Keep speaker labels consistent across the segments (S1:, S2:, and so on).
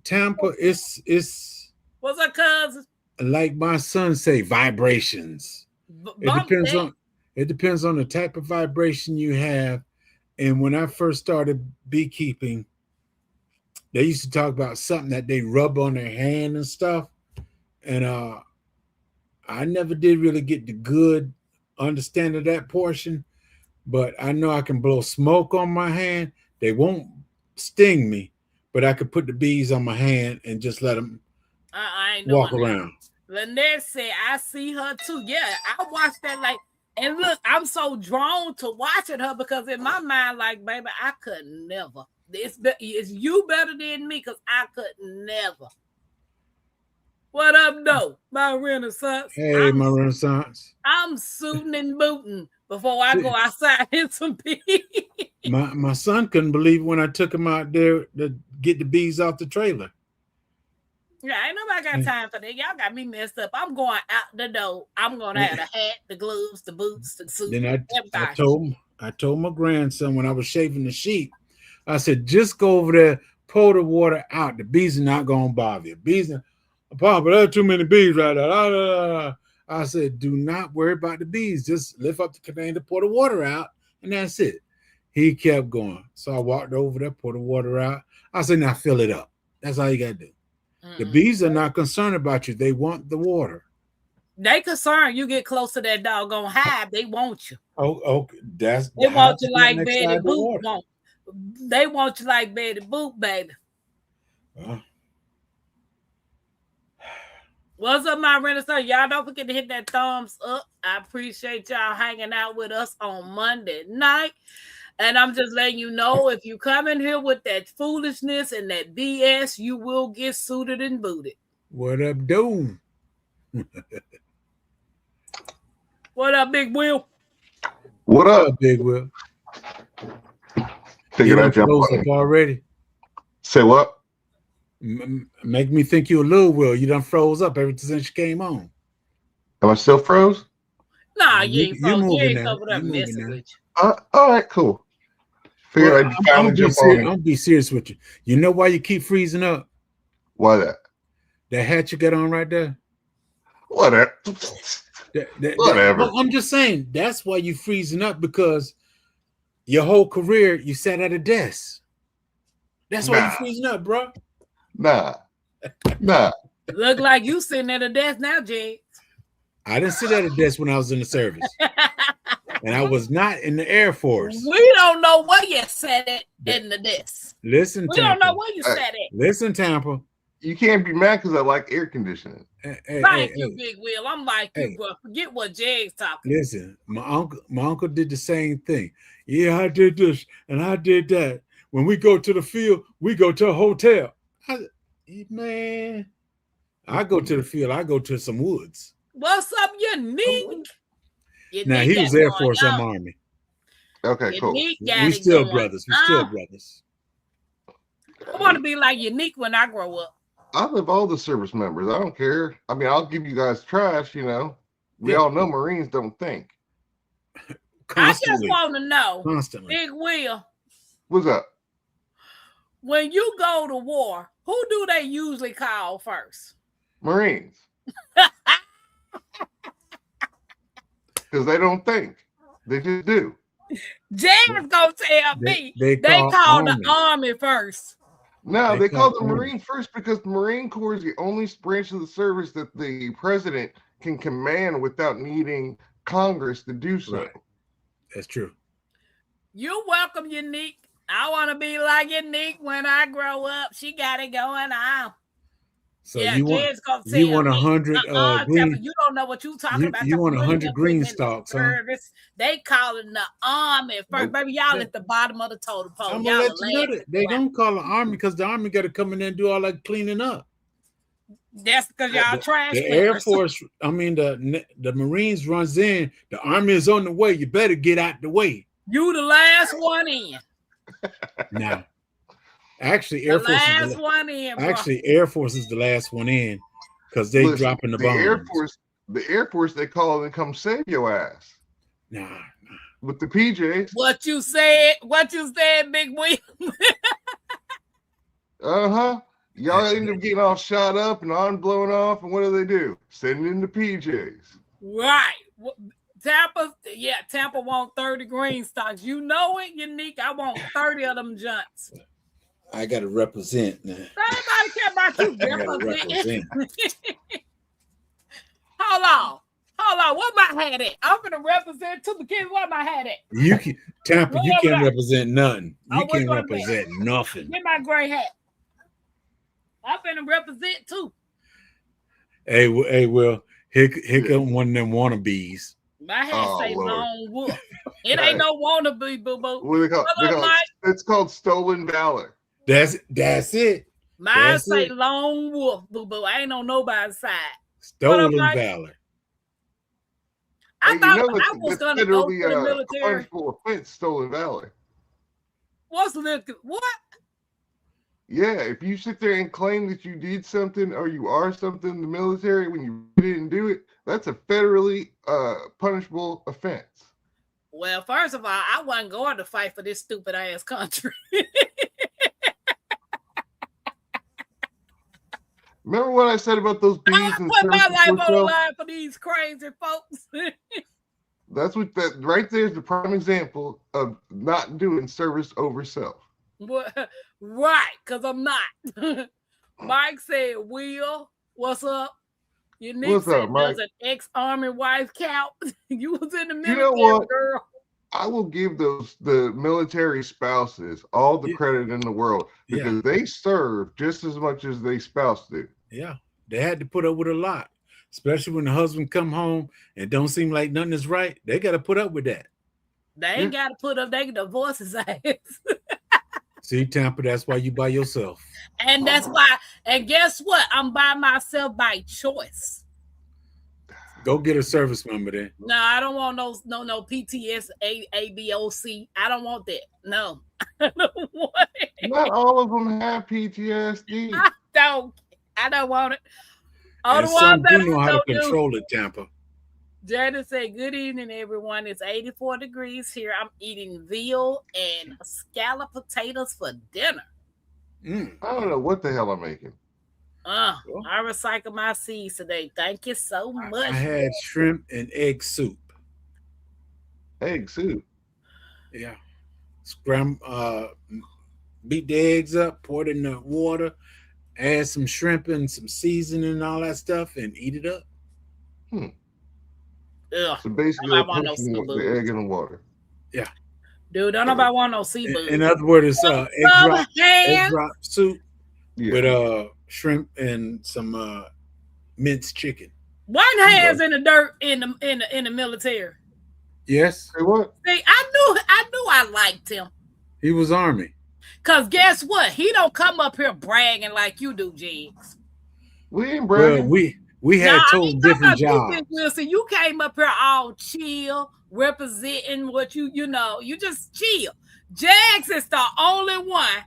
S1: Tampa, it's
S2: What's up, cousin?
S1: like my son say, vibrations. It
S2: Bump
S1: depends
S2: that.
S1: on the type of vibration you have. And when I first started beekeeping, they used to talk about something that they rub on their hand and stuff. And I never did really get the good understanding of that portion, but I know I can blow smoke on my hand. They won't sting me, but I could put the bees on my hand and just let them
S2: I ain't
S1: walk
S2: doing that.
S1: around.
S2: Lynette said, I see her too. Yeah, I watched that like, and look, I'm so drawn to watching her because in my mind, like, baby, I could never. It's you better than me because I could never. What up, though, my Renaissance?
S1: Hey, my Renaissance.
S2: I'm suiting and booting before I go outside and some bees.
S1: My son couldn't believe when I took him out there to get the bees off the trailer.
S2: Yeah, ain't nobody got time for that. Y'all got me messed up. I'm going out the door. I'm gonna have the hat, the gloves, the boots, the suit.
S1: Then I told my grandson when I was shaving the sheep, I said, just go over there, pour the water out. The bees are not gonna bother you. Bees are, Papa, there are too many bees right there. I said, do not worry about the bees. Just lift up the container, pour the water out, and that's it. He kept going. So I walked over there, poured the water out. I said, now fill it up. That's all you got to do. The bees are not concerned about you. They want the water.
S2: They concerned you get close to that doggone hive. They want you.
S1: Oh, okay.
S2: They want you like Betty Boop. They want you like Betty Boop, baby. What's up, my Renaissance? Y'all don't forget to hit that thumbs up. I appreciate y'all hanging out with us on Monday night. And I'm just letting you know, if you come in here with that foolishness and that BS, you will get suited and booted.
S1: What up, dude?
S2: What up, Big Will?
S3: What up,
S1: Big Will?
S3: Figured I jumped
S1: up already.
S3: Say what?
S1: Make me think you a little Will. You done froze up ever since you came on.
S3: Am I still froze?
S2: Nah, you ain't froze. You ain't over there messing with you.
S3: All right, cool. Figured I'd finally jump on.
S1: I'll be serious with you. You know why you keep freezing up?
S3: Why that?
S1: That hat you got on right there?
S3: Whatever. Whatever.
S1: I'm just saying, that's why you freezing up, because your whole career you sat at a desk. That's why you freezing up, bro.
S3: Nah.
S2: Look like you sitting at a desk now, Jay.
S1: I didn't sit at a desk when I was in the service. And I was not in the Air Force.
S2: We don't know where you sat at in the desk.
S1: Listen,
S2: we
S1: Tampa.
S2: don't know where you sat at.
S1: Listen, Tampa.
S3: You can't be mad because I like air conditioning.
S2: Thank you, Big Will. I'm like you, bro. Forget what Jay's talking.
S1: Listen, my uncle did the same thing. Yeah, I did this and I did that. When we go to the field, we go to a hotel. Man, I go to the field. I go to some woods.
S2: What's up, Unique?
S1: Now he was Air Force, I'm Army.
S3: Okay, cool.
S1: We still brothers.
S2: I want to be like Unique when I grow up.
S3: I love all the service members. I don't care. I mean, I'll give you guys trash, you know. We all know Marines don't think.
S1: Constantly.
S2: I just want to know,
S1: constantly.
S2: Big Will.
S3: What's up?
S2: When you go to war, who do they usually call first?
S3: Marines. Because they don't think. They just do.
S2: Jan's gonna tell me they call the Army first.
S3: No, they call the Marine first because the Marine Corps is the only branch of the service that the president can command without needing Congress to do so.
S1: Right. That's true.
S2: You're welcome, Unique. I want to be like Unique when I grow up. She got it going on.
S1: So you want 100 green?
S2: You don't know what you talking about.
S1: You want 100 green stalks, huh?
S2: They calling the Army first, baby. Y'all at the bottom of the totem pole.
S1: I'm gonna let you know that they don't call the Army because the Army got to come in there and do all that cleaning up.
S2: That's because y'all trash.
S1: The Air Force, I mean the Marines runs in. The Army is on the way. You better get out the way.
S2: You the last one in.
S1: Now. Actually, Air Force is the last one in because they dropping the bombs.
S3: The Air Force, they call it and come save your ass.
S1: Nah.
S3: With the PJs.
S2: What you said, Big William.
S3: Y'all end up getting all shot up and arm blown off, and what do? Send it into PJs.
S2: Right. Tampa want 30 green stocks. You know it, Unique. I want 30 of them junts.
S1: I got to represent now.
S2: Nobody care about you representing. Hold on. What my hat at? I'm gonna represent to the kids. What my hat at?
S1: You can Tampa. You can't represent nothing. You
S2: what's
S1: can't
S2: on
S1: represent nothing.
S2: Get my gray hat. I'm gonna represent too.
S1: Hey, Will. Here come one of them wannabes.
S2: My hat say
S3: Lord.
S2: Lone Wolf. It ain't no wannabe, boo boo.
S3: What do they call it? It's called stolen valor.
S1: That's it.
S2: Mine say Lone Wolf, boo boo. I ain't on nobody's side.
S1: Stolen valor.
S2: I thought I was gonna go to the military.
S3: Punishable offense, stolen valor.
S2: What?
S3: Yeah, if you sit there and claim that you did something or you are something in the military when you didn't do it, that's a federally punishable offense.
S2: Well, first of all, I wasn't going to fight for this stupid ass country.
S3: Remember what I said about those bees?
S2: I put my life on the line for these crazy folks.
S3: That's what that right there is the prime example of not doing service over self.
S2: Right, because I'm not. Mike said, Will, what's up? Your Nick said, does an ex-army wife count? You was in the military, girl.
S3: I will give the military spouses all the credit in the world because they serve just as much as they spouse do.
S1: Yeah, they had to put up with a lot, especially when the husband come home and don't seem like nothing is right. They got to put up with that.
S2: They ain't got to put up. They can divorce his ass.
S1: See, Tampa, that's why you by yourself.
S2: And that's why. And guess what? I'm by myself by choice.
S1: Go get a service member then.
S2: No, I don't want no PTS ABOC. I don't want that. No, I don't want it.
S3: Not all of them have PTSD.
S2: I don't want it.
S1: All the ones that know how to control it, Tampa.
S2: Jada said, good evening, everyone. It's 84 degrees here. I'm eating veal and scalloped potatoes for dinner.
S3: I don't know what the hell I'm making.
S2: I recycle my seeds today. Thank you so much.
S1: I had shrimp and egg soup.
S3: Egg soup?
S1: Yeah. Beat the eggs up, pour it in the water, add some shrimp and some seasoning and all that stuff, and eat it up.
S2: Ugh.
S3: So basically, the egg in the water.
S1: Yeah.
S2: Dude, don't nobody want no seafood.
S1: In other words, it's egg drop soup with shrimp and some minced chicken.
S2: One hands in the dirt in the military.
S1: Yes.
S3: Say what?
S2: See, I knew I liked him.
S1: He was Army.
S2: Cause guess what? He don't come up here bragging like you do, Jigs.
S3: We ain't bragging.
S1: Well, we had totally different jobs.
S2: Wilson, you came up here all chill, representing what you just chill. Jags is the only one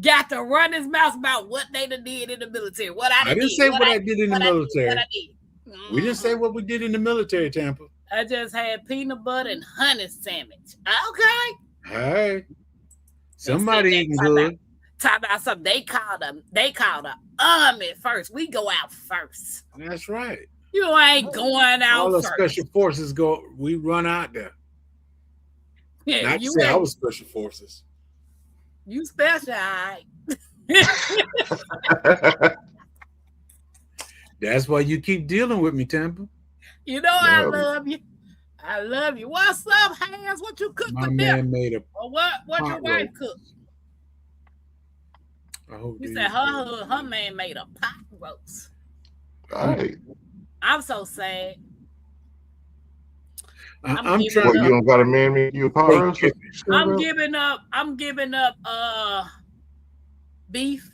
S2: got to run his mouth about what they did in the military.
S1: I didn't say what I did in the military. We didn't say what we did in the military, Tampa.
S2: I just had peanut butter and honey sandwich. Okay.
S1: Hey. Somebody eating good.
S2: Talk about something. They called the army first. We go out first.
S1: That's right.
S2: You ain't going out
S1: all the
S2: first.
S1: Special Forces we run out there.
S2: Yeah,
S1: not to say I was Special Forces.
S2: You special, all right.
S1: That's why you keep dealing with me, Tampa.
S2: You know I love you. I love you. What's up, Hans? What you cook for dinner?
S1: Made a
S2: what your wife cook?
S1: You
S2: said her man made a pot roast.
S3: All right.
S2: I'm so sad.
S3: I'm trying. You don't got a man make you a pot roast?
S2: I'm giving up beef.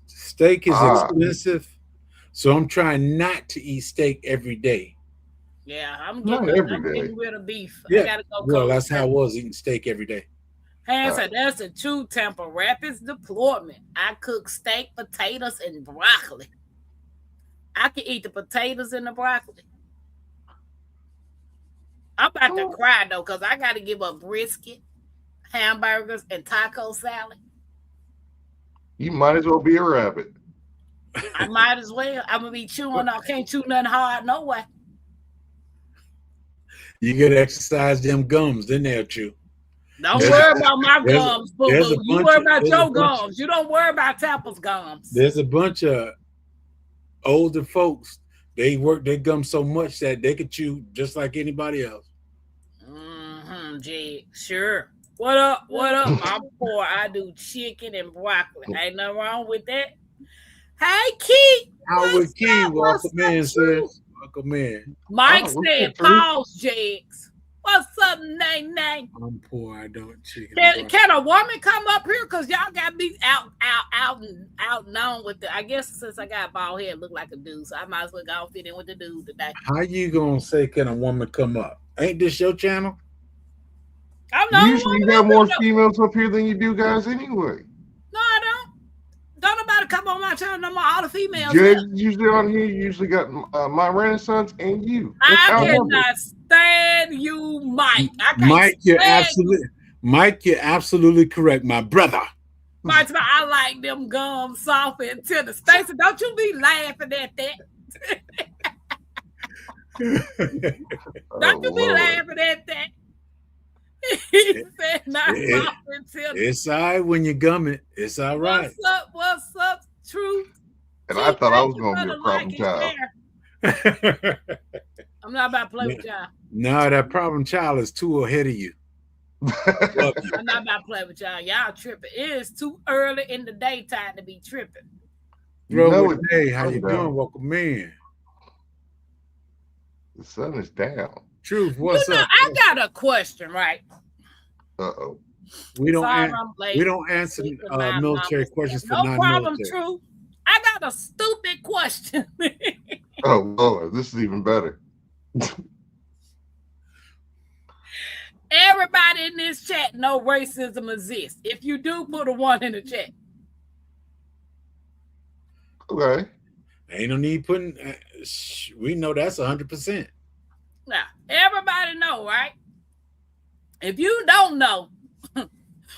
S1: Steak is expensive, so I'm trying not to eat steak every day.
S2: Yeah, I'm getting rid of beef.
S1: Yeah.
S2: I gotta go.
S1: Well, that's how I was eating steak every day.
S2: Hans said that's a true Tampa Rapids deployment. I cook steak, potatoes, and broccoli. I can eat the potatoes and the broccoli. I'm about to cry though, because I got to give up brisket, hamburgers, and taco salad.
S3: You might as well be a rabbit.
S2: I might as well. I'm gonna be chewing. I can't chew nothing hard no way.
S1: You gotta exercise them gums, then they'll chew.
S2: Don't worry about my gums, boo
S1: there's a
S2: boo. You
S1: bunch
S2: worry
S1: of-
S2: about
S1: there's a
S2: your
S1: bunch
S2: gums. You don't worry about Tapple's gums.
S1: There's a bunch of older folks. They work their gums so much that they could chew just like anybody else.
S2: Jig. Sure. What up? What up? I'm poor. I do chicken and broccoli. Ain't nothing wrong with that. Hey, Keith.
S1: Howard Key,
S2: up? What's
S1: welcome in,
S2: up,
S1: sis. Welcome in.
S2: Mike
S3: what's
S2: said,
S3: up, Drew?
S2: pause, Jigs. What's up, Nay Nay?
S1: I'm poor. I don't chicken.
S2: Can a woman come up here? Because y'all got me out known with the. I guess since I got a bald head, look like a dude, so I might as well go fit in with the dude today.
S1: How you gonna say can a woman come up? Ain't this your channel?
S2: I'm not.
S3: Usually you got more females up here than you do guys anyway.
S2: No, I don't. Don't nobody come on my channel no more. All the females.
S3: Judge usually on here. You usually got my Renaissance and you. That's
S2: I
S3: outnumbered.
S2: cannot stand you, Mike. I can't
S1: Mike,
S2: stand
S1: you're absolutely correct, my brother.
S2: Mike, I like them gums soft and tender. Stacey, don't you be laughing at that. Don't you be
S3: Lord.
S2: laughing at that. He said not soft and tender.
S1: It's all right when you gum it. It's all right.
S2: What's up, Truth?
S3: And I thought I was
S2: Thank you
S3: going to
S2: for
S3: be a
S2: the
S3: problem
S2: like and
S3: child.
S2: share. I'm not about to play with y'all.
S1: No, that problem child is too ahead of you. Fuck you.
S2: I'm not about to play with y'all. Y'all tripping. It is too early in the daytime to be tripping.
S1: Bro,
S3: know
S1: with
S3: it-
S1: Day, how you
S3: down.
S1: doing? Welcome in.
S3: The sun is down.
S1: Truth, what's
S2: You know,
S1: up?
S2: I got a question, right?
S3: Uh-oh.
S1: We don't
S2: Sorry,
S1: an-
S2: I'm late.
S1: we don't answer
S2: Sleeping my
S1: military
S2: mama's
S1: questions for
S2: no problem,
S1: non-military.
S2: True. I got a stupid question.
S3: Oh, Lord, this is even better.
S2: Everybody in this chat know racism exists. If you do, put a 1 in the chat.
S3: Okay.
S1: Ain't no need putting. We know that's 100%.
S2: Now, everybody know, right? If you don't know,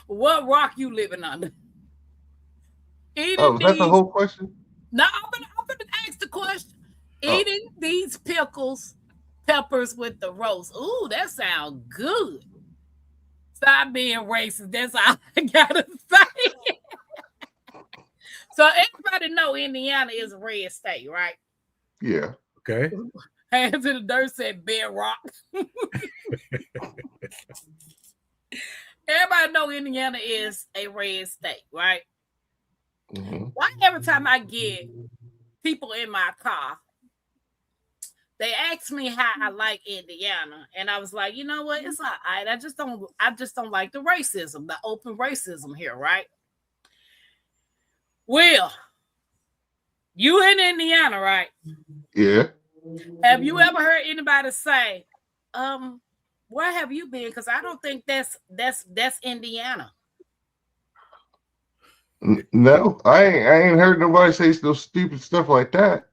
S2: what rock you living under? Eating
S3: Oh, that's the
S2: these-
S3: whole question?
S2: No, I'm gonna ask the question.
S3: Oh.
S2: Eating these peppers with the roast. Ooh, that sounds good. Stop being racist. That's all I gotta say. So everybody know Indiana is a red state, right?
S3: Yeah.
S1: Okay.
S2: Hands in the dirt said bedrock. Everybody know Indiana is a red state, right?
S3: Mm-hmm.
S2: Why every time I get people in my car, they ask me how I like Indiana, and I was like, you know what, it's all right. I just don't like the racism, the open racism here, right? Will, you in Indiana, right?
S3: Yeah.
S2: Have you ever heard anybody say, where have you been? Because I don't think that's Indiana.
S3: No, I ain't heard nobody say no stupid stuff like that.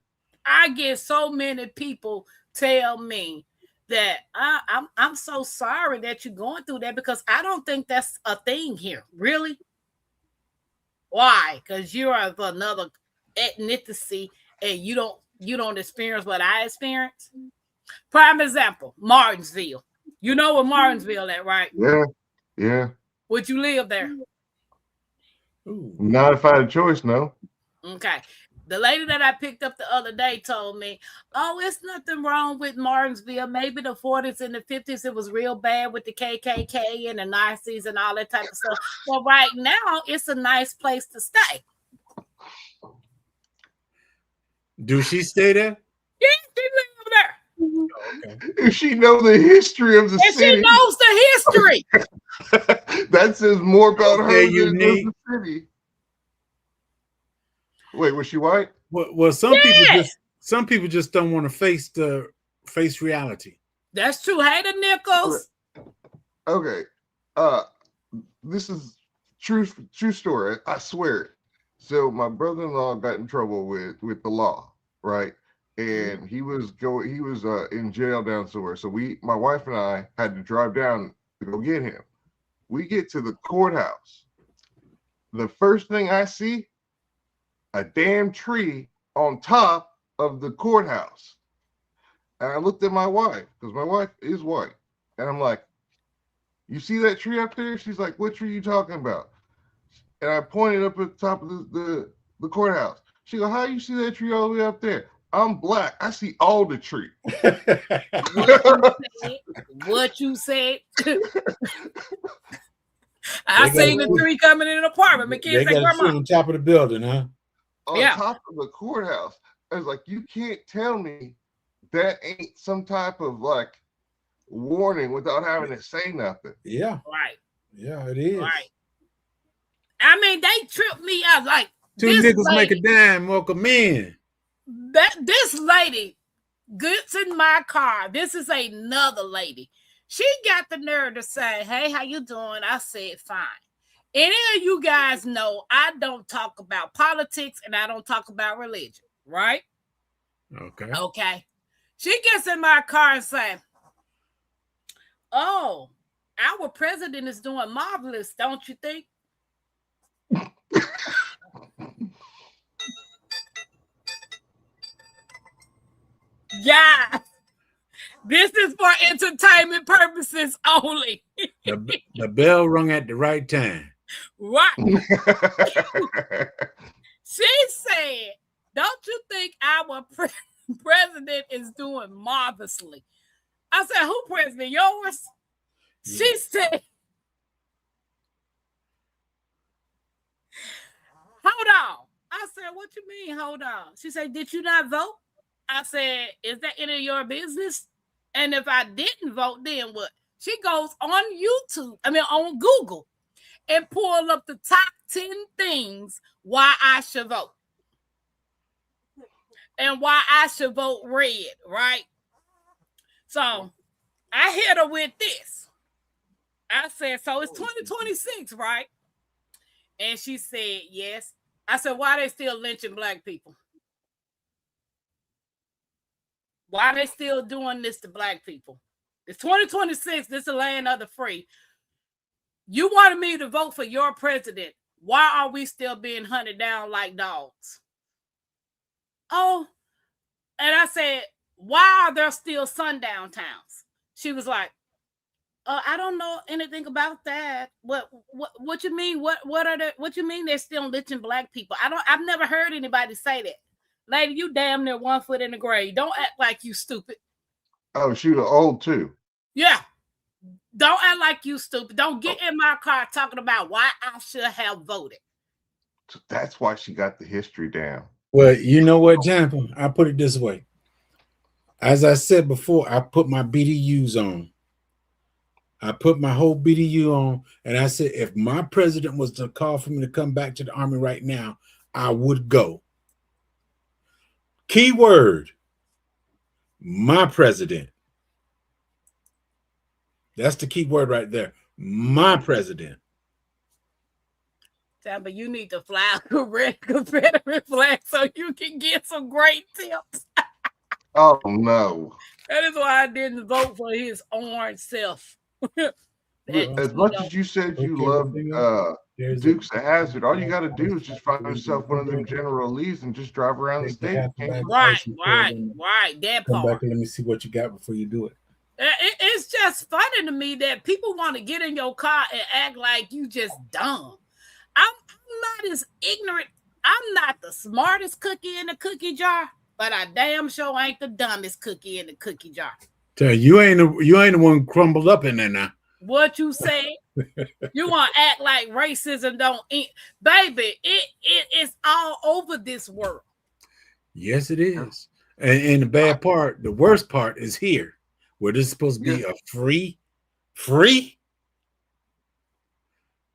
S2: I get so many people tell me that I'm so sorry that you're going through that, because I don't think that's a thing here. Really? Why? Because you're of another ethnicity and you don't experience what I experienced. Prime example, Martinsville. You know where Martinsville at, right?
S3: Yeah. Yeah.
S2: Would you live there?
S1: Ooh.
S3: Not if I had a choice, no.
S2: Okay. The lady that I picked up the other day told me, oh, it's nothing wrong with Martinsville. Maybe the 40s and the 50s, it was real bad with the KKK and the Nazis and all that type of stuff. But right now, it's a nice place to stay.
S1: Do she stay there?
S2: Yeah, she live there.
S1: Okay.
S3: If she know the history of the
S2: And
S3: city,
S2: she knows the history.
S3: that says more about her
S1: Okay,
S3: than
S1: you
S3: it
S1: need-
S3: does the city. Wait, was she white?
S1: Well, some people just don't want to face reality.
S2: That's true. Hey, the Nichols.
S3: Okay. This is true story. I swear. So my brother-in-law got in trouble with the law, right? And he was in jail down somewhere. So my wife and I had to drive down to go get him. We get to the courthouse. The first thing I see a damn tree on top of the courthouse. And I looked at my wife, because my wife is white. And I'm like, you see that tree up there? She's like, what tree are you talking about? And I pointed up at the top of the courthouse. She go, how you see that tree all the way up there? I'm black. I see all the tree.
S2: What you said? I seen the tree coming in an apartment.
S1: They got a tree on top of the building, huh?
S3: On top of the courthouse. I was like, you can't tell me that ain't some type of like warning without having to say nothing.
S1: Yeah.
S2: Right.
S1: Yeah, it is.
S2: Right. I mean, they tripped me out. Like,
S1: two niggas make a dime, welcome in.
S2: This lady gets in my car. This is another lady. She got the nerve to say, hey, how you doing? I said, fine. Any of you guys know I don't talk about politics and I don't talk about religion, right?
S1: Okay.
S2: Okay. She gets in my car and says, oh, our president is doing marvelous, don't you think? Yeah, this is for entertainment purposes only.
S1: The bell rung at the right time.
S2: Right. She said, don't you think our president is doing marvelously? I said, who president? Yours? Yeah. She said, hold on. I said, what you mean, hold on? She said, did you not vote? I said, is that any of your business? And if I didn't vote, then what? She goes on Google and pull up the top 10 things why I should vote. And why I should vote red, right? So I hit her with this. I said, so it's 2026, right? And she said, yes. I said, why are they still lynching black people? Why are they still doing this to black people? It's 2026. This is the land of the free. You wanted me to vote for your president. Why are we still being hunted down like dogs? Oh, and I said, why are there still sundown towns? She was like, I don't know anything about that. What you mean? What you mean they're still lynching black people? I've never heard anybody say that. Lady, you damn near 1 foot in the grave. Don't act like you stupid.
S3: Oh, she was old too.
S2: Yeah. Don't act like you stupid. Don't get in my car talking about why I should have voted.
S3: So that's why she got the history down.
S1: Well, you know what, Jennifer? I put it this way. As I said before, I put my BDUs on. I put my whole BDU on, and I said, if my president was to call for me to come back to the Army right now, I would go. Key word, my president. That's the key word right there. My president.
S2: But you need to fly a red Confederate flag so you can get some great tips.
S3: Oh, no.
S2: That is why I didn't vote for his orange self.
S3: As much as you said you loved Dukes of Hazzard, all you got to do is just find yourself one of them General Lees and just drive around the state.
S2: Right. That part.
S1: Come back and let me see what you got before you do it.
S2: It's just funny to me that people want to get in your car and act like you just dumb. I'm not as ignorant. I'm not the smartest cookie in the cookie jar, but I damn sure ain't the dumbest cookie in the cookie jar.
S1: Tell you ain't the one crumbled up in there now.
S2: What you say? You want to act like racism don't eat, baby? It is all over this world.
S1: Yes, it is. And the bad part, the worst part, is here, where this is supposed to be a free.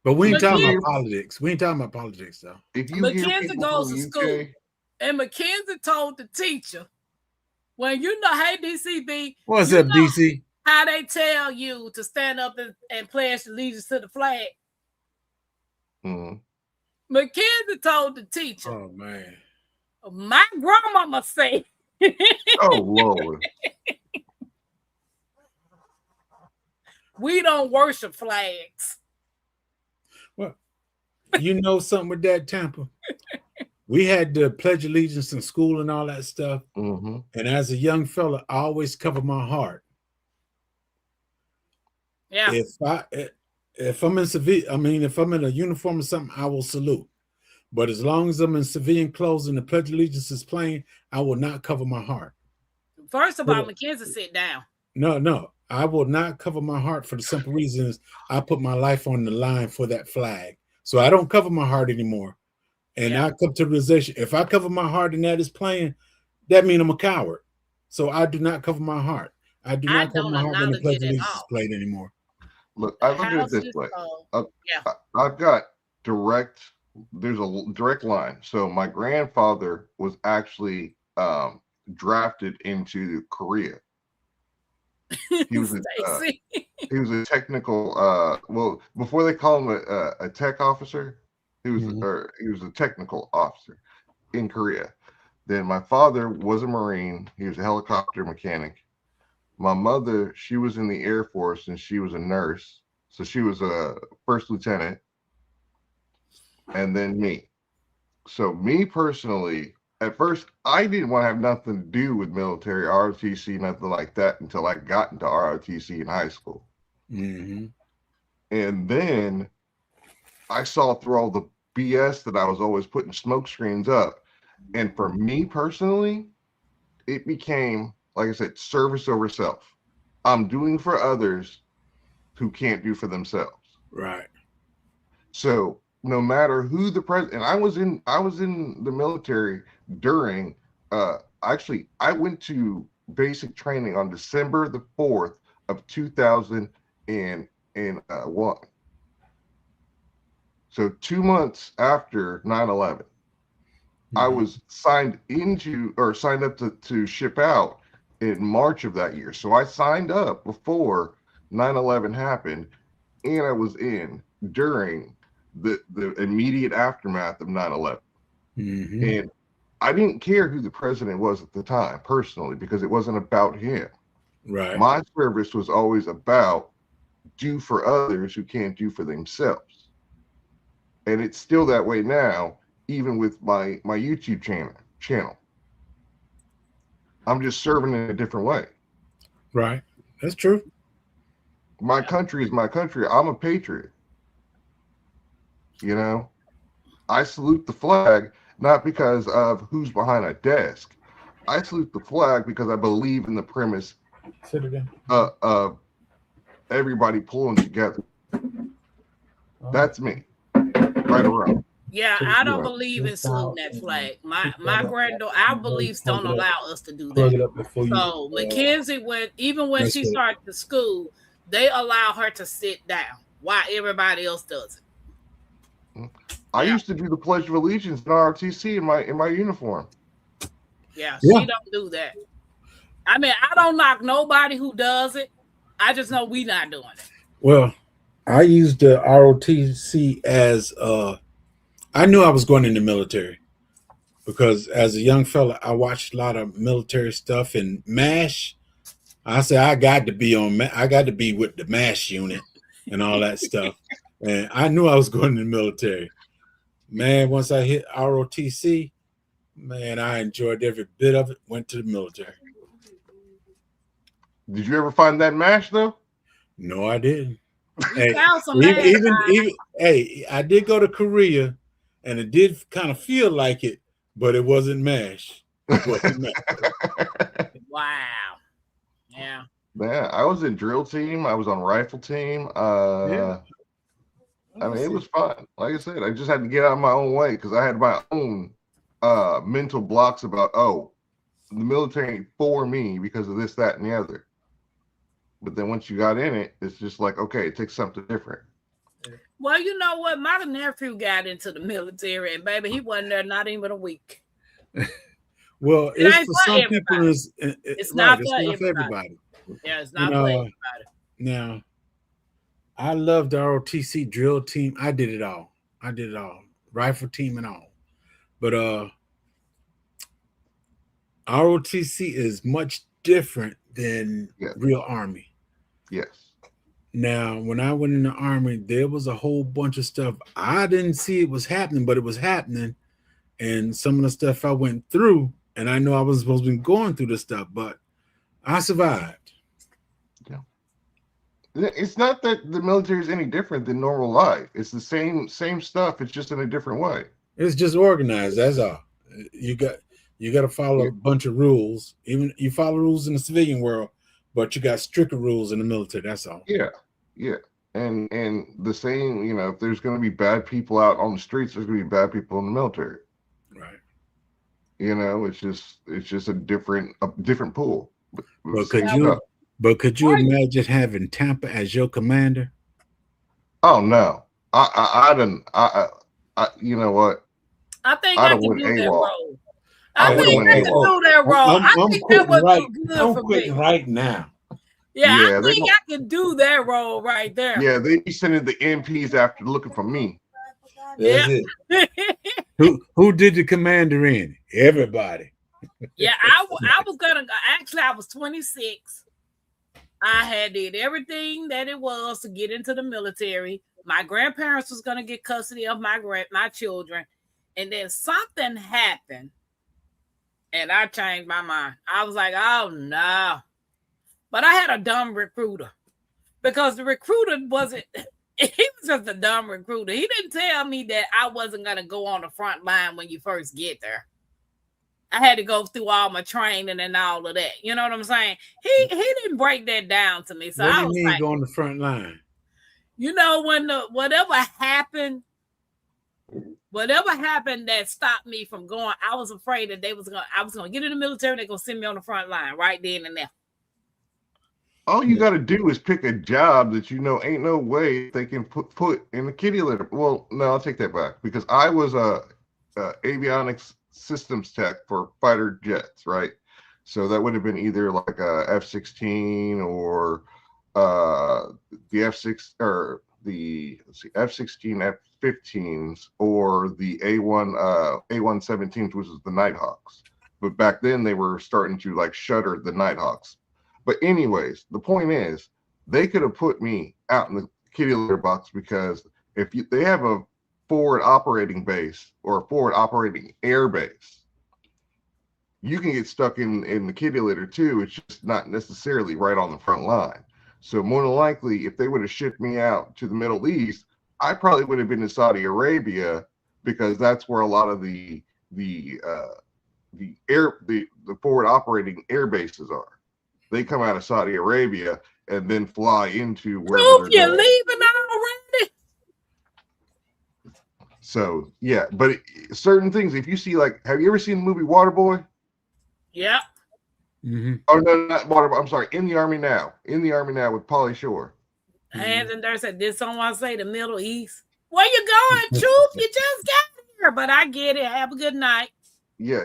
S1: But we ain't talking about politics. We ain't talking about politics, though.
S2: Mackenzie goes to school, and Mackenzie told the teacher, when you know, hey, DCB.
S1: What's up, DC?
S2: How they tell you to stand up and pledge allegiance to the flag.
S3: Mm-hmm.
S2: Mackenzie told the teacher,
S1: oh, man.
S2: My grandmama say.
S3: Oh, Lord.
S2: We don't worship flags.
S1: Well, you know something with that, Tampa? we had to pledge allegiance in school and all that stuff.
S3: Mm-hmm.
S1: And as a young fella, I always cover my heart.
S2: Yeah.
S1: If I'm in if I'm in a uniform or something, I will salute. But as long as I'm in civilian clothes and the Pledge of Allegiance is playing, I will not cover my heart.
S2: First of all, Mackenzie, sit down.
S1: No. I will not cover my heart for the simple reason is I put my life on the line for that flag. So I don't cover my heart anymore. And I come to the realization, if I cover my heart and that is playing, that means I'm a coward. So I do not cover my heart. I do not cover my heart when the Pledge of Allegiance is played anymore.
S3: Look, I look at it this way. I've got there's a direct line. So my grandfather was actually drafted into Korea. He was a technical well, before they call him a tech officer, he was a technical officer in Korea. Then my father was a Marine. He was a helicopter mechanic. My mother, she was in the Air Force and she was a nurse. So she was a first lieutenant. And then me. So me personally, at first, I didn't want to have nothing to do with military, ROTC, nothing like that until I got into ROTC in high school.
S1: Mm-hmm.
S3: And then I saw through all the BS that I was always putting smoke screens up. And for me personally, it became, like I said, service over self. I'm doing for others who can't do for themselves.
S1: Right.
S3: So no matter who the president, and I was in the military during, actually, I went to basic training on December the 4th of 2001. So 2 months after 9/11, I was signed up to ship out in March of that year. So I signed up before 9/11 happened, and I was in during the immediate aftermath of 9/11. And I didn't care who the president was at the time personally, because it wasn't about him.
S1: Right.
S3: My service was always about do for others who can't do for themselves. And it's still that way now, even with my YouTube channel. I'm just serving in a different way.
S1: Right. That's true.
S3: My country is my country. I'm a patriot. You know, I salute the flag, not because of who's behind a desk. I salute the flag because I believe in the premise of everybody pulling together. That's me. Right around.
S2: Yeah, I don't believe in saluting that flag. My granddaughter, our beliefs don't allow us to do that. So Mackenzie, when she started to school, they allow her to sit down while everybody else does it.
S3: I used to do the Pledge of Allegiance in ROTC in my uniform.
S2: Yeah, she don't do that. I mean, I don't knock nobody who does it. I just know we not doing it.
S1: Well, I used the ROTC as I knew I was going in the military because as a young fella, I watched a lot of military stuff and MASH. I said I got to be with the MASH unit and all that stuff. And I knew I was going in the military. Man, once I hit ROTC, man, I enjoyed every bit of it. Went to the military.
S3: Did you ever find that MASH though?
S1: No, I didn't. Hey, I did go to Korea, and it did kind of feel like it, but it wasn't MASH. It wasn't MASH.
S2: Wow. Yeah.
S3: Man, I was in drill team. I was on rifle team. I mean, it was fun. Like I said, I just had to get out of my own way because I had my own mental blocks about, the military ain't for me because of this, that, and the other. But then once you got in it, it's just like, okay, it takes something different.
S2: Well, you know what? My nephew got into the military, and baby, he wasn't there not even a week.
S1: Well, it's for some people. It's
S2: not
S1: for everybody.
S2: Yeah, it's not for everybody.
S1: Now, I loved the ROTC drill team. I did it all. Rifle team and all. But ROTC is much different than real Army.
S3: Yes.
S1: Now, when I went in the Army, there was a whole bunch of stuff. I didn't see it was happening, but it was happening. and some of the stuff I went through, and I know I was supposed to be going through this stuff, but I survived.
S3: Yeah. It's not that the military is any different than normal life. It's the same stuff. It's just in a different way.
S1: It's just organized. That's all. You got to follow a bunch of rules. Even you follow rules in the civilian world, but you got stricter rules in the military. That's all.
S3: Yeah. And the same, if there's going to be bad people out on the streets, there's going to be bad people in the military.
S1: Right.
S3: It's just a different pool.
S1: But could you imagine having Tampa as your commander?
S3: Oh no. You know what?
S2: I think I can do that role. I think I can do that role.
S1: I'm
S2: think that would be good for
S1: me right now.
S2: Yeah, I think I can do that role right there.
S3: Yeah, they be sending the MPs after looking for me.
S2: Yeah.
S1: Who did the commander in? Everybody.
S2: Yeah, I was gonna actually I was 26. I had did everything that it was to get into the military. My grandparents was gonna get custody of my children, and then something happened, and I changed my mind. I was like, oh no. But I had a dumb recruiter because the recruiter wasn't, he was just a dumb recruiter. He didn't tell me that I wasn't going to go on the front line when you first get there. I had to go through all my training and all of that. You know what I'm saying? He didn't break that down to me. So
S1: what do
S2: I
S1: you
S2: was
S1: mean
S2: like,
S1: go on the front line?
S2: When whatever happened that stopped me from going, I was afraid that I was going to get in the military and they're going to send me on the front line right then and there.
S3: All you got to do is pick a job that ain't no way they can put in the kitty litter. Well, no, I'll take that back because I was a avionics systems tech for fighter jets, right? So that would have been either like a F-16 or the F-6 or the F-16, F-15s or the A-117s, which is the Nighthawks. But back then they were starting to like shutter the Nighthawks. But anyways, the point is, they could have put me out in the kitty litter box because they have a forward operating base or a forward operating air base, you can get stuck in the kitty litter too. It's just not necessarily right on the front line. So more than likely, if they would have shipped me out to the Middle East, I probably would have been in Saudi Arabia because that's where a lot of the forward operating air bases are. They come out of Saudi Arabia and then fly into where
S2: you're leaving already.
S3: So yeah, but certain things, if you see, like, have you ever seen the movie Waterboy?
S2: Yeah.
S1: Mm-hmm.
S3: Oh no, not Waterboy. I'm sorry. In the Army Now with Pauly Shore.
S2: Hands and there said, did someone say the Middle East? Where you going, Troop? You just got here, but I get it. Have a good night.
S3: Yeah,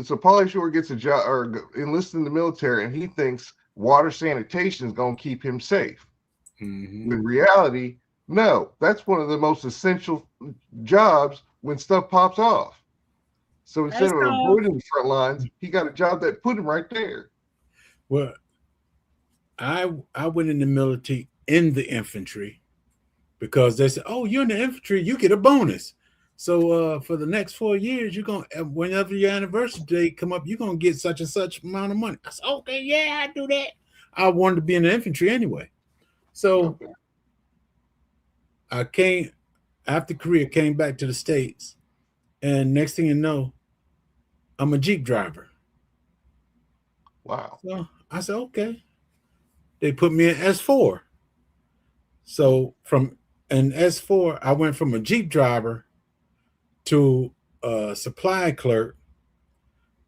S3: so Pauly Shore gets a job or enlists in the military, and he thinks water sanitation is going to keep him safe.
S1: Mm-hmm.
S3: In reality, no, that's one of the most essential jobs when stuff pops off. So instead of avoiding the front lines, he got a job that put him right there.
S1: Well, I went in the military in the infantry because they said, "Oh, you're in the infantry, you get a bonus." So for the next 4 years, you're going to, whenever your anniversary day come up, you're going to get such and such amount of money. I said, okay, yeah, I do that. I wanted to be in the infantry anyway. So I came, after Korea, came back to the States. And next thing you know, I'm a Jeep driver.
S3: Wow.
S1: So I said, okay. They put me in S4. So from an S4, I went from a Jeep driver to a supply clerk,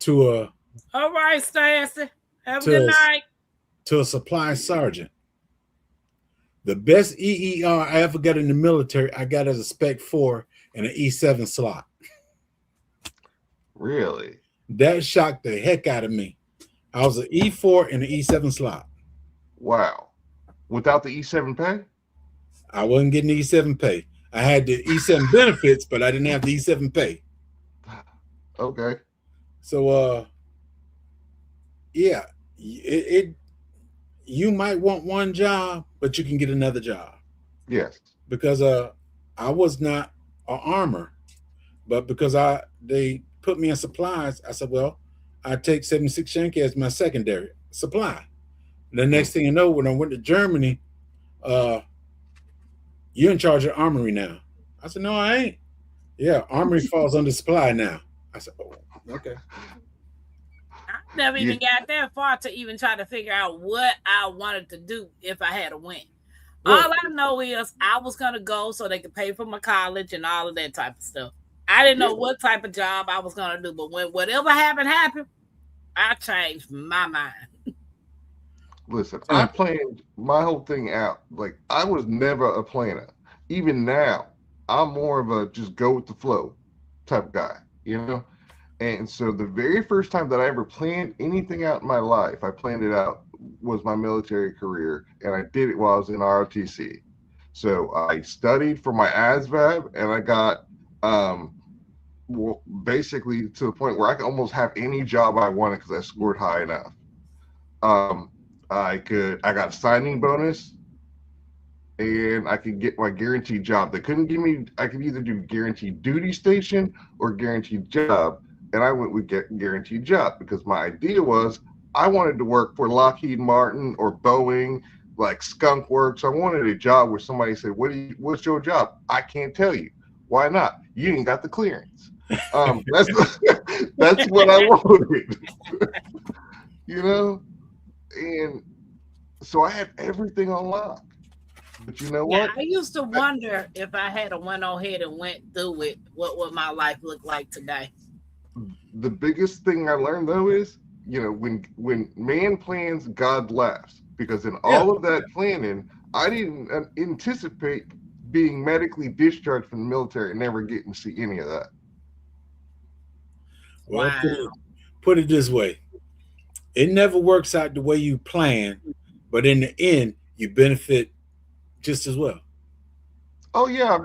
S1: to a
S2: all right, Stacy. Have a good night.
S1: To a supply sergeant. The best EER I ever got in the military, I got as a Spec 4 and an E7 slot.
S3: Really?
S1: That shocked the heck out of me. I was an E4 and an E7 slot.
S3: Wow. Without the E7 pay?
S1: I wasn't getting the E7 pay. I had the E7 benefits, but I didn't have the E7 pay.
S3: Okay.
S1: So, yeah, you might want one job, but you can get another job.
S3: Yes.
S1: Because I was not an armor. but because they put me in supplies, I said, well, I take 76 Yankee as my secondary supply. The next thing you know, when I went to Germany, you're in charge of armory now. I said, no, I ain't. Yeah, armory falls under supply now. I said, oh, okay.
S2: I never even got that far to even try to figure out what I wanted to do if I had a win. All I know is I was going to go so they could pay for my college and all of that type of stuff. I didn't know what type of job I was going to do, but when whatever happened, I changed my mind.
S3: Listen, I planned my whole thing out. Like, I was never a planner. Even now, I'm more of a just go with the flow type guy, you know? And so the very first time that I ever planned anything out in my life, I planned it out, was my military career, and I did it while I was in ROTC. So I studied for my ASVAB, and I got basically to the point where I could almost have any job I wanted because I scored high enough. I got a signing bonus, and I could get my guaranteed job. They couldn't give me, I could either do guaranteed duty station or guaranteed job. And I went with guaranteed job because my idea was I wanted to work for Lockheed Martin or Boeing, like Skunk Works. I wanted a job where somebody said, what's your job? I can't tell you. Why not? You ain't got the clearance. That's what I wanted. You know? And so I had everything on lock. But you know what?
S2: I used to wonder if I had went ahead and went through it, what would my life look like today?
S3: The biggest thing I learned though is, you know, when man plans, God laughs. Because in all of that planning, I didn't anticipate being medically discharged from the military and never getting to see any of that.
S1: Well, put it this way. It never works out the way you plan, but in the end, you benefit just as well.
S3: Oh yeah, I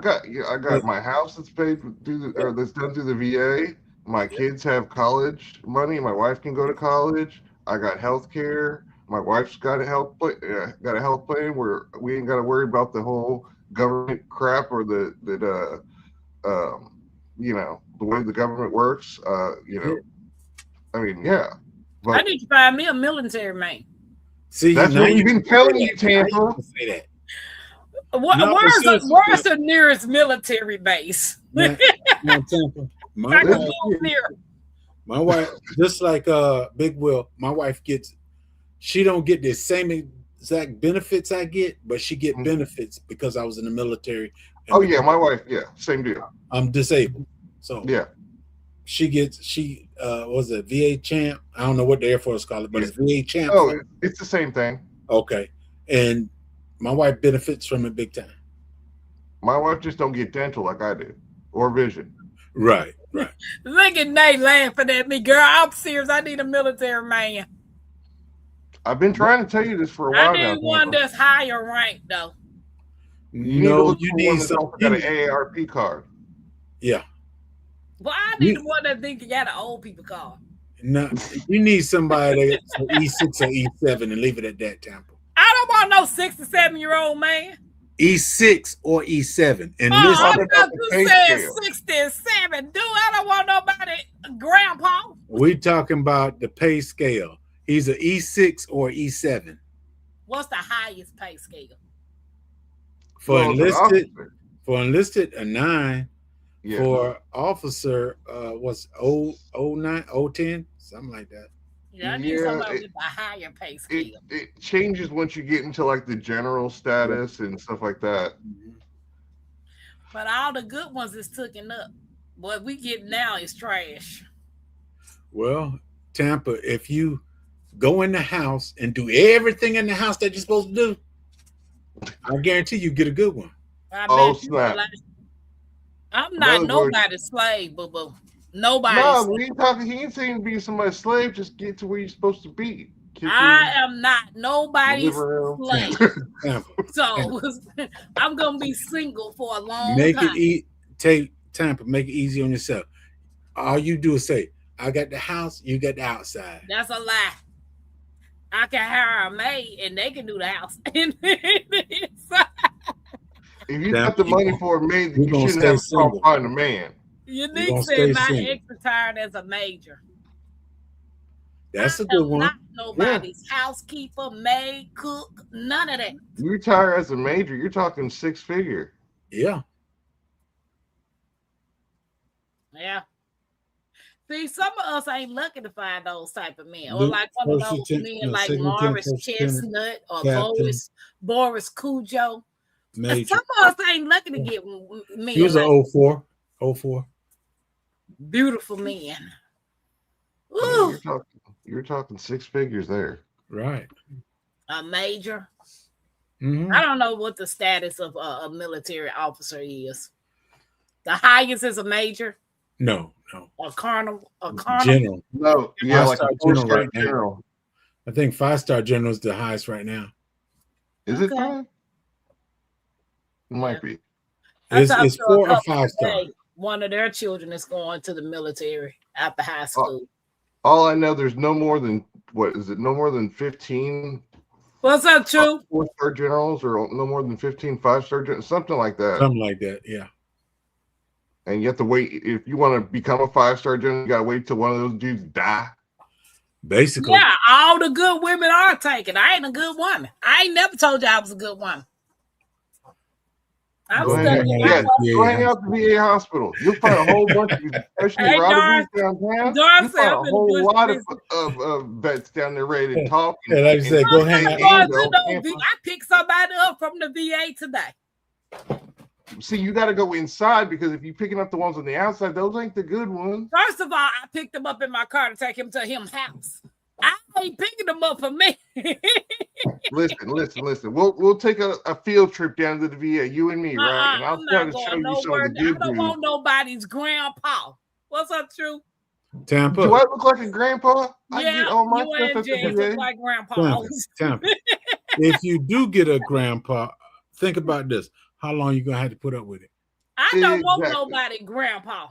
S3: got my house that's paid through that's done through the VA. My kids have college money. My wife can go to college. I got health care. My wife's got a health plan where we ain't got to worry about the whole government crap or the you know, the way the government works. You know, I mean, yeah. But
S2: I need to find me a military man.
S3: See, that's what we've been telling you, Tampa.
S2: Say that. Where's the nearest military base?
S1: Tampa. My wife, just like Big Will, my wife she don't get the same exact benefits I get, but she get benefits because I was in the military.
S3: Oh yeah, my wife, yeah, same deal.
S1: I'm disabled, so
S3: yeah.
S1: She was a VA champ. I don't know what the Air Force call it, but it's VA champ.
S3: Oh, it's the same thing.
S1: Okay, and my wife benefits from it big time.
S3: My wife just don't get dental like I do, or vision.
S1: Right.
S2: Look at Nate laughing at me, girl. I'm serious. I need a military man.
S3: I've been trying to tell you this for a while now.
S2: I need one that's higher rank though.
S3: You need someone got an AARP card.
S1: Yeah.
S2: Well, I need the one that think you got an old people card.
S1: No, you need somebody that's E6 or E7 and leave it at that, Tampa.
S2: I don't want no 6 to 7-year-old man.
S1: E6 or E7. And
S2: I thought you said 67. Dude, I don't want nobody, grandpa.
S1: We're talking about the pay scale. He's an E6 or E7.
S2: What's the highest pay scale?
S1: For enlisted, a 9. Yeah. For officer, was 09, 010, something like that.
S2: Yeah, I need somebody with a higher pay scale.
S3: It changes once you get into like the general status and stuff like that.
S2: But all the good ones is taken up. What we get now is trash.
S1: Well, Tampa, if you go in the house and do everything in the house that you're supposed to do, I guarantee you get a good one.
S3: Oh, snap.
S2: I'm not nobody's slave, boo-boo. Nobody.
S3: No, we ain't talking. He ain't saying be somebody's slave. Just get to where you're supposed to be.
S2: I am not nobody's slave. So I'm gonna be single for a long time.
S1: Take Tampa. Make it easy on yourself. All you do is say, "I got the house. You got the outside."
S2: That's a lie. I can hire a maid and they can do the house.
S3: If you got the money for a maid, you shouldn't have to find a man.
S2: Unique
S1: gonna
S2: said
S1: stay
S2: my
S1: single.
S2: ex retired as a major.
S1: That's
S2: I
S1: a good
S2: am
S1: one.
S2: not nobody's housekeeper, maid, cook, none of that.
S3: You retire as a major, you're talking 6-figure.
S1: Yeah.
S2: Yeah. See, some of us ain't lucky to find those type of men, or
S1: Luke,
S2: like some of
S1: first
S2: those
S1: lieutenant,
S2: men
S1: no,
S2: like
S1: second lieutenant,
S2: Morris
S1: first lieutenant,
S2: Chestnut or
S1: captain,
S2: Boris Cujo.
S1: major.
S2: Some of us ain't lucky to get men.
S1: He was
S2: like
S1: an 04. 04.
S2: beautiful men.
S3: Yeah,
S2: Ooh,
S3: you're talking 6 figures there.
S1: Right.
S2: a major.
S1: Mhm.
S2: I don't know what the status of a military officer is. The highest is a major,
S1: No.
S2: a colonel,
S1: General.
S3: No, yeah, like a
S1: Five-star
S3: 4-star
S1: general right now.
S3: general.
S1: I think 5-star general is the highest right now.
S3: Is it
S2: Okay.
S3: 5? It might
S2: Yeah.
S3: be.
S2: I
S1: It's
S2: talked to a
S1: 4 or
S2: couple
S1: 5-star.
S2: today. One of their children is going to the military after high school.
S3: All I know, there's no more than no more than 15
S2: What's up, True?
S3: 4-star generals, or no more than 15 5-star generals, something like that.
S1: Something like that. Yeah.
S3: And you have to wait. If you want to become a 5-star general, you gotta wait till one of those dudes die.
S1: Basically.
S2: Yeah, all the good women are taken. I ain't a good woman. I ain't never told you I was a good woman. I'm
S3: Go
S2: studying.
S3: hang out at the VA hospital. You'll find a whole bunch of, especially
S2: Hey,
S3: Rotary downtown.
S2: Darcy,
S3: You'll find
S2: I'm
S3: a
S2: in
S3: whole
S2: the
S3: lot
S2: bush
S3: of vets down there ready to talk.
S1: Yeah, like you said, go hang out.
S2: I picked somebody up from the VA today.
S3: See, you got to go inside, because if you're picking up the ones on the outside, those ain't the good ones.
S2: First of all, I picked him up in my car to take him to his house. I ain't picking him up for me.
S3: Listen. We'll take a field trip down to the VA, you and me, right? And I'll
S2: I'm
S3: try
S2: not
S3: to show
S2: going
S3: you some of the
S2: nowhere.
S3: good
S2: I don't
S3: dudes.
S2: want nobody's grandpa. What's up, True?
S1: Tampa.
S3: Do I look like a grandpa? I
S2: Yeah,
S3: get all my
S2: you
S3: stuff
S2: and
S3: at the
S2: Jay
S3: VA.
S2: look like grandpa.
S1: Tampa. If you do get a grandpa, think about this. How long you gonna have to put up with it?
S2: I don't want
S3: Exactly.
S2: nobody grandpa.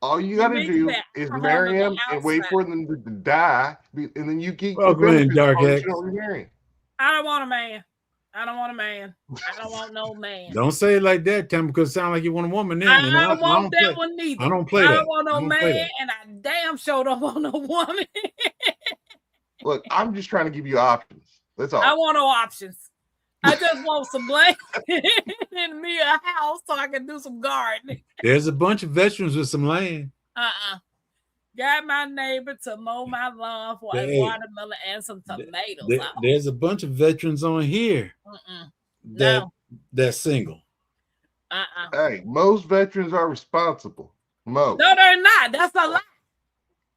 S3: All you got to
S2: makes
S3: do
S2: that
S3: is
S2: hard
S3: marry
S2: on the
S3: him and wait
S2: outside.
S3: for them to die, and then you keep
S1: Welcome
S3: the
S1: in,
S3: benefits
S1: Dark
S3: on
S1: X.
S3: you don't remarry.
S2: I don't want a man. I don't want a man. I don't want no man.
S1: Don't say it like that, Tampa, because it sounds like you want a woman then.
S2: I
S1: And
S2: don't want that
S1: play.
S2: one neither.
S1: I don't play
S2: I
S1: that.
S2: don't want no
S1: I don't play
S2: man,
S1: that.
S2: and I damn sure don't want no woman.
S3: Look, I'm just trying to give you options. That's all.
S2: I want no options. I just want some land and me a house so I can do some gardening.
S1: There's a bunch of veterans with some land.
S2: Got my neighbor to mow my lawn for a watermelon and some tomatoes.
S1: There's a bunch of veterans on here that's single.
S3: Hey, most veterans are responsible. Most.
S2: No, they're not. That's a lie.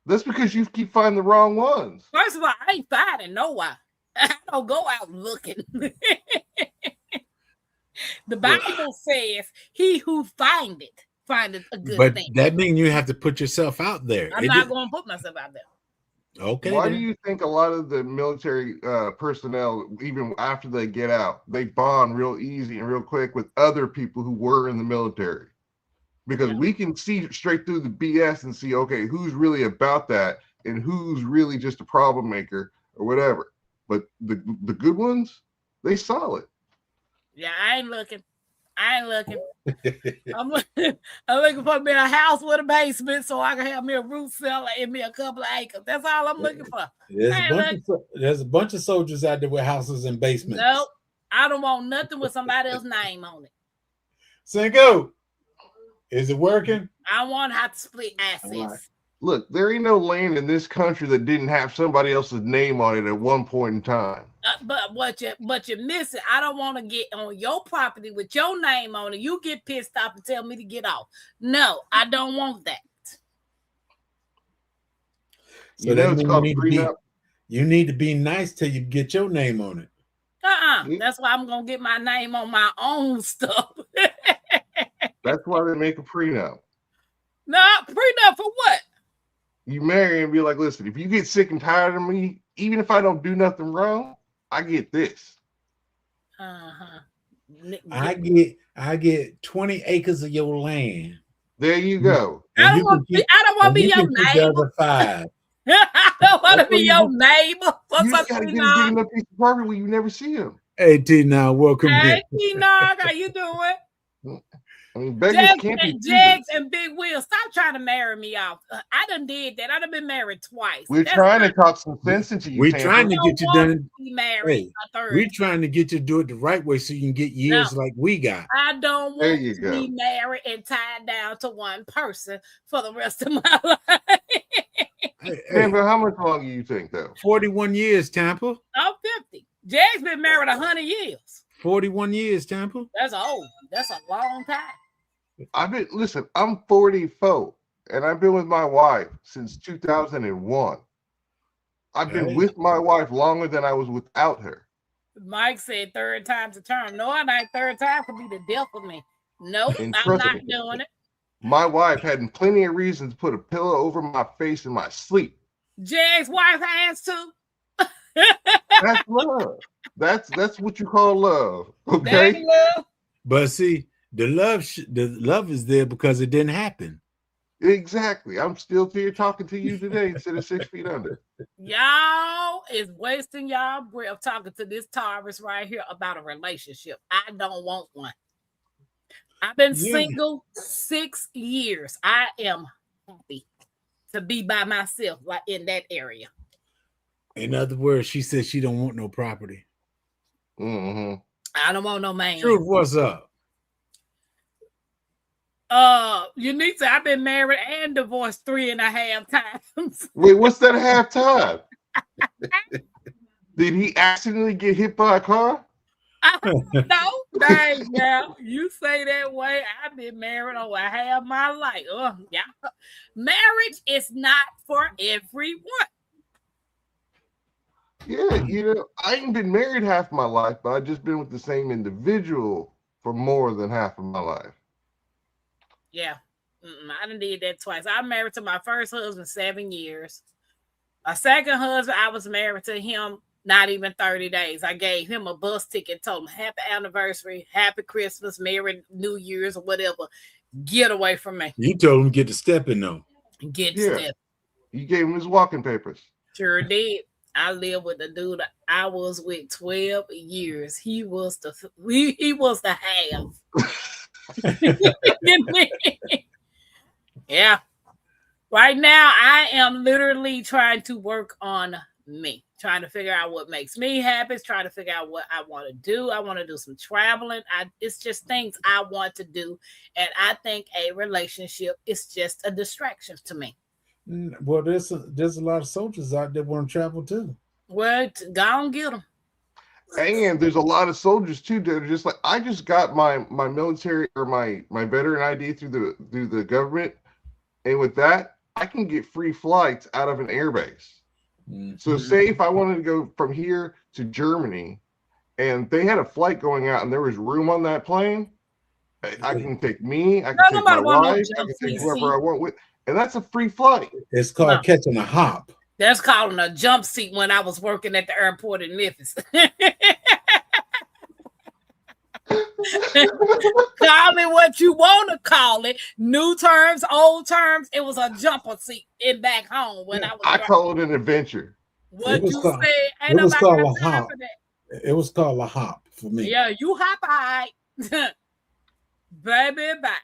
S3: That's because you keep finding the wrong ones.
S2: First of all, I ain't finding no one. I don't go out looking. The Bible says, "He who findeth a good
S1: but
S2: thing."
S1: That means you have to put yourself out there.
S2: I'm not going to put myself out there.
S1: Okay.
S3: Why do you think a lot of the military personnel, even after they get out, they bond real easy and real quick with other people who were in the military? Because we can see straight through the BS and see, okay, who's really about that and who's really just a problem maker or whatever. But the good ones, they solid.
S2: Yeah, I ain't looking. I'm looking for me a house with a basement so I can have me a root cellar and me a couple of acres. That's all I'm looking for.
S1: There's a bunch of soldiers out there with houses and basements.
S2: Nope. I don't want nothing with somebody else's name on it.
S1: Cinco, is it working?
S2: I want to have to split assets.
S3: Right. Look, there ain't no land in this country that didn't have somebody else's name on it at one point in time.
S2: But what you're missing, I don't want to get on your property with your name on it. You get pissed off and tell me to get off. No, I don't want that.
S1: So
S3: you know it's called prenup.
S1: You need to be nice till you get your name on it.
S2: That's why I'm gonna get my name on my own stuff.
S3: That's why they make a prenup.
S2: No, prenup for what?
S3: You marry and be like, listen, if you get sick and tired of me, even if I don't do nothing wrong, I get this.
S1: I get 20 acres of your land.
S3: There you go.
S2: I don't want to be your neighbor.
S1: 5.
S2: I don't want to be your neighbor.
S3: You just gotta get him a piece of property where you never see him.
S1: Hey T, now welcome.
S2: Hey T, how you doing?
S3: I mean, beggars can't be
S2: Jags and Big Will, stop trying to marry me off. I done did that. I done been married twice.
S3: We're trying to talk some sense into you.
S1: We're trying to get you done.
S2: Be married
S1: Hey,
S2: a third.
S1: we're trying to get you to do it the right way so you can get years like we got.
S2: I don't
S3: There
S2: want
S3: you
S2: to
S3: go.
S2: be married and tied down to one person for the rest of my life.
S1: Hey,
S3: Tampa, how much longer you think though?
S1: 41 years, Tampa.
S2: I'm 50. Jay's been married 100 years.
S1: 41 years, Tampa.
S2: That's old. That's a long time.
S3: Listen, I'm 44 and I've been with my wife since 2001. I've been with my wife longer than I was without her.
S2: Mike said third time's a charm. No, it ain't. Third time could be the death of me. Nope,
S3: And
S2: I'm
S3: trust
S2: not
S3: me,
S2: doing it.
S3: my wife had plenty of reasons to put a pillow over my face in my sleep.
S2: Jay's wife has too.
S3: That's love. That's what you call love. Okay.
S2: Daddy love.
S1: But see, the love is there because it didn't happen.
S3: Exactly. I'm still here talking to you today instead of 6 feet under.
S2: Y'all is wasting y'all breath talking to this Taurus right here about a relationship. I don't want one. I've been single 6 years. I am happy to be by myself, like in that area.
S1: In other words, she said she don't want no property.
S3: Mm-hmm.
S2: I don't want no man.
S1: Truth, what's up?
S2: Unique said I've been married and divorced 3.5 times.
S3: Wait, what's that half time? Did he accidentally get hit by a car?
S2: No, dang, yeah. You say that way. I've been married over half my life. Yeah. Marriage is not for everyone.
S3: Yeah, I ain't been married half my life, but I've just been with the same individual for more than half of my life.
S2: Yeah. I done did that twice. I married to my first husband 7 years. My second husband, I was married to him not even 30 days. I gave him a bus ticket, told him happy anniversary, happy Christmas, Merry New Year's, or whatever. Get away from me.
S1: You told him to get the stepping though.
S2: Get stepping.
S3: You gave him his walking papers.
S2: Sure did. I lived with the dude I was with 12 years. He was the half. Yeah. Right now, I am literally trying to work on me, trying to figure out what makes me happy, trying to figure out what I want to do. I want to do some traveling. It's just things I want to do. And I think a relationship is just a distraction to me.
S1: Well, there's a lot of soldiers out there want to travel too.
S2: Well, go and get them.
S3: And there's a lot of soldiers too that are just like, I just got my military or my veteran ID through the government, and with that, I can get free flights out of an airbase. Mm-hmm. So say if I wanted to go from here to Germany, and they had a flight going out, and there was room on that plane, I can take me, I can take my wife, I can take whoever I want with, and that's a free flight.
S1: It's called catching a hop.
S2: That's called a jump seat when I was working at the airport in Memphis. Call me what you want to call it. New terms, old terms. It was a jumper seat in back home when I
S3: call it an adventure.
S2: What you said?
S1: It was called a hop. It was called a hop for me.
S2: Yeah, you hop high, baby. Bye.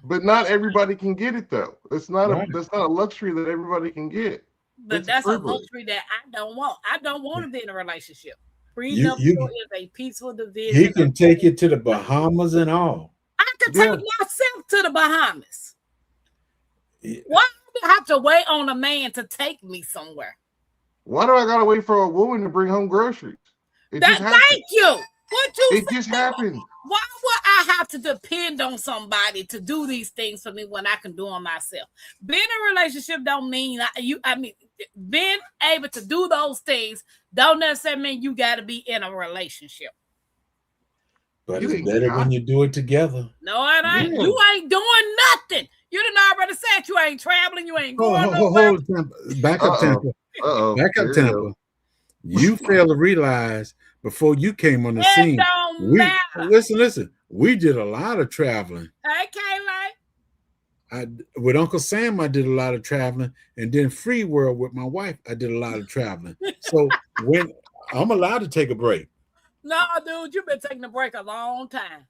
S3: But not everybody can get it though. That's not a luxury that everybody can get.
S2: But that's a luxury that I don't want. I don't want to be in a relationship. Prenuptial is a peaceful division.
S1: He can take you to the Bahamas and all.
S2: I can take myself to the Bahamas. Why do I have to wait on a man to take me somewhere?
S3: Why do I gotta wait for a woman to bring home groceries?
S2: Thank you. What you
S3: It just happened.
S2: Why would I have to depend on somebody to do these things for me when I can do them myself? Being in a relationship don't mean being able to do those things don't necessarily mean you got to be in a relationship.
S1: But it's better when you do it together.
S2: No, it ain't. Yeah. You ain't doing nothing. You done already said you ain't traveling. You ain't going nowhere.
S1: Back up, Tampa. Back up, Tampa. You fail to realize before you came on the scene. Listen. We did a lot of traveling.
S2: Hey, Kayla.
S1: With Uncle Sam, I did a lot of traveling, and then Free World with my wife, I did a lot of traveling. So when I'm allowed to take a break.
S2: No, dude, you've been taking a break a long time.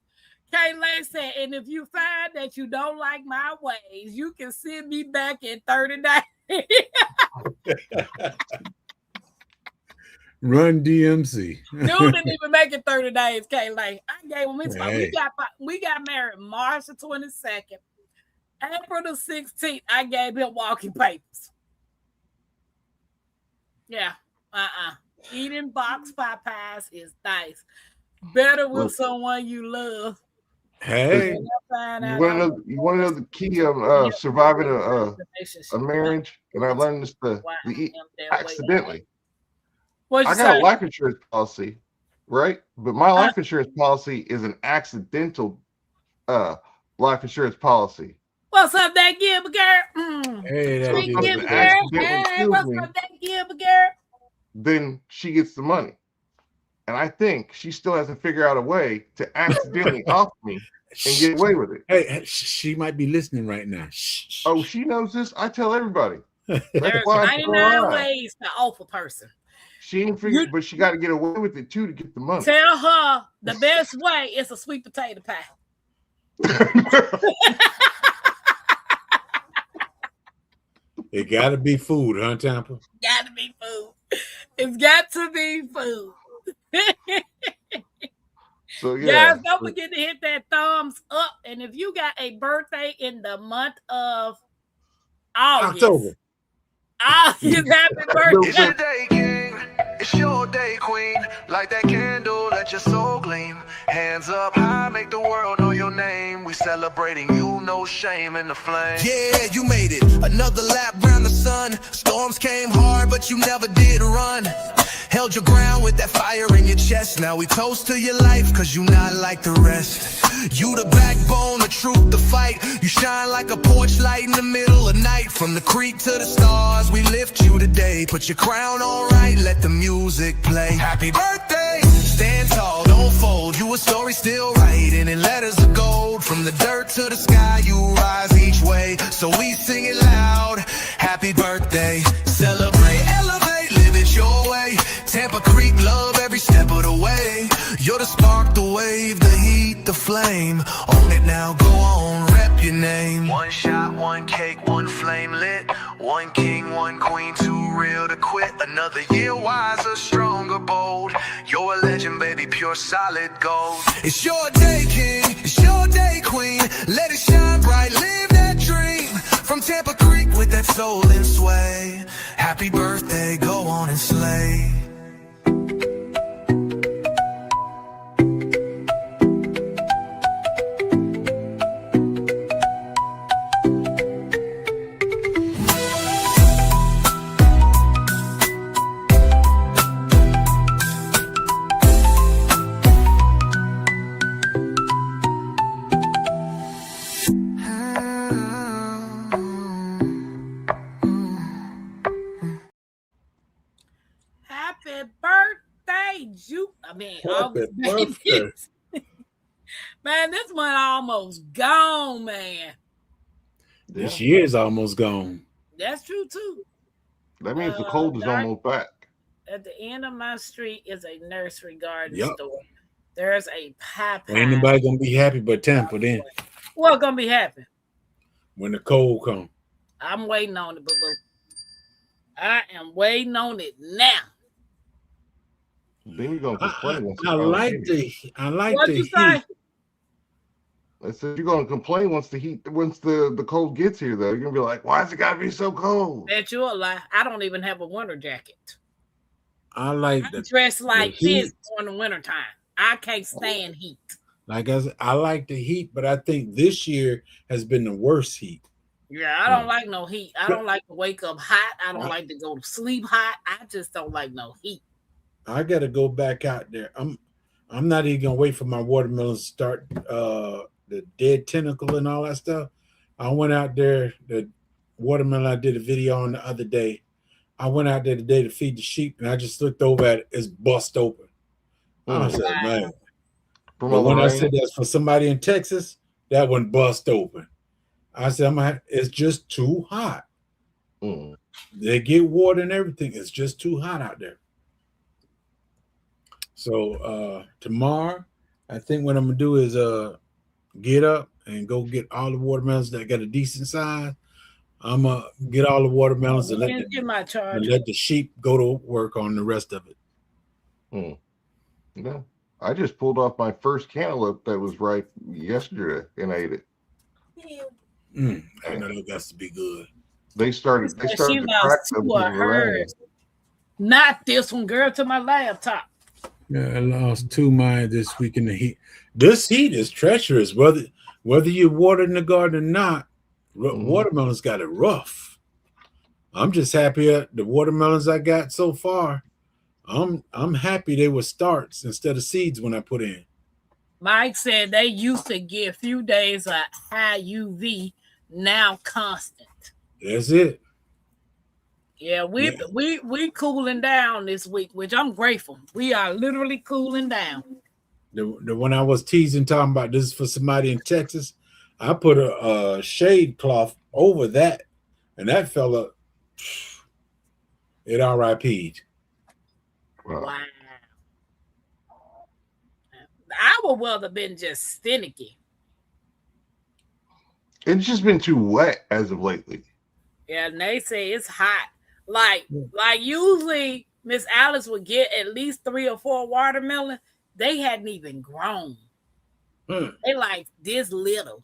S2: Kayla said, and if you find that you don't like my ways, you can send me back in 30 days.
S1: Run DMC.
S2: Dude didn't even make it 30 days, Kayla. I gave him his phone.
S1: Hey.
S2: We got married March the 22nd. April the 16th, I gave him walking papers. Yeah. Eating box pot pies is nice. Better with someone you love.
S1: Hey.
S3: You want to know the key of surviving a marriage? And I learned this accidentally. I got a life insurance policy, right? But my life insurance policy is an accidental life insurance policy.
S2: What's up, that Gilbert girl?
S1: Hey, that
S2: Gilbert girl. Hey, what's up, that Gilbert girl?
S3: Then she gets the money. And I think she still has to figure out a way to accidentally off me and get away with it.
S1: Hey, she might be listening right now.
S3: Oh, she knows this? I tell everybody.
S2: There's 99 ways to off a person.
S3: She ain't figured, but she got to get away with it too to get the money.
S2: Tell her the best way is a sweet potato pie.
S1: It got to be food, huh, Tampa?
S2: Got to be food. It's got to be food.
S3: So yeah,
S2: guys, don't forget to hit that thumbs up. And if you got a birthday in the month of August,
S1: October.
S2: Happy birthday.
S4: It's your day, queen. Light that candle, let your soul gleam. Hands up high, make the world know your name. We celebrating you, no shame in the flame. Yeah, you made it. Another lap round the sun. Storms came hard, but you never did run. Held your ground with that fire in your chest. Now we toast to your life, cause you not like the rest. You the backbone, the truth, the fight. You shine like a porch light in the middle of night. From the creek to the stars, we lift you today. Put your crown on right, let the music play. Happy birthday! Stand tall, don't fold. You a story still writing in letters of gold. From the dirt to the sky, you rise each way. So we sing it loud. Happy birthday. Celebrate, elevate, live it your way. Tampa Creek, love every step of the way. You're the spark, the wave, the heat, the flame. Own it now, go on, rep your name. One shot, one cake, one flame lit. One king, one queen, too real to quit. Another year wiser, stronger, bold. You're a legend, baby, pure solid gold. It's your day, king, it's your day, queen. Let it shine bright, live that dream. From Tampa Creek with that soul and sway. Happy birthday, go on and slay.
S2: August babies. Man, this one almost gone, man.
S1: This year's almost gone.
S2: That's true too.
S3: That means the cold is almost back.
S2: At the end of my street is a nursery garden store. There's a pie.
S1: Ain't nobody gonna be happy but Tampa then.
S2: What gonna be happy?
S1: When the cold comes.
S2: I'm waiting on it, boo-boo. I am waiting on it now.
S3: Then you're gonna complain.
S1: I like the heat.
S3: I said you're gonna complain once the cold gets here, though. You're gonna be like, why's it gotta be so cold?
S2: Bet you a lie. I don't even have a winter jacket.
S1: I
S2: dress like this in the wintertime. I can't stand heat.
S1: Like I said, I like the heat, but I think this year has been the worst heat.
S2: Yeah, I don't like no heat. I don't like to wake up hot. I don't like to go to sleep hot. I just don't like no heat.
S1: I got to go back out there. I'm not even gonna wait for my watermelon to start the dead tentacle and all that stuff. I went out there. The watermelon I did a video on the other day. I went out there today to feed the sheep, and I just looked over at it. It's bust open. I said, man. But when I said that's for somebody in Texas, that one bust open. I said, it's just too hot. They get water and everything. It's just too hot out there. So tomorrow, I think what I'm gonna do is get up and go get all the watermelons that got a decent size. I'm gonna get all the watermelons and
S2: Get my charger.
S1: let the sheep go to work on the rest of it.
S3: No, I just pulled off my first cantaloupe that was ripe yesterday and ate it.
S1: I know that got to be good.
S3: They started to crack them
S2: to hers. Not this one, girl, to my laptop.
S1: Yeah, I lost 2 of mine this week in the heat. This heat is treacherous. Whether you're watering the garden or not, watermelons got it rough. I'm just happy at the watermelons I got so far. I'm happy they were starts instead of seeds when I put in.
S2: Mike said they used to get a few days of high UV, now constant.
S1: That's it.
S2: Yeah, we cooling down this week, which I'm grateful. We are literally cooling down.
S1: The one I was teasing, talking about this is for somebody in Texas, I put a shade cloth over that, and that fella, it RIP'd.
S2: Wow. I would well have been just finicky.
S3: It's just been too wet as of lately.
S2: Yeah, and they say it's hot. Like usually Miss Alice would get at least 3 or 4 watermelon. They hadn't even grown. They like this little.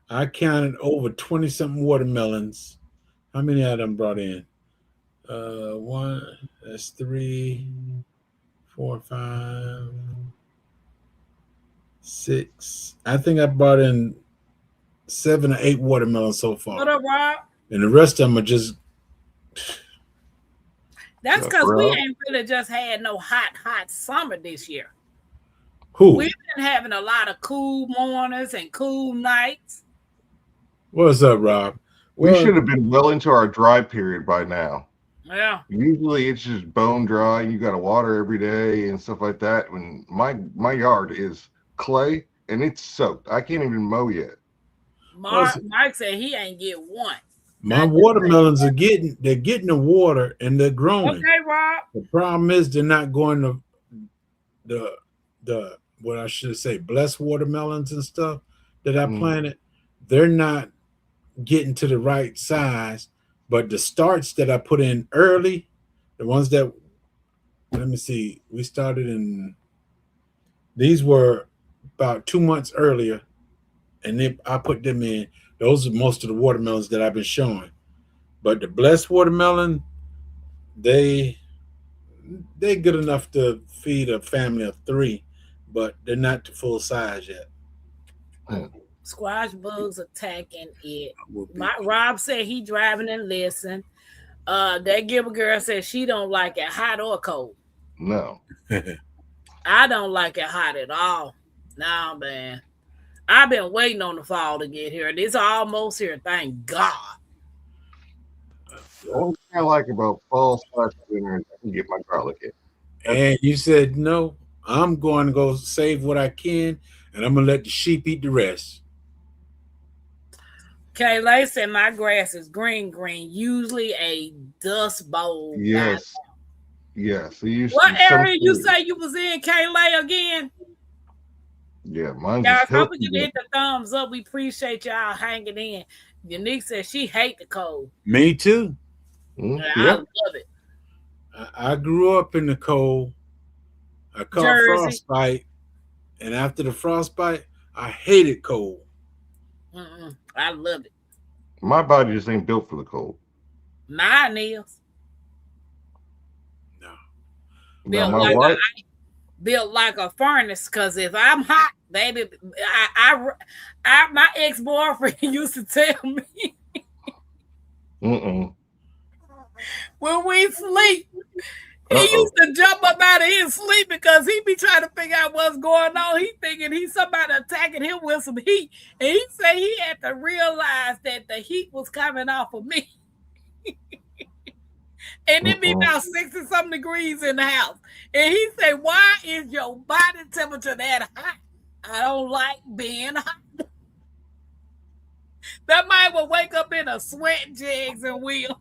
S1: I counted over 20-something watermelons. How many of them brought in? 1, that's 3, 4, 5, 6. I think I brought in 7 or 8 watermelons so far.
S2: What up, Rob?
S1: And the rest of them are just.
S2: That's because we ain't really just had no hot summer this year.
S1: Who?
S2: We've been having a lot of cool mornings and cool nights.
S1: What's up, Rob?
S3: We should have been well into our dry period by now.
S2: Yeah.
S3: Usually it's just bone dry. You got to water every day and stuff like that. When my yard is clay and it's soaked, I can't even mow yet.
S2: Mike said he ain't get one.
S1: My watermelons are getting the water and they're growing.
S2: Okay, Rob.
S1: The problem is they're not going to the what I should say, blessed watermelons and stuff that I planted. They're not getting to the right size, but the starts that I put in early, the ones that, let me see, we started in, these were about 2 months earlier, and then I put them in. Those are most of the watermelons that I've been showing. But the blessed watermelon, they're good enough to feed a family of 3, but they're not to full size yet.
S2: Squash bugs attacking it. Rob said he driving and listen. That Gilbert girl said she don't like it hot or cold.
S3: No.
S2: I don't like it hot at all. Nah, man. I've been waiting on the fall to get here. It's almost here. Thank God.
S3: The only thing I like about fall/winter is I can get my garlic in.
S1: And you said, no, I'm going to go save what I can, and I'm going to let the sheep eat the rest.
S2: Kayla said my grass is green, usually a dust bowl.
S3: Yes. Yes.
S2: What area you say you was in, Kayla, again?
S3: Yeah, mine.
S2: Guys, hope we can hit the thumbs up. We appreciate y'all hanging in. Unique says she hate the cold.
S1: Me too.
S2: I love it.
S1: I grew up in the cold. I caught frostbite, and after the frostbite, I hated cold.
S2: I love it.
S3: My body just ain't built for the cold.
S2: Mine is.
S1: No.
S2: Built like a furnace, because if I'm hot, baby, my ex-boyfriend used to tell me when we sleep, he used to jump up out of his sleep because he be trying to figure out what's going on. He thinking he's somebody attacking him with some heat, and he said he had to realize that the heat was coming off of me. And it be about 60-something degrees in the house. And he said, why is your body temperature that hot? I don't like being hot. That man will wake up in a sweat, jigs, and wheel.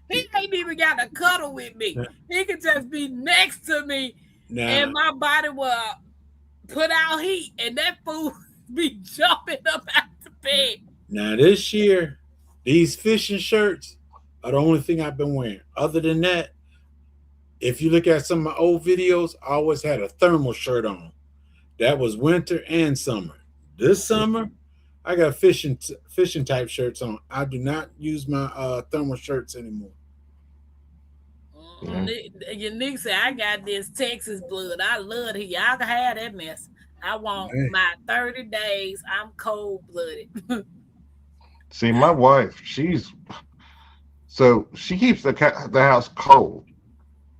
S2: He ain't even got to cuddle with me. He could just be next to me, and my body will put out heat, and that fool be jumping up out the bed.
S1: Now this year, these fishing shirts are the only thing I've been wearing. Other than that, if you look at some of my old videos, I always had a thermal shirt on. That was winter and summer. This summer, I got fishing type shirts on. I do not use my thermal shirts anymore.
S2: Your nigga said, I got this Texas blood. I love it. Y'all can have that mess. I want my 30 days. I'm cold-blooded.
S3: See, my wife, she keeps the house cold.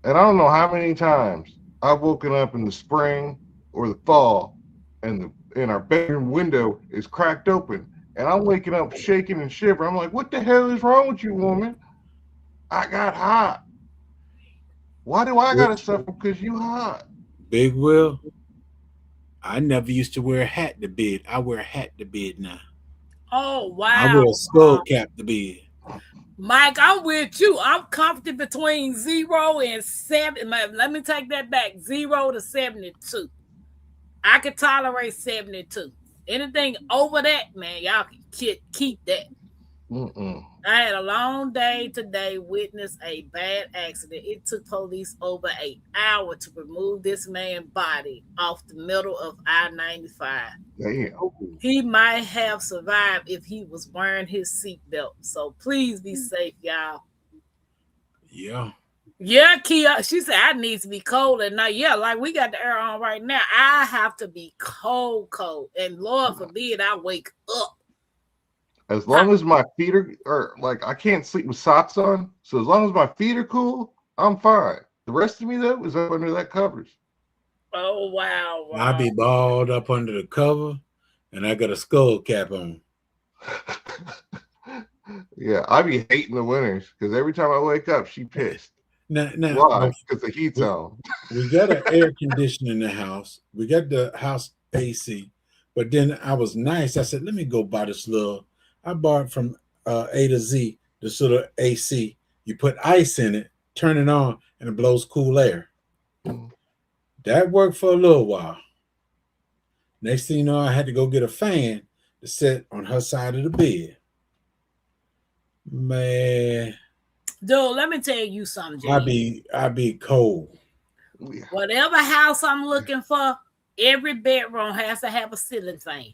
S3: And I don't know how many times I've woken up in the spring or the fall and our bedroom window is cracked open. And I'm waking up shaking and shivering. I'm like, what the hell is wrong with you, woman? I got hot. Why do I got to suffer because you hot?
S1: Big Will, I never used to wear a hat to bed. I wear a hat to bed now.
S2: Oh, wow.
S1: I wear a skull cap to bed.
S2: Mike, I'm with you. I'm comfortable between 0 and 7. Let me take that back. 0 to 72. I can tolerate 72. Anything over that, man, y'all can keep that. I had a long day today, witnessed a bad accident. It took police over an hour to remove this man's body off the middle of I-95.
S3: Damn.
S2: He might have survived if he was wearing his seatbelt. So please be safe, y'all.
S1: Yeah.
S2: Yeah, Kia. She said, I need to be cold at night. Yeah, like we got the air on right now. I have to be cold. And Lord forbid I wake up.
S3: As long as my feet are like, I can't sleep with socks on. So as long as my feet are cool, I'm fine. The rest of me, though, is up under that covers.
S2: Oh, wow.
S1: I be balled up under the cover, and I got a skull cap on.
S3: Yeah, I be hating the winters because every time I wake up, she pissed.
S1: Now,
S3: why? Because the heat's on.
S1: We got an air conditioner in the house. We got the house AC. But then I was nice. I said, let me go buy this little. I bought from A to Z, this little AC. You put ice in it, turn it on, and it blows cool air. That worked for a little while. Next thing you know, I had to go get a fan to sit on her side of the bed. Man.
S2: Dude, let me tell you something, Jay.
S1: I be cold.
S2: Whatever house I'm looking for, every bedroom has to have a ceiling fan.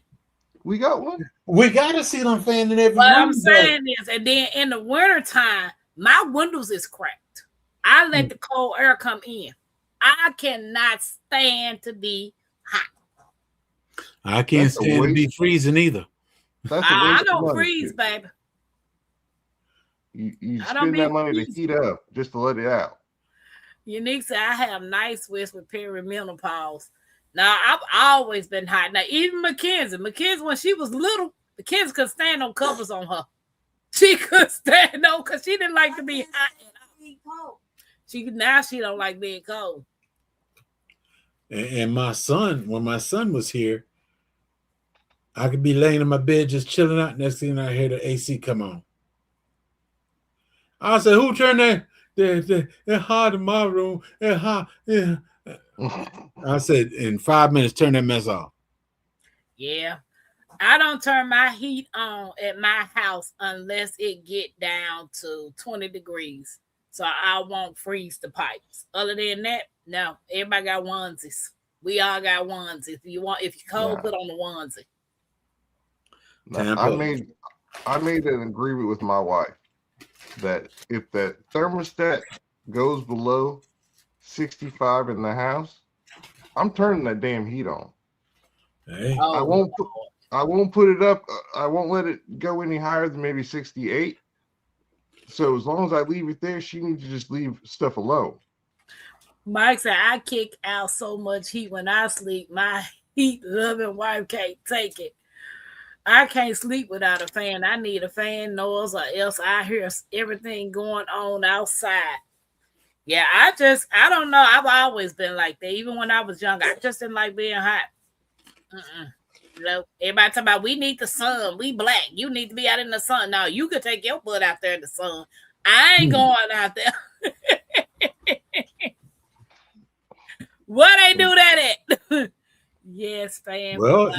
S3: We got one.
S1: We got a ceiling fan in every
S2: What
S1: room.
S2: I'm saying is, and then in the wintertime, my windows is cracked. I let the cold air come in. I cannot stand to be hot.
S1: I can't stand to be freezing either.
S2: I don't freeze, baby.
S3: You spend that money to heat up just to let it out.
S2: Unique said, I have nice wish with perimenopause. Now, I've always been hot. Now, even Mackenzie, when she was little, Mackenzie could stand on covers on her. She could stand on because she didn't like to be hot. Now she don't like being cold.
S1: And my son, when my son was here, I could be laying in my bed just chilling out. Next thing I hear the AC come on. I said, who turned that? It's hot in my room. It's hot. Yeah. I said, in 5 minutes, turn that mess off.
S2: Yeah. I don't turn my heat on at my house unless it get down to 20 degrees. So I won't freeze the pipes. Other than that, no. Everybody got onesies. We all got onesies. If you're cold, put on the onesie.
S3: I made an agreement with my wife that if that thermostat goes below 65 in the house, I'm turning that damn heat on.
S1: Hey.
S3: I won't put it up. I won't let it go any higher than maybe 68. So as long as I leave it there, she needs to just leave stuff alone.
S2: Mike said, I kick out so much heat when I sleep. My heat-loving wife can't take it. I can't sleep without a fan. I need a fan noise or else I hear everything going on outside. Yeah, I don't know. I've always been like that. Even when I was young, I just didn't like being hot. You know, everybody talking about we need the sun. We black. You need to be out in the sun. No, you could take your butt out there in the sun. I ain't going out there. Where they do that at? Yes, fam.
S1: Well,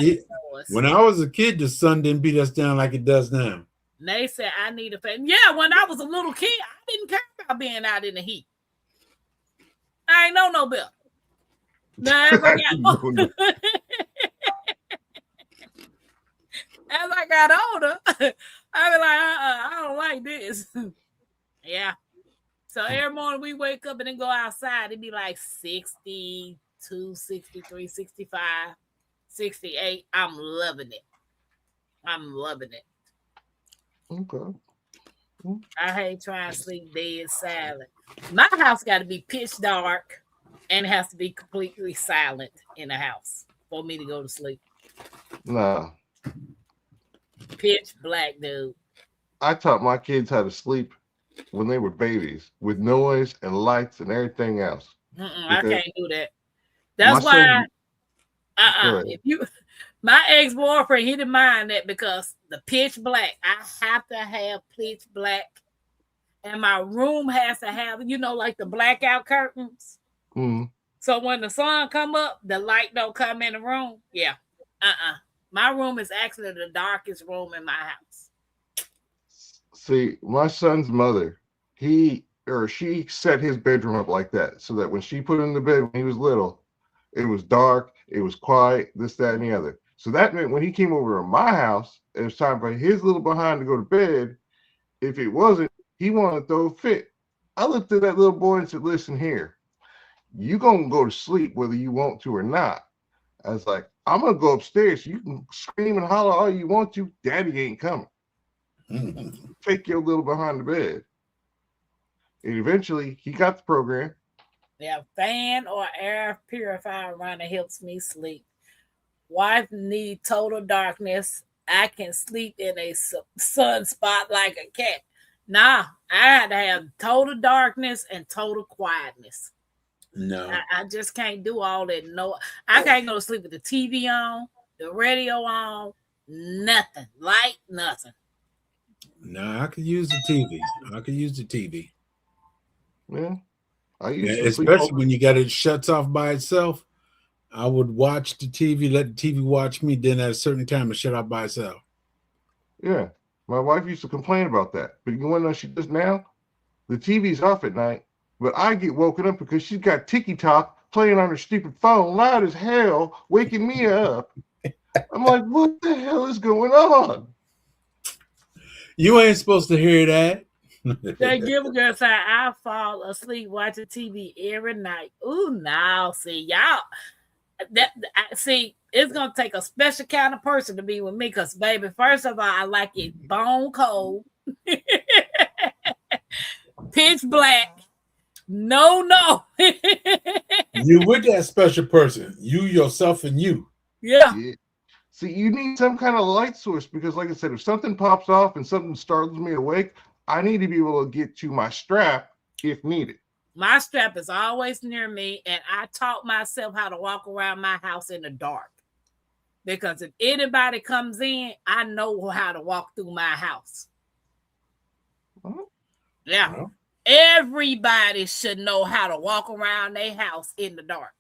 S1: when I was a kid, the sun didn't beat us down like it does now.
S2: They said I need a fan. Yeah, when I was a little kid, I didn't care about being out in the heat. I ain't know no better. Now, as I got older, I be like, I don't like this. Yeah. So every morning we wake up and then go outside, it'd be like 62, 63, 65, 68. I'm loving it.
S3: Okay.
S2: I hate trying to sleep dead silent. My house got to be pitch dark and it has to be completely silent in the house for me to go to sleep.
S3: Nah.
S2: Pitch black, dude.
S3: I taught my kids how to sleep when they were babies with noise and lights and everything else.
S2: I can't do that. That's why if you my ex-boyfriend, he didn't mind that because the pitch black, I have to have pitch black, and my room has to have, like the blackout curtains.
S3: Mm.
S2: So when the sun come up, the light don't come in the room. Yeah. My room is actually the darkest room in my house.
S3: See, my son's mother, she set his bedroom up like that so that when she put him in the bed when he was little, it was dark, it was quiet, this, that, and the other. So that meant when he came over to my house, it was time for his little behind to go to bed. If it wasn't, he wanted to throw a fit. I looked at that little boy and said, listen here, you going to go to sleep whether you want to or not. I was like, I'm going to go upstairs. You can scream and holler all you want to. Daddy ain't coming. Take your little behind the bed. And eventually, he got the program.
S2: Yeah, fan or air purifier runner helps me sleep. Wife need total darkness. I can sleep in a sunspot like a cat. Nah, I had to have total darkness and total quietness.
S1: No,
S2: I just can't do all that. No, I can't go to sleep with the TV on, the radio on, nothing. Light, nothing.
S1: No, I could use the TV.
S3: Yeah.
S1: Especially when you got it shuts off by itself. I would watch the TV, let the TV watch me, then at a certain time it shut off by itself.
S3: Yeah. My wife used to complain about that. But you want to know what she does now? The TV's off at night, but I get woken up because she's got TikTok playing on her stupid phone loud as hell, waking me up. I'm like, what the hell is going on?
S1: You ain't supposed to hear that.
S2: That give a girl say I fall asleep watching TV every night. Ooh, now see y'all. See, it's gonna take a special kind of person to be with me, because baby, first of all, I like it bone cold, pitch black. No.
S1: You with that special person, you yourself and you.
S2: Yeah.
S3: See, you need some kind of light source because, like I said, if something pops off and something startles me awake, I need to be able to get to my strap if needed.
S2: My strap is always near me, and I taught myself how to walk around my house in the dark. Because if anybody comes in, I know how to walk through my house.
S3: Uh-huh.
S2: Yeah.
S1: Uh-huh.
S2: Everybody should know how to walk around their house in the dark.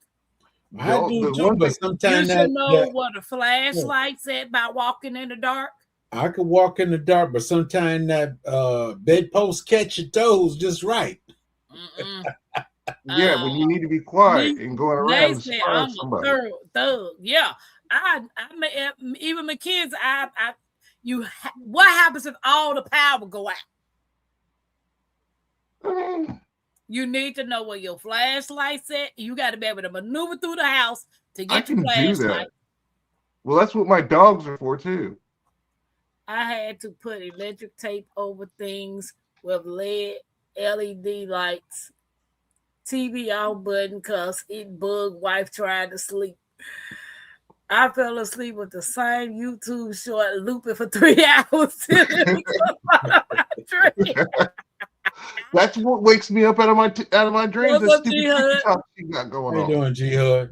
S1: I do too, but sometimes
S2: you should know where the flashlight's at by walking in the dark.
S1: I could walk in the dark, but sometimes that bedpost catch your toes just right.
S3: Yeah, when you need to be quiet and going around.
S2: They say I'm a thug. Yeah, I even my kids. What happens if all the power go out? You need to know where your flashlight's at. You got to be able to maneuver through the house to get your flashlight.
S3: Well, that's what my dogs are for too.
S2: I had to put electric tape over things with LED lights, TV off button because it bugged wife trying to sleep. I fell asleep with the same YouTube short looping for 3 hours.
S3: That's what wakes me up out of my dreams. That stupid TikTok she got going on.
S1: How you doing, G-Hud?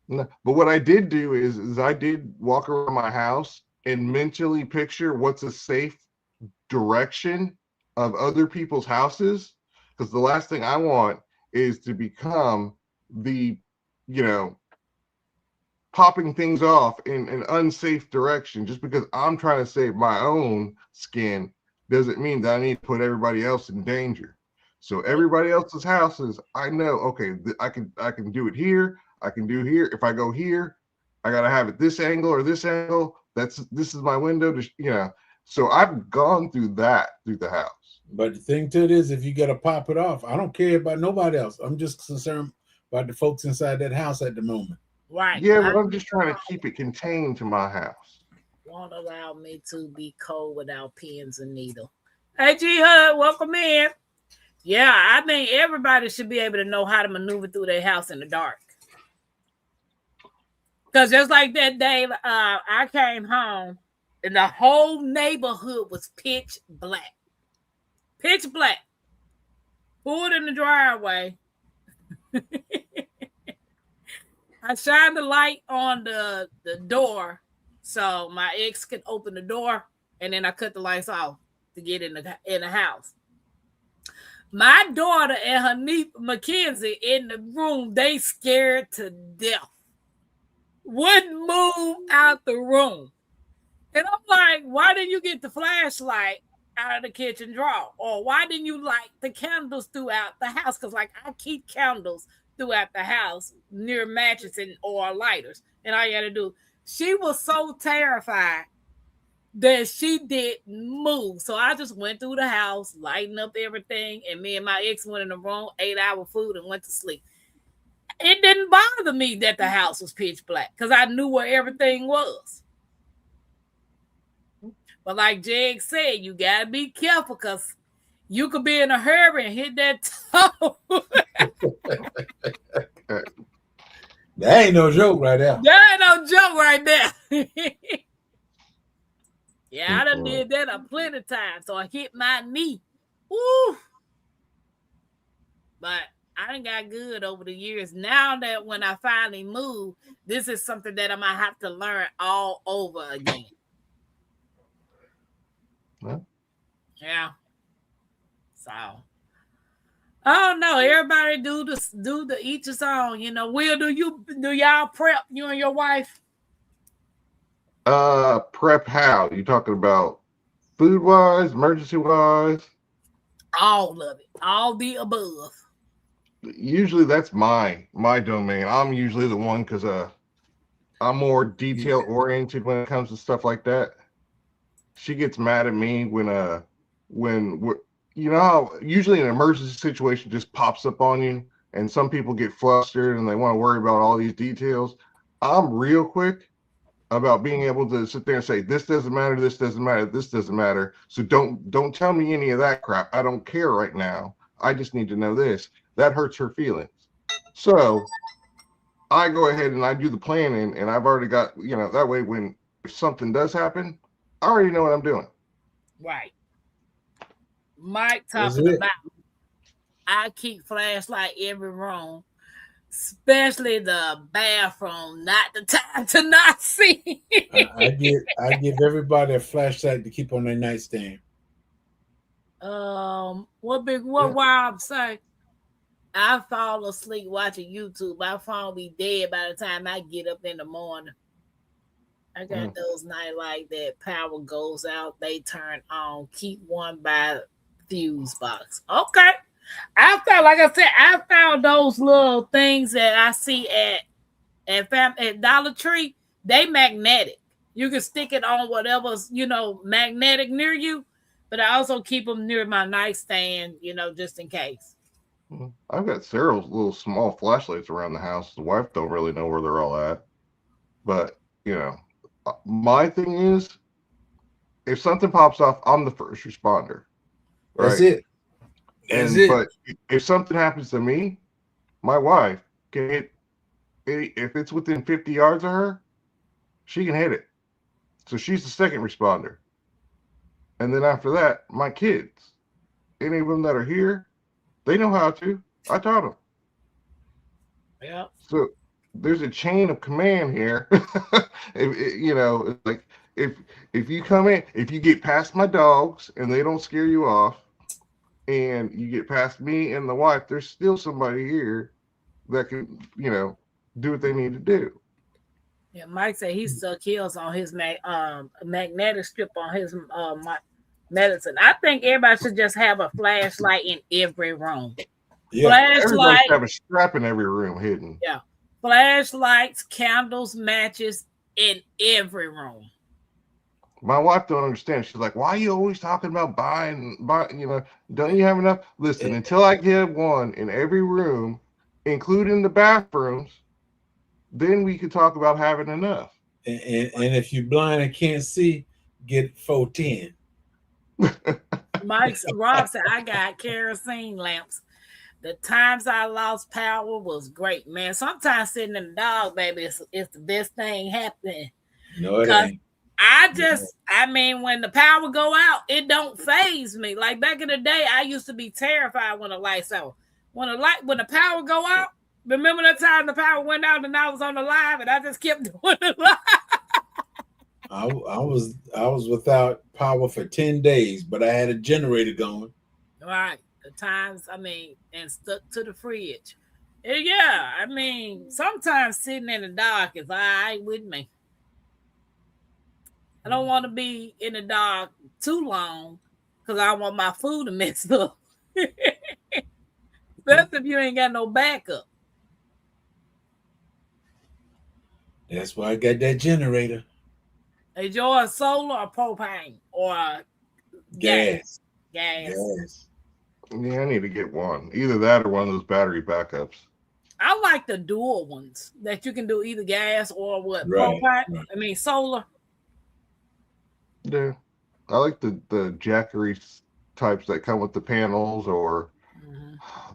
S3: No, but what I did do is I did walk around my house and mentally picture what's a safe direction of other people's houses, because the last thing I want is to become the, popping things off in an unsafe direction. Just because I'm trying to save my own skin doesn't mean that I need to put everybody else in danger. So everybody else's houses, I know, okay, I can do it here. I can do here. If I go here, I got to have it this angle or this angle. This is my window to, so I've gone through that through the house.
S1: But the thing to it is, if you got to pop it off, I don't care about nobody else. I'm just concerned about the folks inside that house at the moment.
S2: Right.
S3: Yeah, but I'm just trying to keep it contained to my house.
S2: Won't allow me to be cold without pins and needle. Hey, G Hud, welcome in. Yeah, I think everybody should be able to know how to maneuver through their house in the dark. Because just like that day, I came home and the whole neighborhood was pitch black. Pitch black. Pulled in the driveway. I shined the light on the door so my ex could open the door, and then I cut the lights off to get in the house. My daughter and her niece Mackenzie in the room, they scared to death. Wouldn't move out the room. And I'm like, why didn't you get the flashlight out of the kitchen drawer? Or why didn't you light the candles throughout the house? Because I keep candles throughout the house near mattresses or lighters. And all you had to do. She was so terrified that she didn't move. So I just went through the house, lighting up everything. And me and my ex went in the room, ate our food, and went to sleep. It didn't bother me that the house was pitch black because I knew where everything was. But like Jeg said, you got to be careful because you could be in a hurry and hit that toe.
S1: That ain't no joke right there.
S2: That ain't no joke right there. Yeah, I done did that a plenty of times. So I hit my knee. Woo! But I done got good over the years. Now that when I finally move, this is something that I might have to learn all over again.
S3: Huh?
S2: Yeah. So I don't know. Everybody do the each his own. Will, do y'all prep, you and your wife?
S3: Prep how? You talking about food wise, emergency wise?
S2: All of it. All the above.
S3: Usually that's my domain. I'm usually the one because I'm more detail oriented when it comes to stuff like that. She gets mad at me when how usually an emergency situation just pops up on you, and some people get flustered and they want to worry about all these details. I'm real quick about being able to sit there and say, this doesn't matter, this doesn't matter, this doesn't matter. So don't tell me any of that crap. I don't care right now. I just need to know this. That hurts her feelings. So I go ahead and I do the planning, and I've already got, that way when if something does happen, I already know what I'm doing.
S2: Right. Mike talking about I keep flashlight every room, especially the bathroom, not the time to not see.
S1: I give everybody a flashlight to keep on their nightstand.
S2: What Wild say? I fall asleep watching YouTube. My phone be dead by the time I get up in the morning. I got those night light that power goes out, they turn on. Keep one by fuse box. Okay. I found those little things that I see at Dollar Tree. They magnetic. You can stick it on whatever's, magnetic near you. But I also keep them near my nightstand, just in case.
S3: I've got several little small flashlights around the house. The wife don't really know where they're all at. But, my thing is, if something pops off, I'm the first responder. Right?
S1: That's it.
S3: But if something happens to me, my wife can hit, if it's within 50 yards of her, she can hit it. So she's the second responder. And then after that, my kids, any of them that are here, they know how to. I taught them.
S2: Yeah.
S3: So there's a chain of command here. If you come in, if you get past my dogs and they don't scare you off, and you get past me and the wife, there's still somebody here that can, do what they need to do.
S2: Yeah, Mike said he stuck his on his magnetic strip on his medicine. I think everybody should just have a flashlight in every room.
S3: Yeah, everybody should have a strap in every room hidden.
S2: Yeah, flashlights, candles, matches in every room.
S3: My wife don't understand. She's like, "Why are you always talking about buying? Don't you have enough?" Listen, until I get one in every room, including the bathrooms, then we could talk about having enough.
S1: And if you're blind and can't see, get 410.
S2: Rob said, I got kerosene lamps. The times I lost power was great, man. Sometimes sitting in the dog, baby, it's the best thing happening.
S1: No, it ain't.
S2: When the power go out, it don't faze me. Like back in the day, I used to be terrified when the lights out. When the power go out, remember that time the power went out and I was on the live and I just kept doing the live.
S1: I was without power for 10 days, but I had a generator going.
S2: Right. The times, and stuck to the fridge. Yeah, sometimes sitting in the dark is all right with me. I don't want to be in the dark too long because I want my food to mess up. Especially if you ain't got no backup.
S1: That's why I got that generator.
S2: Is yours solar or propane or gas? Gas.
S3: Yeah, I need to get one. Either that or one of those battery backups.
S2: I like the dual ones that you can do either gas or what?
S1: Right,
S2: propane?
S1: right.
S2: Solar.
S3: Yeah. I like the Jackery types that come with the panels, or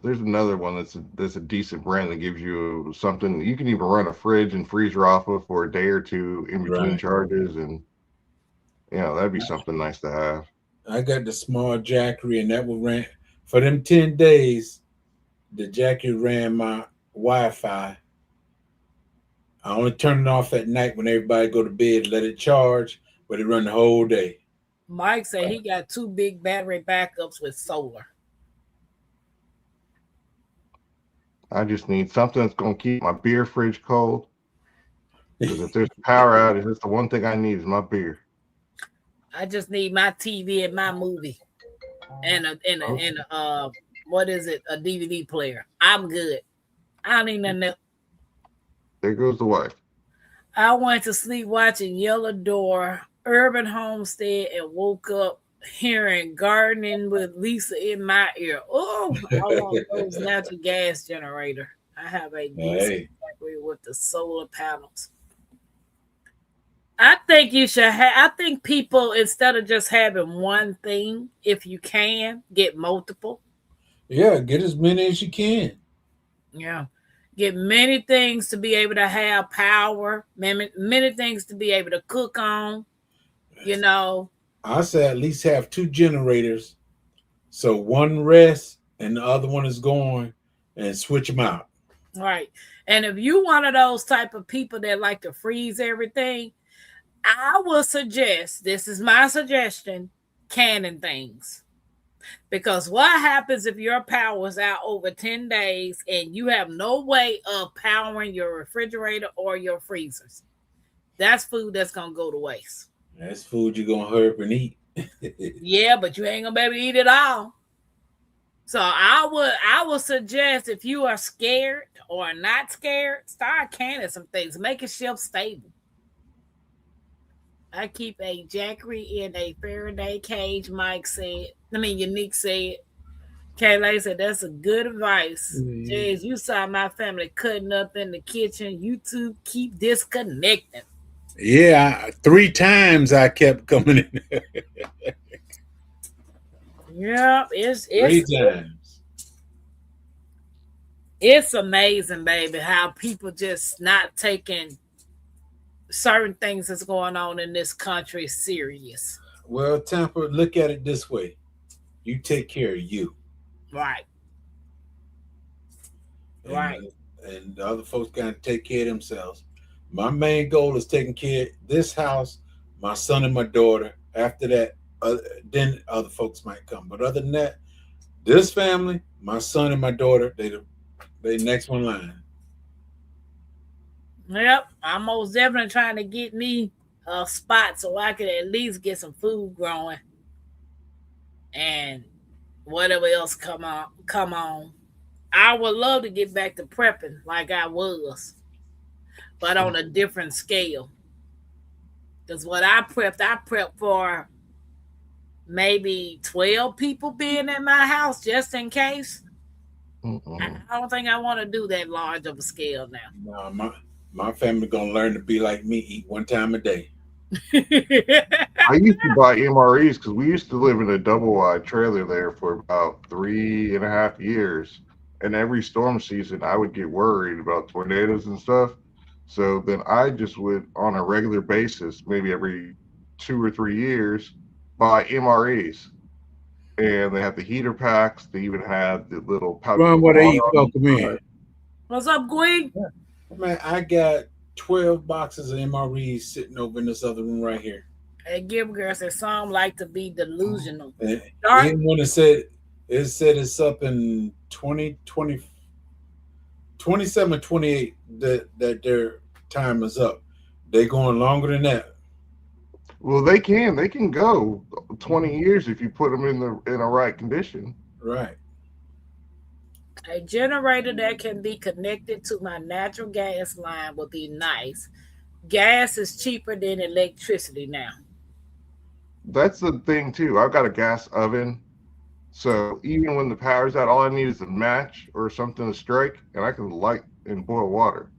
S3: there's another one that's a decent brand that gives you something. You can even run a fridge and freezer off of for a day or two in between charges, and that'd be something nice to have.
S1: I got the small Jackery, and that will ran for them 10 days. The Jackery ran my Wi-Fi. I only turn it off at night when everybody go to bed, let it charge, but it run the whole day.
S2: Mike said he got 2 big battery backups with solar.
S3: I just need something that's going to keep my beer fridge cold. Because if there's power outage, that's the one thing I need is my beer.
S2: I just need my TV and my movie, and a what is it? A DVD player. I'm good. I don't need nothing else.
S3: There goes the wife.
S2: I went to sleep watching Yellow Door, Urban Homestead, and woke up hearing Gardening with Lisa in my ear. Oh, I want those natural gas generator. I have a decent battery with the solar panels. I think you should have. I think people, instead of just having one thing, if you can, get multiple.
S1: Yeah, get as many as you can.
S2: Yeah. Get many things to be able to have power, many things to be able to cook on,
S1: I say at least have 2 generators. So one rests and the other one is going, and switch them out.
S2: Right. And if you one of those type of people that like to freeze everything, I will suggest, this is my suggestion, canning things. Because what happens if your power is out over 10 days and you have no way of powering your refrigerator or your freezers? That's food that's going to go to waste.
S1: That's food you're going to hurry up and eat.
S2: Yeah, but you ain't going to be able to eat it all. So I would suggest, if you are scared or not scared, start canning some things. Make it shelf stable. I keep a Jackery in a Faraday cage, Unique said. Kayla said, that's a good advice. Jeez, you saw my family cutting up in the kitchen. You two keep disconnecting.
S1: Yeah, 3 times I kept coming in.
S2: Yeah, it's
S1: 3 times.
S2: It's amazing, baby, how people just not taking certain things that's going on in this country serious.
S1: Well, Tampa, look at it this way. You take care of you.
S2: Right.
S1: And the other folks got to take care of themselves. My main goal is taking care of this house, my son and my daughter. After that, then other folks might come. But other than that, This family, my son and my daughter, they next one line.
S2: Yep, I'm most definitely trying to get me a spot so I can at least get some food growing, and whatever else come on. I would love to get back to prepping like I was, but on a different scale. Because what I prepped for maybe 12 people being in my house just in case. I don't think I want to do that large of a scale now.
S1: No, my family gonna learn to be like me, eat one time a day.
S3: I used to buy MREs because we used to live in a double wide trailer there for about 3.5 years. And every storm season, I would get worried about tornadoes and stuff. So then I just would, on a regular basis, maybe every 2 or 3 years, buy MREs. And they have the heater packs. They even have the little pouch.
S1: Run what they eat, welcome in.
S2: What's up, Gwen?
S1: Man, I got 12 boxes of MREs sitting over in this other room right here.
S2: Hey, Gib Girl said some like to be delusional.
S1: And when it said it's up in 2020, 27, 28 that their time is up. They're going longer than that.
S3: Well, they can go 20 years if you put them in a right condition.
S1: Right.
S2: A generator that can be connected to my natural gas line would be nice. Gas is cheaper than electricity now.
S3: That's the thing too. I've got a gas oven, so even when the power's out, all I need is a match or something to strike, and I can light and boil water.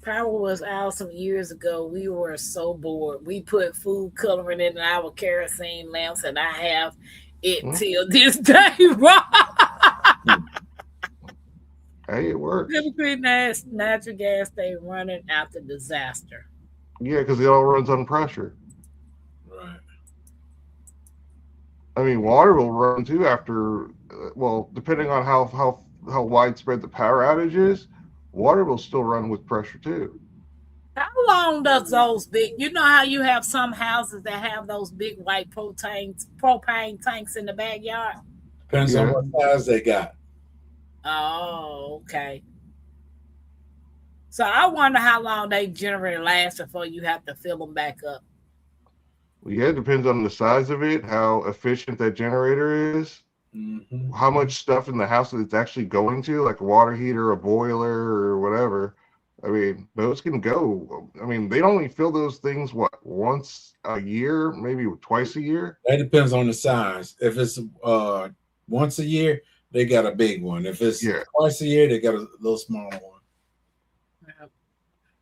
S2: Power was out some years ago. We were so bored. We put food coloring in our kerosene lamps, and I have it till this day.
S3: Hey, it works.
S2: Typically, natural gas stay running after disaster.
S3: Yeah, because it all runs on pressure.
S1: Right.
S3: I mean, water will run too after. Well, depending on how widespread the power outage is, water will still run with pressure too.
S2: How long does those big? You know how you have some houses that have those big white propane tanks in the backyard.
S1: Depends on what size they got.
S2: Oh, okay. So I wonder how long they generally last before you have to fill them back up.
S3: Well, yeah, it depends on the size of it, how efficient that generator is, how much stuff in the house that it's actually going to, like a water heater, a boiler, or whatever. I mean, those can go. I mean, they only fill those things, once a year, maybe twice a year?
S1: That depends on the size. If it's once a year, they got a big one. If it's twice a year, they got a little smaller one.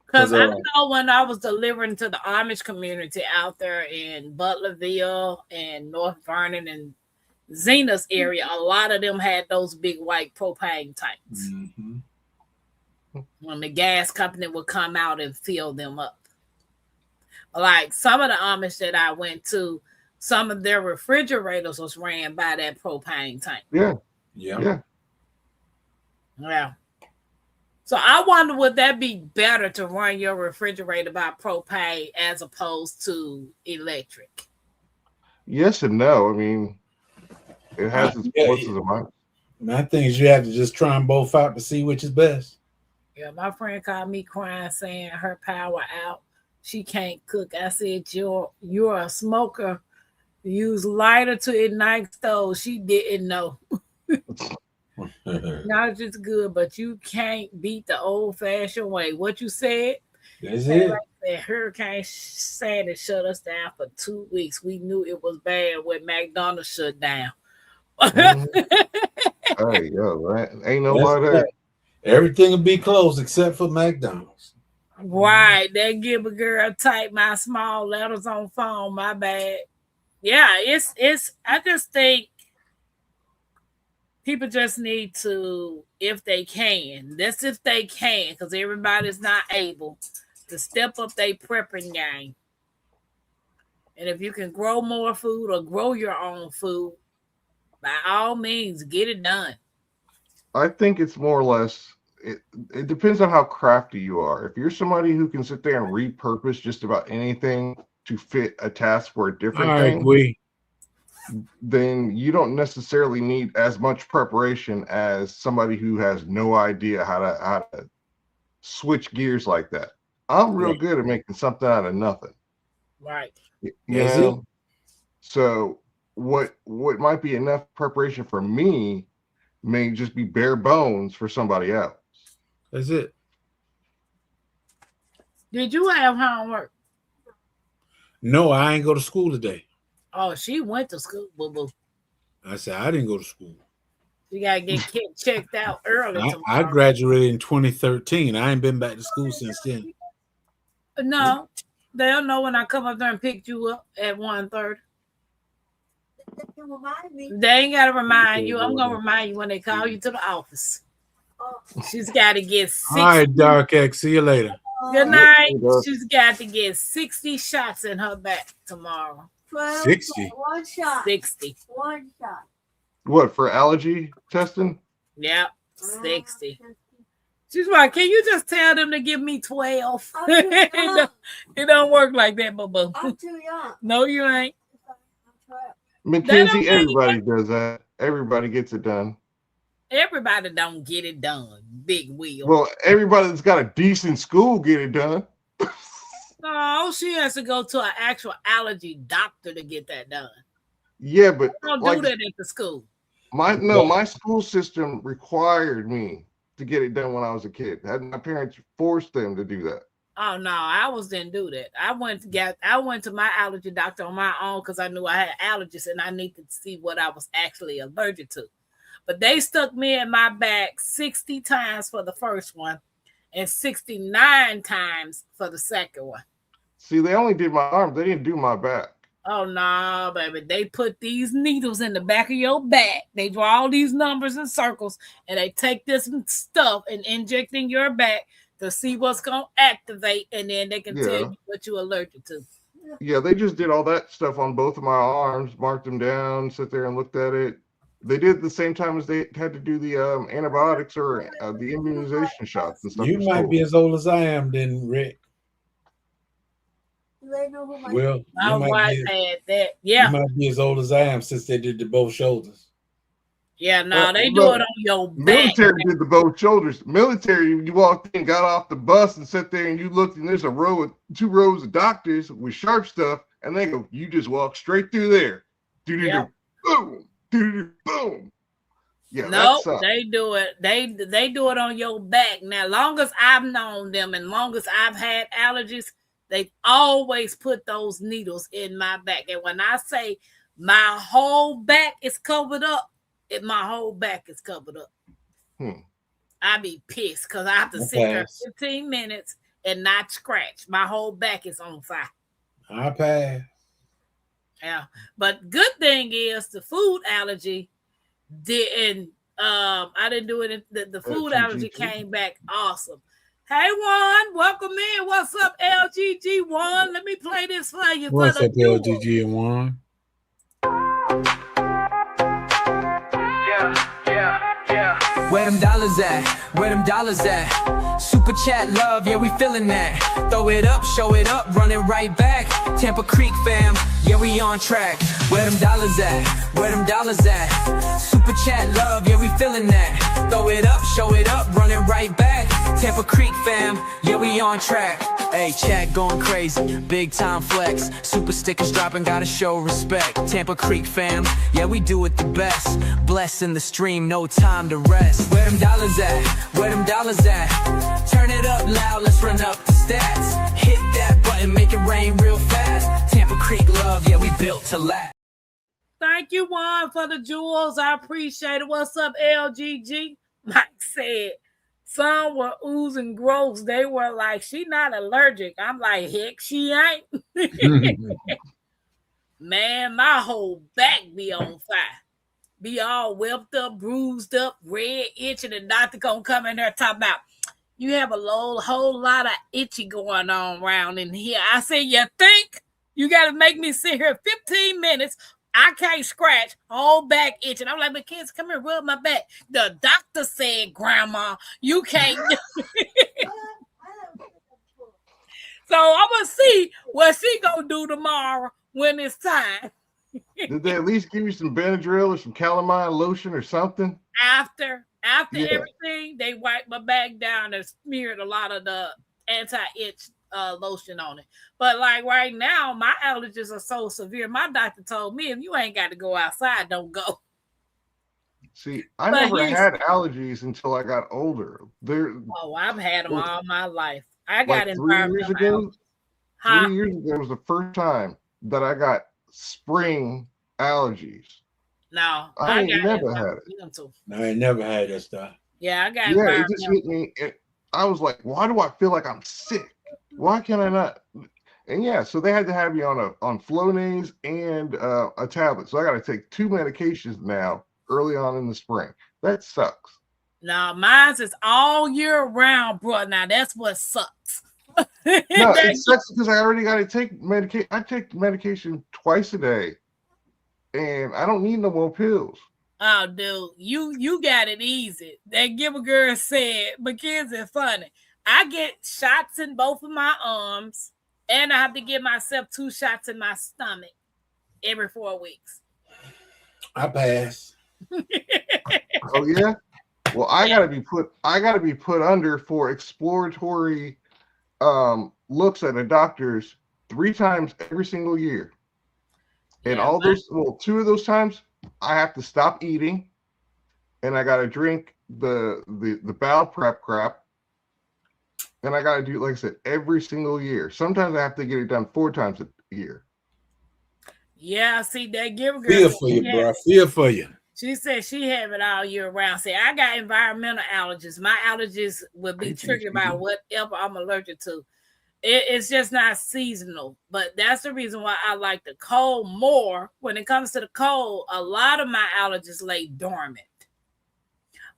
S2: Because I know when I was delivering to the Amish community out there in Butlerville and North Vernon and Zena's area, a lot of them had those big white propane tanks. When the gas company would come out and fill them up. Like some of the Amish that I went to, some of their refrigerators was ran by that propane tank.
S1: Yeah.
S2: So I wonder, would that be better to run your refrigerator by propane as opposed to electric?
S3: Yes and no. I mean, it has its pluses and minuses.
S1: My thing is you have to just try them both out to see which is best.
S2: Yeah, my friend called me crying saying her power out. She can't cook. I said, you're a smoker. Use lighter to ignite stove. She didn't know. Not just good, but you can't beat the old-fashioned way. What you said?
S1: That's it.
S2: Like that Hurricane Sandy shut us down for 2 weeks. We knew it was bad when McDonald's shut down.
S3: Hey, yo, ain't nobody there.
S1: Everything will be closed except for McDonald's.
S2: Right. That give a girl type my small letters on phone. My bad. Yeah, it's I just think people just need to, if they can, because everybody's not able to step up their prepping game. And if you can grow more food or grow your own food, by all means, get it done.
S3: I think it's more or less, it depends on how crafty you are. If you're somebody who can sit there and repurpose just about anything to fit a task for a different thing, then you don't necessarily need as much preparation as somebody who has no idea how to switch gears like that. I'm real good at making something out of nothing.
S2: Right.
S3: You know? So what might be enough preparation for me may just be bare bones for somebody else.
S1: That's it.
S2: Did you have homework?
S1: No, I ain't go to school today.
S2: Oh, she went to school, boo-boo.
S1: I said I didn't go to school.
S2: You gotta get checked out early.
S1: I graduated in 2013. I ain't been back to school since then.
S2: No, they'll know when I come up there and pick you up at 1:30. They ain't gotta remind you. I'm gonna remind you when they call you to the office. She's got to get 60.
S1: All right, Dark X. See you later.
S2: Good night. She's got to get 60 shots in her back tomorrow.
S1: 60.
S5: 1 shot.
S2: 60.
S5: 1 shot.
S3: What, for allergy testing?
S2: Yep, 60. She's like, can you just tell them to give me 12? It don't work like that, boo-boo.
S5: I'm too young.
S2: No, you ain't.
S3: Mackenzie, everybody does that. Everybody gets it done.
S2: Everybody don't get it done. Big wheel.
S3: Well, everybody that's got a decent school get it done.
S2: No, she has to go to an actual allergy doctor to get that done.
S3: Yeah, but
S2: Don't do that at the school.
S3: My school system required me to get it done when I was a kid. My parents forced them to do that.
S2: Oh no, ours didn't do that. I went to my allergy doctor on my own because I knew I had allergies and I needed to see what I was actually allergic to. But they stuck me in my back 60 times for the first one and 69 times for the second one.
S3: See, they only did my arm. They didn't do my back.
S2: Oh, no, baby. They put these needles in the back of your back. They draw all these numbers and circles, and they take this stuff and inject in your back to see what's going to activate, and then they can tell you what you're allergic to.
S3: Yeah, they just did all that stuff on both of my arms, marked them down, sit there and looked at it. They did at the same time as they had to do the antibiotics or the immunization shots and stuff.
S1: You might be as old as I am, then, Rick. Well,
S2: my wife had that. Yeah,
S1: you might be as old as I am since they did the both shoulders.
S2: Yeah, no, they do it on your back.
S3: Military did the both shoulders. Military, you walked in, got off the bus, and sat there, and you looked, and there's two rows of doctors with sharp stuff, and they go, you just walk straight through there. Boom. Boom. Yeah,
S2: no, they do it. They do it on your back. Now, long as I've known them and long as I've had allergies, they've always put those needles in my back. And when I say my whole back is covered up, my whole back is covered up. I be pissed because I have to sit there 15 minutes and not scratch. My whole back is on fire.
S1: I pass.
S2: Yeah, but good thing is the food allergy didn't. I didn't do it. The food allergy came back awesome. Hey, Juan, welcome in. What's up, LGG Juan? Let me play this for you.
S1: What's up, LGG and Juan?
S6: Yeah. Where them dollars at? Where them dollars at? Super chat love, yeah, we feeling that. Throw it up, show it up, run it right back. Tampa Creek fam, yeah, we on track. Where them dollars at? Where them dollars at? Super chat love, yeah, we feeling that. Throw it up, show it up, run it right back. Tampa Creek fam, yeah, we on track. Hey, chat going crazy, big time flex. Super stickers dropping, gotta show respect. Tampa Creek fam, yeah, we do it the best. Blessing the stream, no time to rest. Where them dollars at? Where them dollars at? Turn it up loud, let's run up the stats. Hit that button, make it rain real fast. Tampa Creek love, yeah, we built to last.
S2: Thank you, Juan, for the jewels. I appreciate it. What's up, LGG? Mike said, some were oozing gross. They were like, she not allergic. I'm like, heck, she ain't. Man, my whole back be on fire. Be all whipped up, bruised up, red, itching. The doctor gonna come in there talking about, you have a whole lot of itchy going on around in here. I said, you think? You got to make me sit here 15 minutes. I can't scratch, whole back itching. I'm like, but kids, come here, rub my back. The doctor said, Grandma, you can't. So I'm going to see what she going to do tomorrow when it's time.
S3: Did they at least give you some Benadryl or some calamine lotion or something?
S2: After
S3: Yeah.
S2: everything, they wiped my back down and smeared a lot of the anti-itch lotion on it. But like right now, my allergies are so severe. My doctor told me if you ain't got to go outside, don't go.
S3: See, I
S2: But
S3: never
S2: here's-
S3: had allergies until I got older.
S2: Oh, I've had them all my life. I
S3: Like
S2: got
S3: 3 years
S2: environmental
S3: ago.
S2: allergies. Huh?
S3: 3 years ago was the first time that I got spring allergies.
S2: No,
S3: I ain't
S2: got
S3: never had it.
S2: environmental.
S1: No, I ain't never had that stuff.
S2: Yeah, I got
S3: Yeah, it just
S2: environmental.
S3: hit me. And I was like, why do I feel like I'm sick? Why can I not? And yeah, so they had to have me on Flonase and a tablet. So I got to take 2 medications now early on in the spring. That sucks.
S2: No, mine's is all year round, bro. Now that's what sucks.
S3: No, it sucks because I already got to take medication. I take medication twice a day, and I don't need no more pills.
S2: Oh, dude, you got it easy. That Gibber girl said, Mackenzie, funny. I get shots in both of my arms, and I have to give myself 2 shots in my stomach every 4 weeks.
S1: I pass.
S3: Oh yeah. Well, I gotta be put under for exploratory looks at a doctor's 3 times every single year. And
S2: Yeah,
S3: all
S2: mine-
S3: those 2 of those times I have to stop eating and I gotta drink the bowel prep crap. And I gotta do, like I said, every single year. Sometimes I have to get it done 4 times a year.
S2: Yeah, see that Gibber girl.
S1: Feel
S2: said
S1: for you,
S2: she
S1: bro.
S2: had-
S1: Feel for you.
S2: She said she have it all year round. See, I got environmental allergies. My allergies will be triggered by whatever I'm allergic to. It's just not seasonal, but that's the reason why I like the cold more. When it comes to the cold, a lot of my allergies lay dormant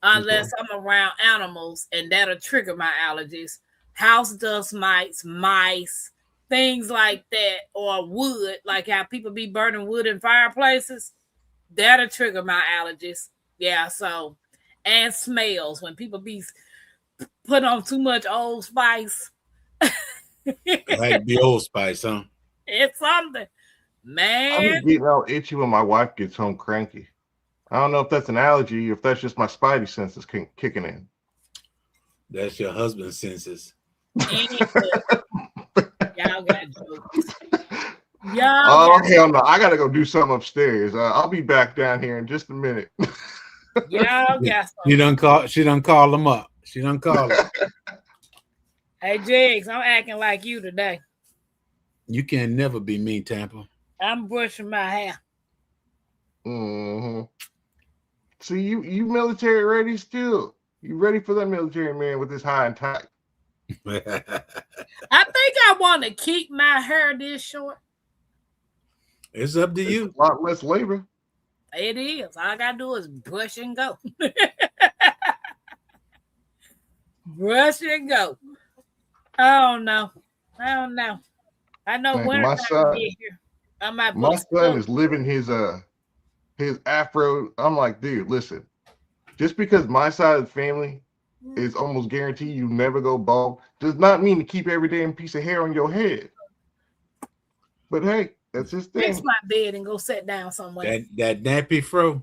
S2: unless I'm around animals, and that'll trigger my allergies. House dust mites, mice, things like that, or wood, like how people be burning wood in fireplaces. That'll trigger my allergies. Yeah, so, and smells when people be put on too much Old Spice.
S1: Like the Old Spice, huh?
S2: It's something,
S3: I'm
S2: man.
S3: just getting all itchy when my wife gets home cranky. I don't know if that's an allergy, if that's just my spidey senses kicking in.
S1: That's your husband's senses.
S2: Y'all got jokes. Y'all
S3: Oh
S2: got,
S3: hell no! I gotta go do something upstairs. I'll be back down here in just a minute.
S2: y'all got
S1: She
S2: some.
S1: done call him up. She done call him.
S2: Hey, Jigs, I'm acting like you today.
S1: You can never be me, Tampa.
S2: I'm brushing my hair.
S3: Mm-hmm. See, you military ready still? You ready for that military man with this high and tight?
S2: I think I want to keep my hair this short.
S1: It's up to you.
S3: It's a lot less labor.
S2: It is. All I gotta do is brush and go. Brush and go. I don't know. I know
S3: Man,
S2: winter
S3: my
S2: time
S3: son-
S2: will be here. I might
S3: My
S2: put
S3: son is living his afro. I'm like, dude, listen. Just because my side of the family is almost guaranteed you never go bald, does not mean to keep every damn piece of hair on your head. But hey, that's his
S2: fix
S3: thing.
S2: my bed and go sit down somewhere.
S1: That nappy fro.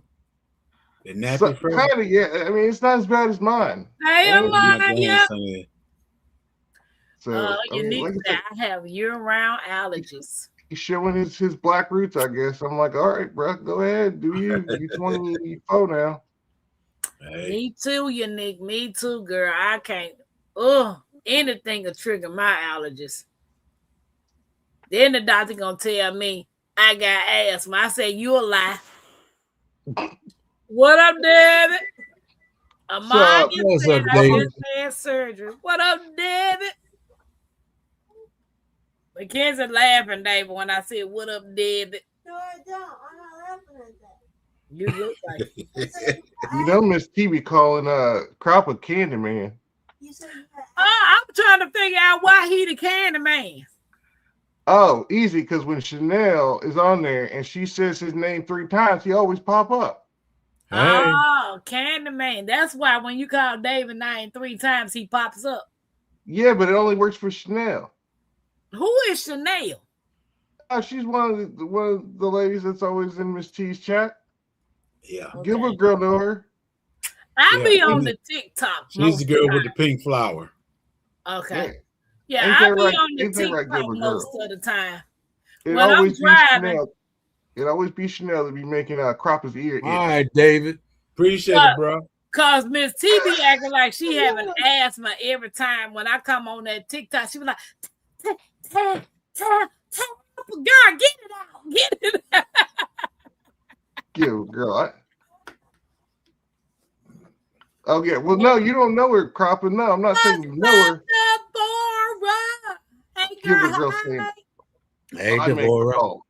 S1: The nappy fro.
S3: Kind of, yeah. I mean, it's not as bad as mine.
S2: Hey,
S3: Oh,
S2: I'm
S1: My
S2: lying, yeah.
S1: grandson is.
S3: So I
S2: You
S3: mean,
S2: need
S3: like I
S2: that.
S3: said,
S2: I have year-round allergies.
S3: he's showing his black roots, I guess. I'm like, all right, bro, go ahead, do you? You 24 now.
S1: Hey,
S2: Me too, Unique. Me too, girl. I can't. Anything will trigger my allergies. Then the doctor gonna tell me I got asthma. I say you a lie. What up, David? Amaya
S1: what's
S2: said
S1: up,
S2: I
S1: David?
S2: just had surgery. What up, David? Mackenzie laughing, David, when I said, "What up, David?"
S5: No, I don't. I'm not laughing at that.
S2: You look like it.
S3: You know, Miss T be calling Crop a candy man.
S5: You said you had
S2: I'm trying to figure out why he the candy man.
S3: Oh, easy, because when Chanel is on there and she says his name 3 times, he always pop up.
S1: hey.
S2: Oh, Candyman. That's why when you call David name 3 times, he pops up.
S3: Yeah, but it only works for Chanel.
S2: Who is Chanel?
S3: she's one of the ladies that's always in Miss T's chat.
S1: Yeah.
S2: Okay.
S3: Gilbert girl know her.
S2: I be
S1: Yeah,
S2: on
S1: she's-
S2: the TikTok.
S1: She's
S2: most
S1: the
S2: of
S1: girl
S2: the
S1: with the
S2: time.
S1: pink flower.
S2: Okay.
S3: Yeah.
S2: Yeah,
S3: Ain't
S2: I
S3: that
S2: be
S3: right?
S2: on the
S3: Ain't that right,
S2: TikTok
S3: Gilbert
S2: most
S3: girl?
S2: of the time.
S3: It
S2: When I'm
S3: always be
S2: driving.
S3: Chanel. It always be Chanel to be making Cropper's ear.
S1: All right, David. Appreciate
S2: But-
S1: it, bro.
S2: Cause Miss T be acting like she having asthma every time when I come on that TikTok. She be like, girl, get it out, get it out.
S3: Gilbert girl. Oh yeah. Well, no, you don't know her, Cropper. No, I'm not saying you know her.
S2: Deborah. Hey,
S3: Gilbert
S2: girl,
S3: girl
S2: hi.
S3: saying
S1: Hey,
S3: I make the
S1: Deborah.
S3: call.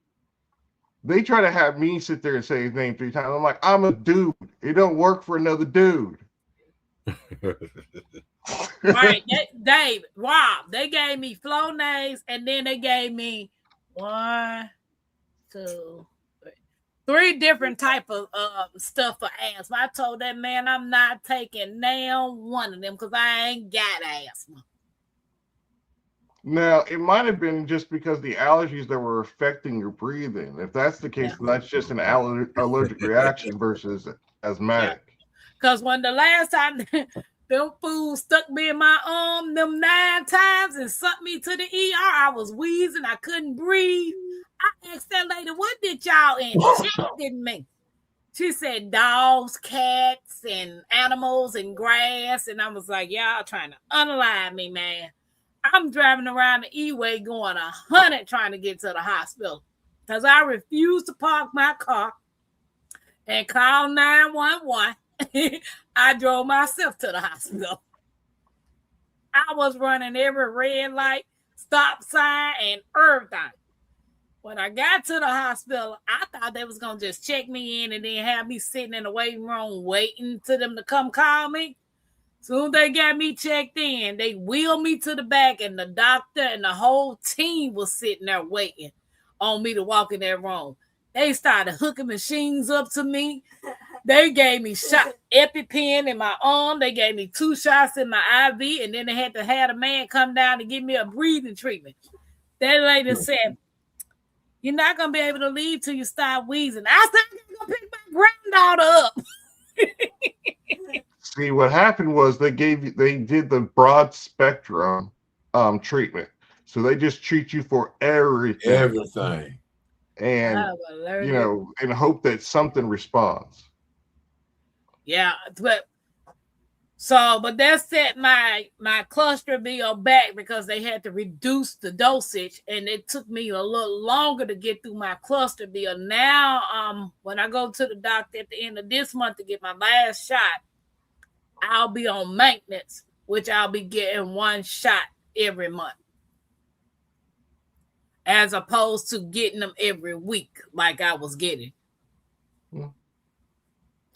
S3: They try to have me sit there and say his name 3 times. I'm like, I'm a dude. It don't work for another dude.
S2: Right, Dave, Rob, they gave me Flonase, and then they gave me 1, 2, 3 different type of stuff for asthma. I told that man I'm not taking now one of them because I ain't got asthma.
S3: Now, it might have been just because the allergies that were affecting your breathing. If that's the case,
S2: Yeah.
S3: then that's just an allergic reaction versus asthmatic.
S2: Because when the last time them fools stuck me in my arm them 9 times and sent me to the ER, I was wheezing, I couldn't breathe. I asked that lady, what did y'all inject in me? She said dogs, cats, and animals and grass. And I was like, y'all trying to unalive me, man. I'm driving around the E-way going 100 trying to get to the hospital because I refused to park my car and call 911. I drove myself to the hospital. I was running every red light, stop sign, and everything. When I got to the hospital, I thought they was going to just check me in and then have me sitting in the waiting room waiting for them to come call me. Soon as they got me checked in, they wheeled me to the back, and the doctor and the whole team was sitting there waiting on me to walk in that room. They started hooking machines up to me. They gave me shot EpiPen in my arm. They gave me 2 shots in my IV, and then they had to have a man come down to give me a breathing treatment. That lady said, you're not going to be able to leave till you start wheezing. I said, I'm going to pick my granddaughter up.
S3: See, what happened was they did the broad spectrum treatment. So they just treat you for everything.
S1: Everything.
S3: And you know, and hope that something responds.
S2: Yeah, but that set my cluster bill back because they had to reduce the dosage, and it took me a little longer to get through my cluster bill. Now, when I go to the doctor at the end of this month to get my last shot, I'll be on maintenance, which I'll be getting 1 shot every month, as opposed to getting them every week like I was getting.
S3: Yeah.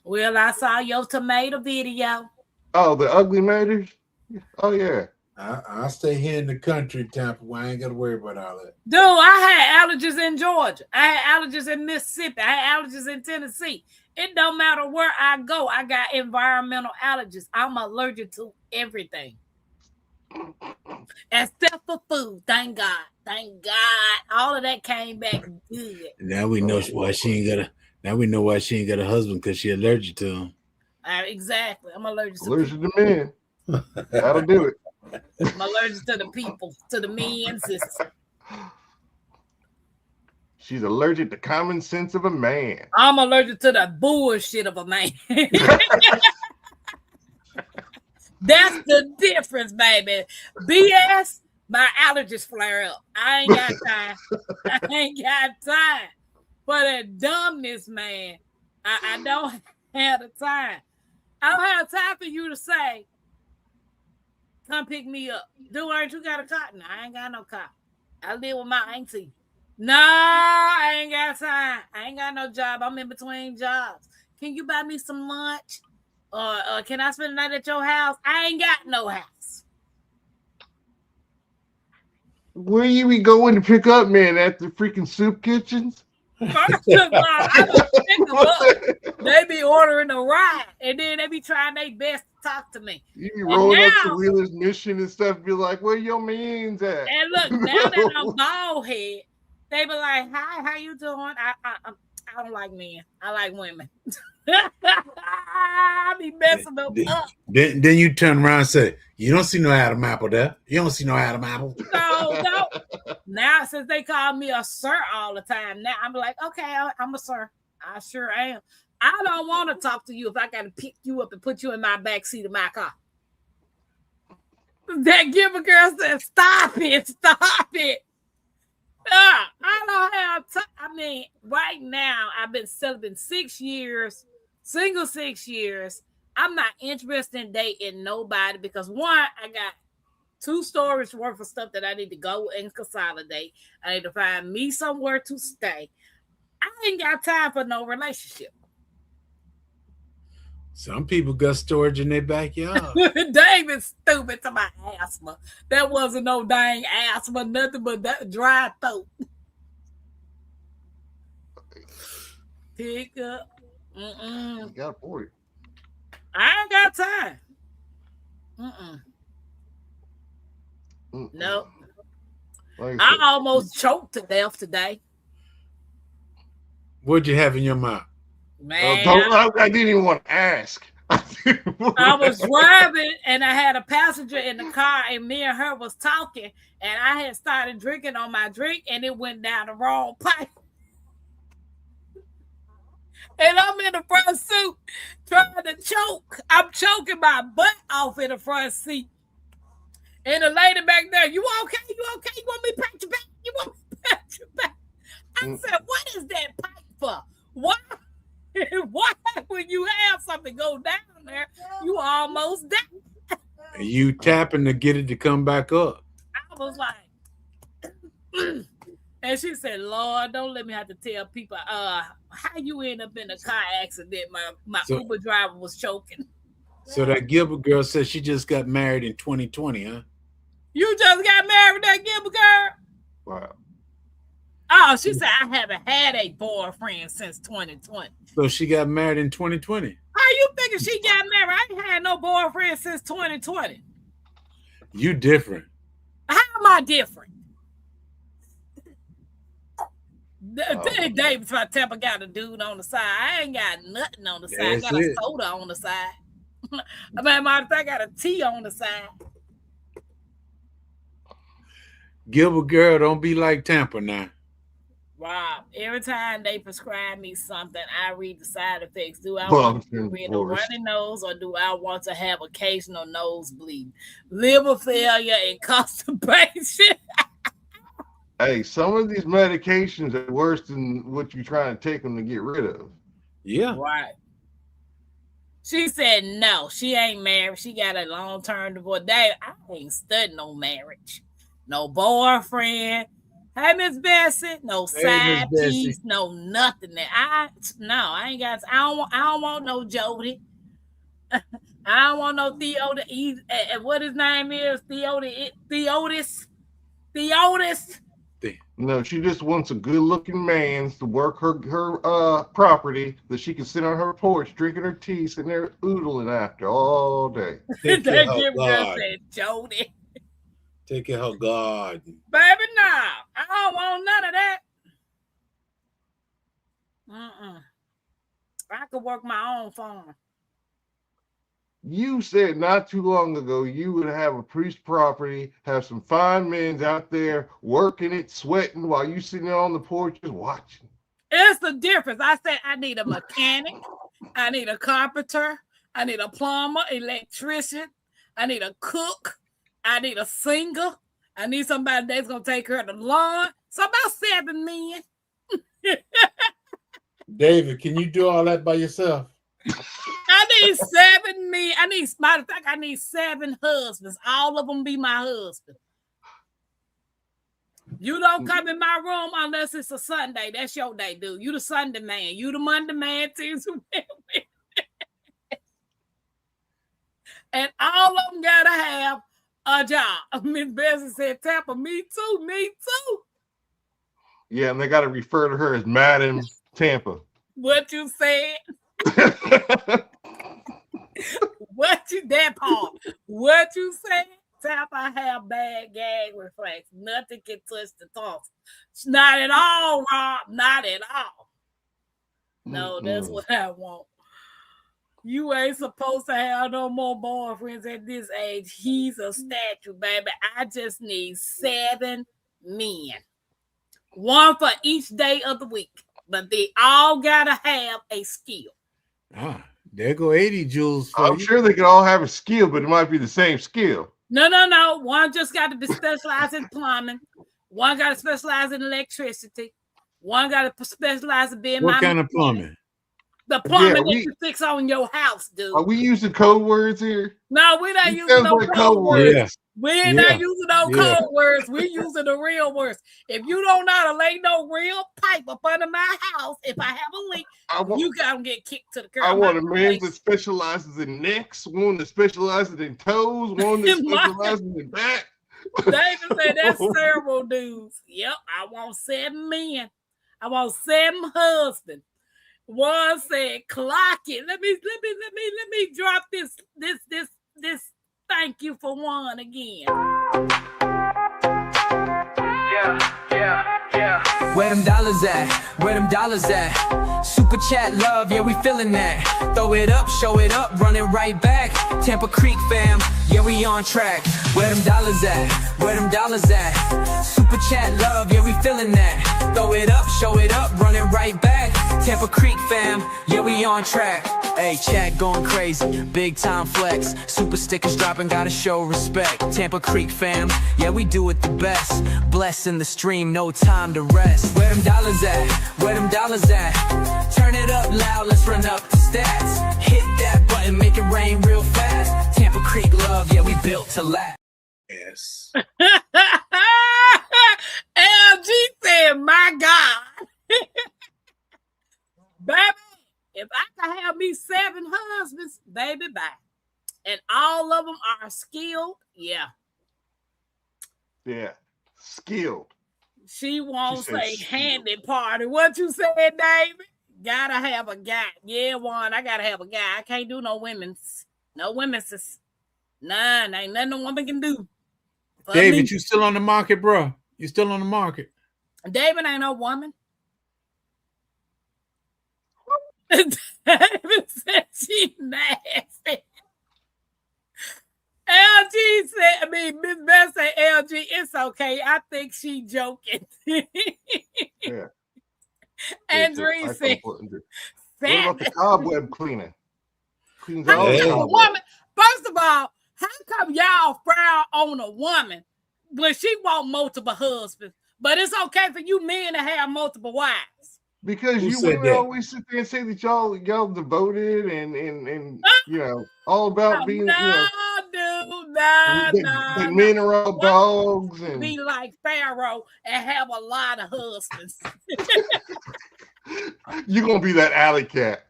S2: Well, I saw your tomato video.
S3: Oh, the ugly matters? Oh yeah.
S1: I stay here in the country, Tampa, where I ain't got to worry about all that.
S2: Dude, I had allergies in Georgia. I had allergies in Mississippi. I had allergies in Tennessee. It don't matter where I go. I got environmental allergies. I'm allergic to everything. Except for food. Thank God. Thank God. All of that came back good.
S1: Now we know why she ain't got a. Now we know why she ain't got a husband, because she allergic to him.
S2: Exactly. I'm allergic to
S3: Allergic
S2: people.
S3: to men. That'll do it.
S2: I'm allergic to the people, to the men.
S3: She's allergic to common sense of a man.
S2: I'm allergic to the bullshit of a man. That's the difference, baby. BS, my allergies flare up. I ain't got time. I ain't got time for that dumbness, man. I don't have the time. I don't have time for you to say, come pick me up. Dude, aren't you got a car? No, I ain't got no car. I live with my auntie. No, I ain't got time. I ain't got no job. I'm in between jobs. Can you buy me some lunch? Or can I spend the night at your house? I ain't got no house.
S3: Where you be going to pick up, man? At the freaking soup kitchens?
S2: First of all, I don't pick them up. They be ordering a ride, and then they be trying their best to talk to me.
S3: You be rolling up
S2: now-
S3: to Wheeler's Mission and stuff, be like, where your means at?
S2: And look, now that I'm bald head, They be like, "Hi, how you doing?" I don't like men. I like women. I be messing them up.
S1: Then you turn around and say, "You don't see no Adam Apple there. You don't see no Adam Apple."
S2: No. Now since they call me a sir all the time, now I'm like, okay, I'm a sir. I sure am. I don't want to talk to you if I got to pick you up and put you in my back seat of my car. That Gilbert girl said, "Stop it, stop it." I don't have time. I mean, right now I've been celibate 6 years, single 6 years. I'm not interested in dating nobody because one, I got 2 stories worth of stuff that I need to go and consolidate. I need to find me somewhere to stay. I ain't got time for no relationship.
S1: Some people got storage in their backyard.
S2: David stupid to my asthma. That wasn't no dang asthma, nothing but that dry throat. Pick up.
S3: You got a point.
S2: I ain't got time. Nope.
S3: Like
S2: I
S3: said,
S2: almost choked to death today.
S1: What'd you have in your mouth?
S2: Man,
S3: I didn't even want to ask.
S2: I was driving and I had a passenger in the car and me and her was talking and I had started drinking on my drink and it went down the wrong pipe. And I'm in the front seat trying to choke. I'm choking my butt off in the front seat. And the lady back there, "You okay? You okay? You want me to pat your back? You want me to pat your back?" I said, "What is that pipe for? Why? Why when you have something go down there, you almost die?"
S1: You tapping to get it to come back up.
S2: I was like, and she said, "Lord, don't let me have to tell people how you end up in a car accident. My Uber driver was choking."
S1: So that Gilbert girl said she just got married in 2020, huh?
S2: You just got married, that Gilbert girl?
S3: Wow.
S2: Oh, she said, "I haven't had a boyfriend since 2020.
S1: So she got married in 2020.
S2: How you thinking she got married? I ain't had no boyfriend since 2020.
S1: You different.
S2: How am I different? David my temper got a dude on the side. I ain't got nothing on the side. I got a soda on the side. I mean, matter of fact, I got a tea on the side.
S1: Gilbert girl, don't be like Tampa now.
S2: Rob, every time they prescribe me something, I read the side effects. Do I want to get a runny nose or do I want to have occasional nosebleed, liver failure, and constipation?
S3: Hey, some of these medications are worse than what you're trying to take them to get rid of.
S1: Yeah.
S2: Right. She said no, she ain't married. She got a long-term divorce. Dave, I ain't studying no marriage. No boyfriend. Hey, Miss Bessie. No side piece. No nothing. I ain't got. I don't want no Jody. I don't want no Theodis. What his name is? Theodis.
S3: No, she just wants a good-looking man to work her property that she can sit on her porch drinking her tea, sitting there oodling after all day.
S2: That girl said Jody.
S1: Take care of her garden.
S2: Baby, no. I don't want none of that. I could work my own farm.
S3: You said not too long ago you would have a priest property, have some fine men out there working it, sweating while you sitting there on the porch just watching.
S2: It's the difference. I said I need a mechanic, I need a carpenter, I need a plumber, electrician, I need a cook, I need a singer, I need somebody that's gonna take care of the lawn. So about 7 men.
S1: David, can you do all that by yourself?
S2: I need 7 men. Matter of fact, I need 7 husbands. All of them be my husband. You don't come in my room unless it's a Sunday. That's your day, dude. You the Sunday man. You the Monday man, Tuesday man. And all of them gotta have a job. Miss Bessie said, Tampa, me too.
S3: Yeah, and they got to refer to her as Madam Tampa.
S2: What you said? What you said? tap, I have bad gag reflex. Nothing can touch the toss. Not at all, Rob. Not at all. No, that's what I want. You ain't supposed to have no more boyfriends at this age. He's a statue, baby. I just need 7 men. 1 for each day of the week. But they all gotta have a skill.
S1: Ah, there go 80 Jules.
S3: I'm sure they could all have a skill, but it might be the same skill.
S2: No. One just got to be specialized in plumbing. One got to specialize in electricity. One got to specialize in being
S1: what kind of plumbing?
S2: The plumbing that you fix on your house, dude.
S3: Are we using code words here?
S2: No, we're not using no code words.
S1: Yeah.
S2: We're not using no code words. We're using the real words. If you don't know how to lay no real pipe up under my house, if I have a leak, you gotta get kicked to the curb.
S3: I want a man that specializes in necks, one that specializes in toes, one that specializes in back.
S2: David said that's several dudes. Yep, I want 7 men. I want 7 husbands. One said, "Clock it." Let me drop this. Thank you for one again.
S6: Yeah. Where them dollars at? Where them dollars at? Super chat love, yeah, we feeling that. Throw it up, show it up, run it right back. Tampa Creek fam, yeah, we on track. Where them dollars at? Where them dollars at? Super chat love, yeah, we feeling that. Throw it up, show it up, run it right back. Tampa Creek fam, yeah, we on track. Hey, chat going crazy, big time flex. Super stickers dropping, gotta show respect. Tampa Creek fam, yeah, we do it the best. Blessing the stream, no time to rest. Where them dollars at? Where them dollars at? Turn it up loud, let's run up the stats. Hit that button, make it rain real fast. Tampa Creek love, yeah, we built to last.
S1: Yes.
S2: LG said, "My God." Baby, if I could have me 7 husbands, baby, bye. And all of them are skilled, yeah.
S3: Yeah, skilled.
S2: She won't say handy party. What you said, David? Gotta have a guy. Yeah, Juan, I gotta have a guy. I can't do no women's. No women's. None. Ain't nothing a woman can do.
S1: David, you still on the market, bro? You still on the market?
S2: David ain't no woman. David said she nasty. LG said, Miss Beth said, LG, it's okay. I think she joking.
S3: Yeah.
S2: Andrew said,
S3: what about the cobweb cleaner? Cleans
S2: how
S3: all the
S2: come a
S3: cobwebs.
S2: woman, first of all, how come y'all frown on a woman when she want multiple husbands? But it's okay for you men to have multiple wives.
S3: Because you women always sit there and say that y'all devoted and you know all about being that men are all dogs and
S2: be like Pharaoh and have a lot of husbands.
S3: You're gonna be that alley cat.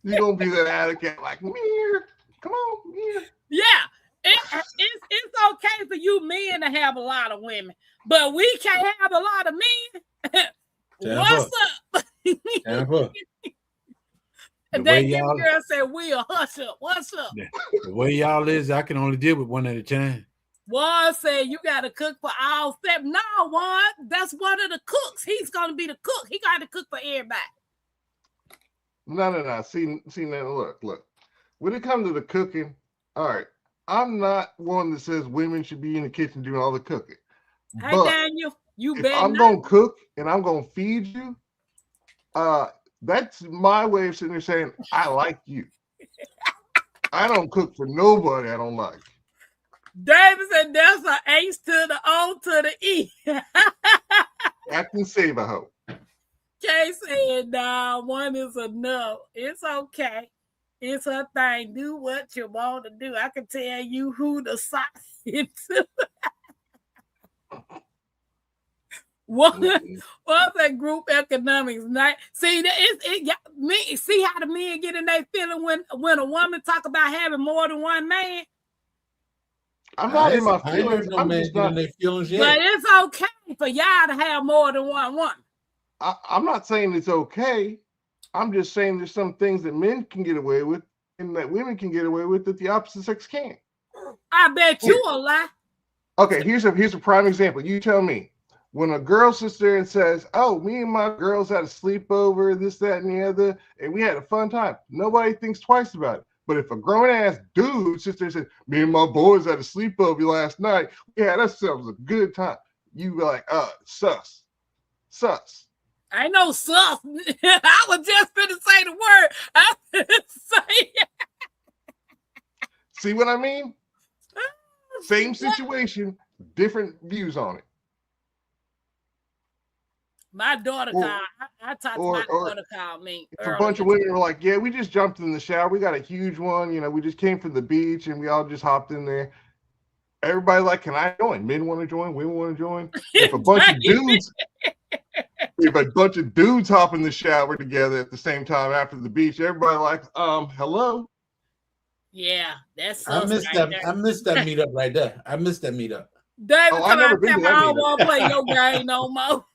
S3: You're gonna be that alley cat like me. Come on, Mir.
S2: Yeah, it's okay for you men to have a lot of women, but we can't have a lot of men. What's up? And that girl said, "Will, hush up. What's up?"
S1: The way y'all is, I can only deal with one at a time.
S2: One said, "You got to cook for all 7." No, one. That's one of the cooks. He's gonna be the cook. He got to cook for everybody.
S3: No. See now, look. When it comes to the cooking, all right, I'm not one that says women should be in the kitchen doing all the cooking.
S2: Hey,
S3: but
S2: Daniel, you
S3: if
S2: better
S3: I'm gonna cook and I'm gonna feed you, that's my way of sitting there saying I like you. I don't cook for nobody I don't like.
S2: David said that's an H to the O to the E.
S3: Captain Save-A-Ho.
S2: Kay said, "Nah, one is enough. It's okay. It's her thing. Do what you want to do. I can tell you who to sock into." What's that group economics night? See, see how the men get in their feeling when a woman talk about having more than one man.
S3: I'm not in my feelings. I'm just not in
S1: their feelings yet.
S2: But it's okay for y'all to have more than one woman.
S3: I'm not saying it's okay. I'm just saying there's some things that men can get away with and that women can get away with that the opposite sex can't.
S2: I bet you a lie.
S3: Okay, here's a prime example. You tell me, when a girl sits there and says, "Oh, me and my girls had a sleepover, this, that, and the other, and we had a fun time," nobody thinks twice about it. But if a grown ass dude sits there and says, "Me and my boys had a sleepover last night, we had ourselves a good time," you be like, sus.
S2: I know sus. I was just gonna say the word. I was gonna say it.
S3: See what I mean? Same situation, different views on it.
S2: My daughter
S3: Or-
S2: called. I talked to my daughter called me.
S3: If a bunch of women were like, "Yeah, we just jumped in the shower. We got a huge one. You know, we just came from the beach and we all just hopped in there." Everybody like, "Can I join?" Men want to join. Women want to join. If a bunch of dudes hop in the shower together at the same time after the beach, everybody like, hello.
S2: Yeah, that's
S1: I missed
S2: right
S1: that.
S2: there.
S1: I missed that meetup right there. I missed that meetup.
S2: David,
S3: I never been to that
S2: I don't
S3: meetup.
S2: want to play your game no more.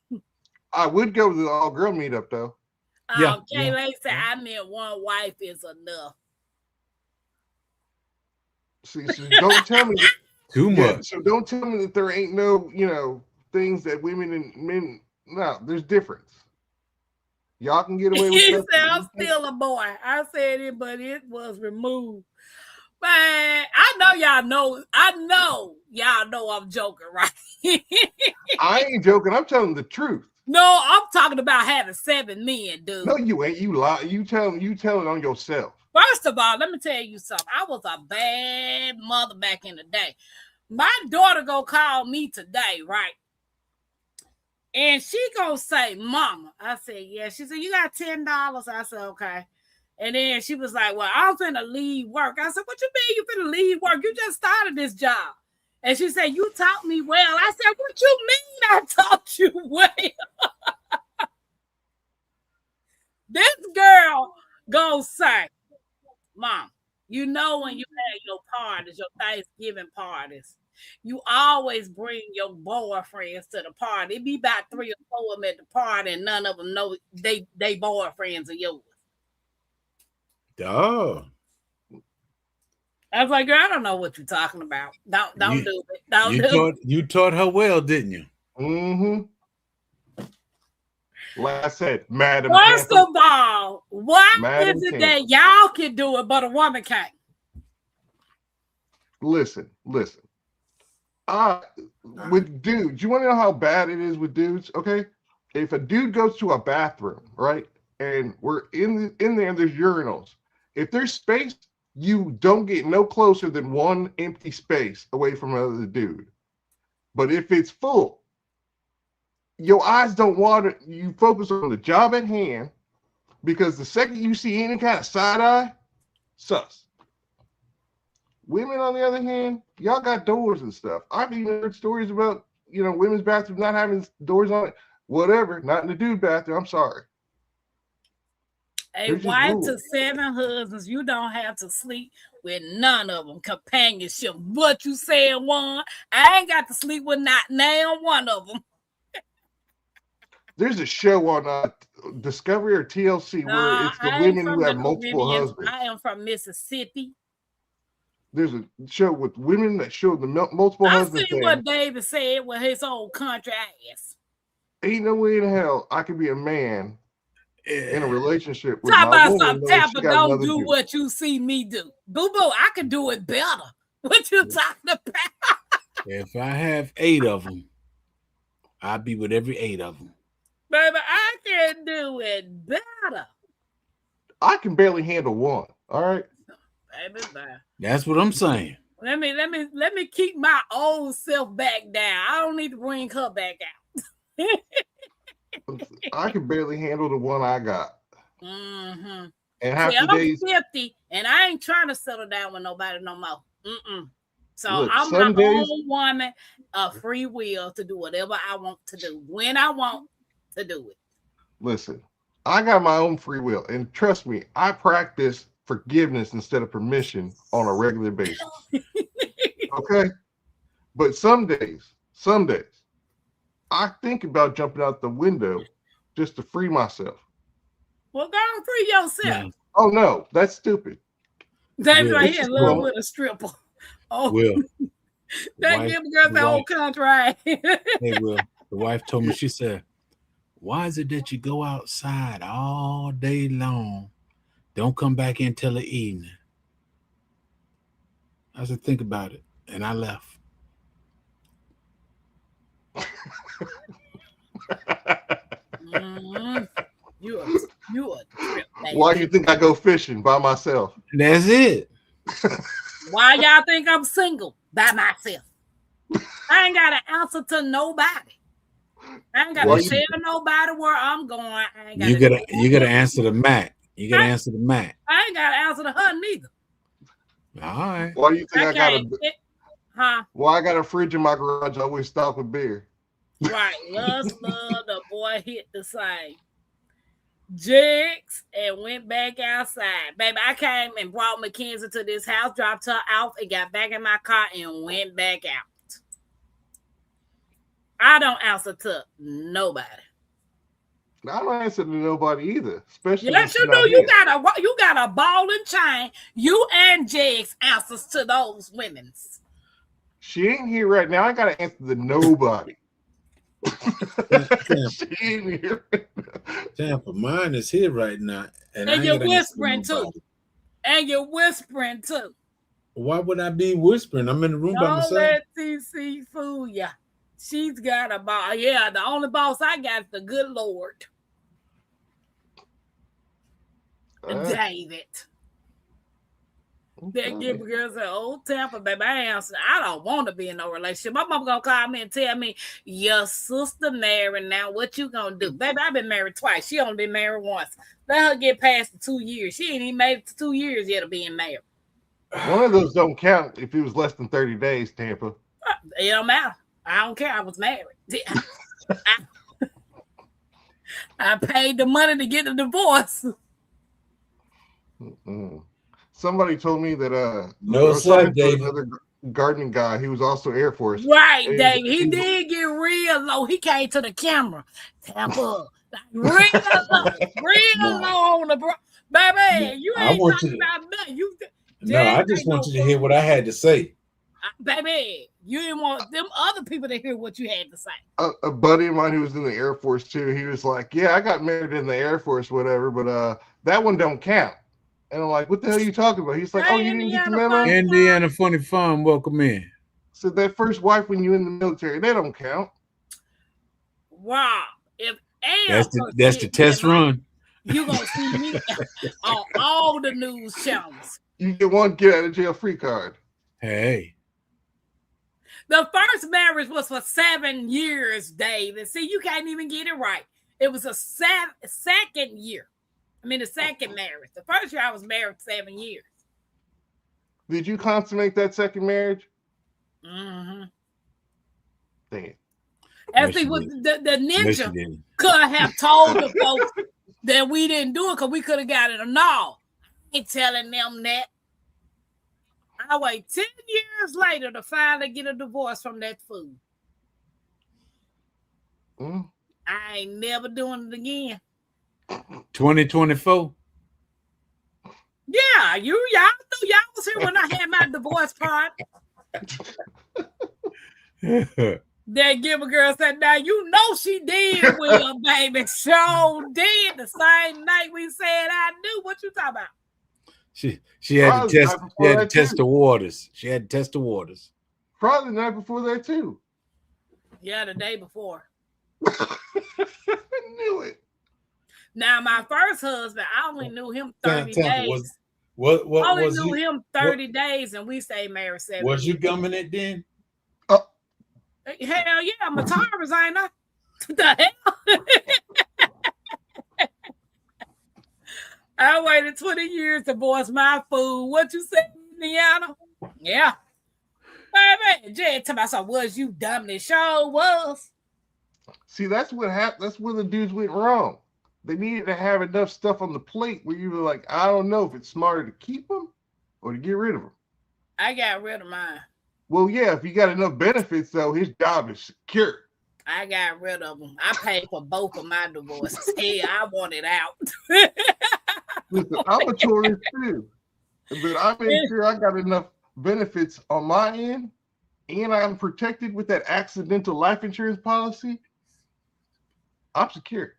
S3: I would go to the all girl meetup though.
S1: Yeah,
S2: Okay,
S1: yeah.
S2: Lacey, I meant one wife is enough.
S3: See, so don't tell me.
S1: Too
S3: Yeah,
S1: much.
S3: so don't tell me that there ain't no, things that women and men. No, there's difference. Y'all can get away with
S2: He
S3: stuff.
S2: said, I'm still a boy. I said it, but it was removed. Man, I know y'all know. I know y'all know I'm joking, right?
S3: I ain't joking. I'm telling the truth.
S2: No, I'm talking about having 7 men, dude.
S3: No, you ain't. You lie. You tell it on yourself.
S2: First of all, let me tell you something. I was a bad mother back in the day. My daughter gonna call me today, right? And she gonna say, "Mama." I said, "Yeah." She said, "You got $10." I said, "Okay." And then she was like, "Well, I'm finna leave work." I said, "What you mean you finna leave work? You just started this job." And she said, "You taught me well." I said, "What you mean I taught you well?" This girl gonna say, "Mom, you know when you have your parties, your Thanksgiving parties, you always bring your boyfriends to the party. It be about 3 or 4 of them at the party, and none of them know they boyfriends are yours."
S1: Oh.
S2: I was like, "Girl, I don't know what you're talking about. Don't do it. Don't
S1: You
S2: do
S1: taught
S2: it."
S1: you taught her well, didn't you?
S3: Mm-hmm. Like I said, Madam.
S2: First
S3: Panther,
S2: of all, why
S3: Madam
S2: is it
S3: Panther.
S2: that y'all can do it, but a woman can't?
S3: Listen. With dudes, you want to know how bad it is with dudes? Okay, if a dude goes to a bathroom, right, and we're in there, and there's urinals. If there's space, you don't get no closer than one empty space away from another dude. But if it's full, your eyes don't water. You focus on the job at hand, because the second you see any kind of side eye, sus. Women, on the other hand, y'all got doors and stuff. I've even heard stories about, women's bathrooms not having doors on it. Whatever, not in the dude bathroom. I'm sorry.
S2: A
S3: There's just
S2: wife
S3: rules.
S2: to 7 husbands, you don't have to sleep with none of them. Companionship. What you said, one? I ain't got to sleep with not now one of them.
S3: There's a show on Discovery or TLC where it's the women who have multiple husbands.
S2: I am from Mississippi.
S3: There's a show with women that show the multiple
S2: I
S3: husbands.
S2: see what David said with his old country ass.
S3: Ain't no way in hell I could be a man in a relationship with
S2: Talk
S3: my
S2: about
S3: woman.
S2: something,
S3: knowing she
S2: Tapper.
S3: got
S2: Don't
S3: another
S2: do
S3: dude.
S2: what you see me do. Boo boo, I can do it better. What you talking about?
S1: If I have 8 of them, I'll be with every 8 of them.
S2: Baby, I can do it better.
S3: I can barely handle one. All right.
S2: Baby, bye.
S1: That's what I'm saying.
S2: Let me keep my old self back down. I don't need to bring her back out.
S3: I can barely handle the one I got.
S2: Mm-hmm.
S3: And half
S2: See,
S3: the
S2: I'm
S3: days,
S2: 50, and I ain't trying to settle down with nobody no more. Mm-mm. So
S3: Look,
S2: I'm
S3: some
S2: my
S3: days-
S2: own woman of free will to do whatever I want to do when I want to do it.
S3: listen, I got my own free will. And trust me, I practice forgiveness instead of permission on a regular basis. Okay? But some days, I think about jumping out the window just to free myself.
S2: Well, go and free yourself.
S1: Yeah.
S3: Oh no, that's stupid.
S2: David
S1: Yeah,
S2: right
S3: it's
S2: here in
S3: just
S2: love
S3: wrong.
S2: with a stripper. Oh,
S1: Will.
S2: that
S1: wife-
S2: give a girl
S1: the
S2: the whole
S1: wife-
S2: contract.
S1: Hey, Will. The wife told me, she said, why is it that you go outside all day long? Don't come back in till the evening. I said, think about it. And I left.
S2: Mhm. You a trip, baby.
S3: Why do you think I go fishing by myself?
S1: That's it.
S2: Why y'all think I'm single by myself? I ain't got an answer to nobody. I ain't got
S3: Why
S2: to
S3: you-
S2: tell nobody where I'm going. I ain't got
S1: You gotta answer the Mac. You gotta answer the Mac.
S2: I ain't got to answer to her neither.
S1: All right.
S3: Why do you think I got
S2: can't.
S3: a
S2: Huh?
S3: Why I got a fridge in my garage always stocked with beer?
S2: Right. Love, the boy hit the same. Jigs and went back outside. Baby, I came and brought Mackenzie to this house, dropped her off, and got back in my car and went back out. I don't answer to nobody.
S3: I don't answer to nobody either. Especially
S2: Yes,
S3: if
S2: you
S3: she's not
S2: do.
S3: here.
S2: You got a ball and chain. You and Jigs answers to those women's.
S3: She ain't here right now. I gotta answer to nobody. She ain't here.
S1: Tampa, mine is here right now. And I
S2: And
S1: ain't
S2: you're
S1: gotta answer to
S2: whispering too.
S1: nobody.
S2: And you're whispering too.
S1: Why would I be whispering? I'm in the room by
S2: Don't
S1: myself.
S2: let TC fool ya. She's got a boss. Yeah, the only boss I got is the good Lord. David. That give a girl say, "Oh, Tampa, baby, I don't want to be in no relationship." My mom gonna call me and tell me, "Your sister married now. What you gonna do, baby? I've been married twice. She only been married once. Let her get past the 2 years. She ain't even made it to 2 years yet of being married.
S3: One of those don't count if it was less than 30 days, Tampa.
S2: It don't matter. I don't care. I was married. I paid the money to get a divorce.
S3: Mm-mm. Somebody told me that I
S1: No,
S3: was
S1: sir,
S3: talking to
S1: David.
S3: another gardening guy. He was also Air Force.
S2: Right,
S3: And
S2: Dave. He
S3: he-
S2: did get real low. He came to the camera. Tampa. Like, real low on the bro. Baby, you
S1: I
S2: ain't
S1: want
S2: talking
S1: you to-
S2: about nothing. You
S1: No, I just want you to hear what I had to say.
S2: baby, you didn't want them other people to hear what you had to say.
S3: A buddy of mine who was in the Air Force too. He was like, "Yeah, I got married in the Air Force, whatever, but that one don't count." And I'm like, "What the hell are you talking about?" He's like,
S2: Hey,
S3: "Oh, you didn't get the
S2: Indiana
S3: memo?"
S2: Funny.
S1: Indiana Funny Farm, welcome in.
S3: So that first wife when you in the military, they don't count.
S2: Wow. If
S1: That's the test run.
S2: you gonna see me on all the news channels.
S3: You get one get out of jail free card.
S1: Hey,
S2: The first marriage was for 7 years, Dave. And see, you can't even get it right. It was a second year. The second marriage. The first year I was married 7 years.
S3: Did you consummate that second marriage?
S2: Mm-hmm.
S3: Dang it.
S2: And
S1: No,
S2: see,
S1: she
S2: what
S1: didn't.
S2: the
S1: no, she
S2: ninja
S1: didn't.
S2: could have told the folks that we didn't do it because we could have got it or no. I ain't telling them that. I wait 10 years later to finally get a divorce from that fool.
S3: Mm.
S2: I ain't never doing it again.
S1: 2024.
S2: Yeah, y'all was here when I had my divorce party. That give a girl said, "Now you know she did, Will, baby. So did the same night we said I knew." What you talking about?
S1: She had
S3: Probably
S1: to test.
S3: not
S1: She
S3: before
S1: had to
S3: that,
S1: test
S3: too.
S1: the waters. She had to test the waters.
S3: Probably the night before that too.
S2: Yeah, the day before.
S3: I knew it.
S2: Now, my first husband, I only knew him 30
S1: Tampa,
S2: days.
S1: What
S2: I only
S1: was
S2: knew
S1: you?
S2: him 30 days, and we stayed married 7
S1: Was you
S2: years.
S1: gumming it then?
S2: Hell yeah, I'm a Taurus, ain't I? What the hell? I waited 20 years to divorce my fool. What you say, Indiana? Yeah. Baby, Jay tell me something. Was you dumb? It sure was.
S3: See, that's what happened. That's where the dudes went wrong. They needed to have enough stuff on the plate where you were like, I don't know if it's smarter to keep them or to get rid of them.
S2: I got rid of mine.
S3: Well, yeah, if you got enough benefits, though, his job is secure.
S2: I got rid of them. I paid for both of my divorces. Hey, I wanted out.
S3: Listen, I'm a Taurus too, but I made sure I got enough benefits on my end, and I'm protected with that accidental life insurance policy, I'm secure.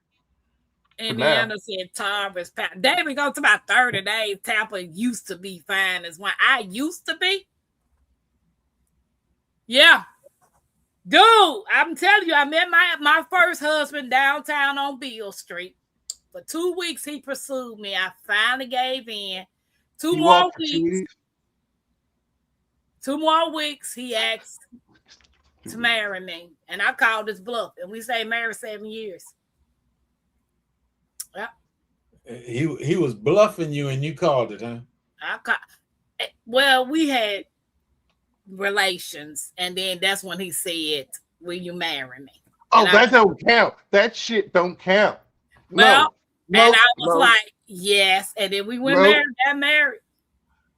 S2: Indiana said Tarver's pound. David goes to about 30 days. Tampa used to be fine as one. I used to be. Yeah. Dude, I'm telling you, I met my first husband downtown on Beale Street. For 2 weeks, he pursued me. I finally gave in. 2 more weeks. 2 more weeks, he asked to marry me. And I called his bluff. And we stayed married 7 years. Yep.
S1: He was bluffing you and you called it, huh?
S2: Well, we had relations, and then that's when he said, "Will you marry me?"
S3: Oh, that don't count. That shit don't count.
S2: Well, and I was like, "Yes," and then we went married. Got married.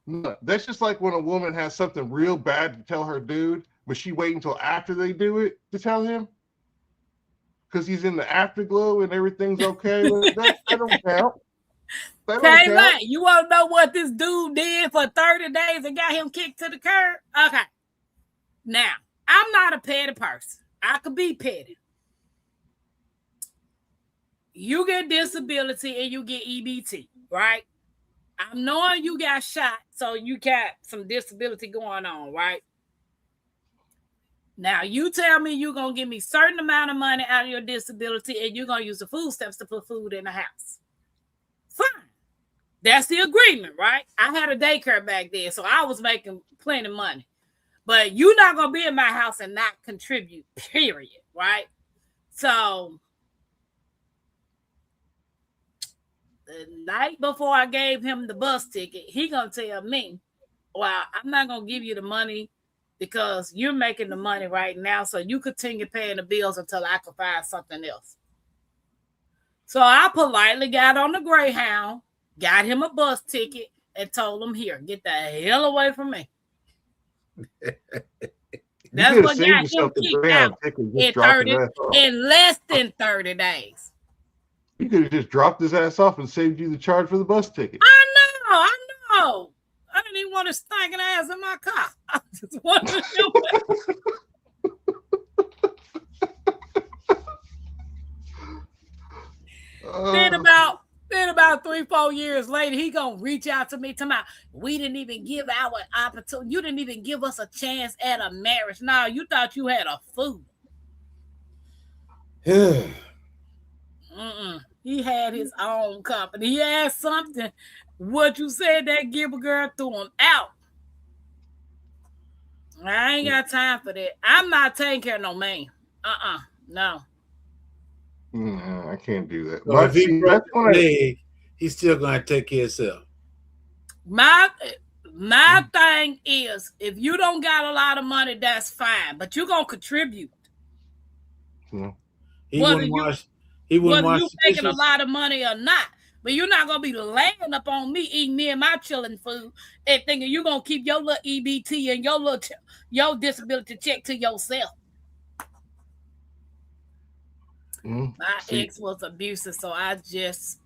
S3: No, that's just like when a woman has something real bad to tell her dude, but she wait until after they do it to tell him because he's in the afterglow and everything's okay. that don't count.
S2: Right. You want to know what this dude did for 30 days and got him kicked to the curb? Okay. Now, I'm not a petty person. I could be petty. You get disability and you get EBT, right? I'm knowing you got shot, so you got some disability going on, right? Now, you tell me you're going to give me a certain amount of money out of your disability and you're going to use the food stamps to put food in the house. Fine. That's the agreement, right? I had a daycare back then, so I was making plenty of money. But you're not going to be in my house and not contribute, period, right? So the night before I gave him the bus ticket, he going to tell me, well, I'm not going to give you the money because you're making the money right now, so you continue paying the bills until I can find something else. So I politely got on the Greyhound, got him a bus ticket, and told him, here, get the hell away from me. That's what got him kicked out in less than 30 days.
S3: You could have just dropped his ass off and saved you the charge for the bus ticket.
S2: I know. I didn't even want his stinking ass in my car. I just wanted to Then about 3-4 years later, he gonna reach out to me tomorrow. We didn't even give our opportunity. You didn't even give us a chance at a marriage. No, you thought you had a fool. He had his own company. He had something. What you said, that Gilbert girl threw him out. I ain't got time for that. I'm not taking care of no man. No.
S3: I can't do that.
S1: So if he broke his leg, he's still going to take care of himself.
S2: My thing is, if you don't got a lot of money, that's fine, but you're going to contribute.
S1: He wouldn't watch
S2: whether you making a lot of money or not. But you're not going to be laying up on me, eating me and my chilling food, and thinking you're going to keep your little EBT and your disability check to yourself. My ex was abusive, so I just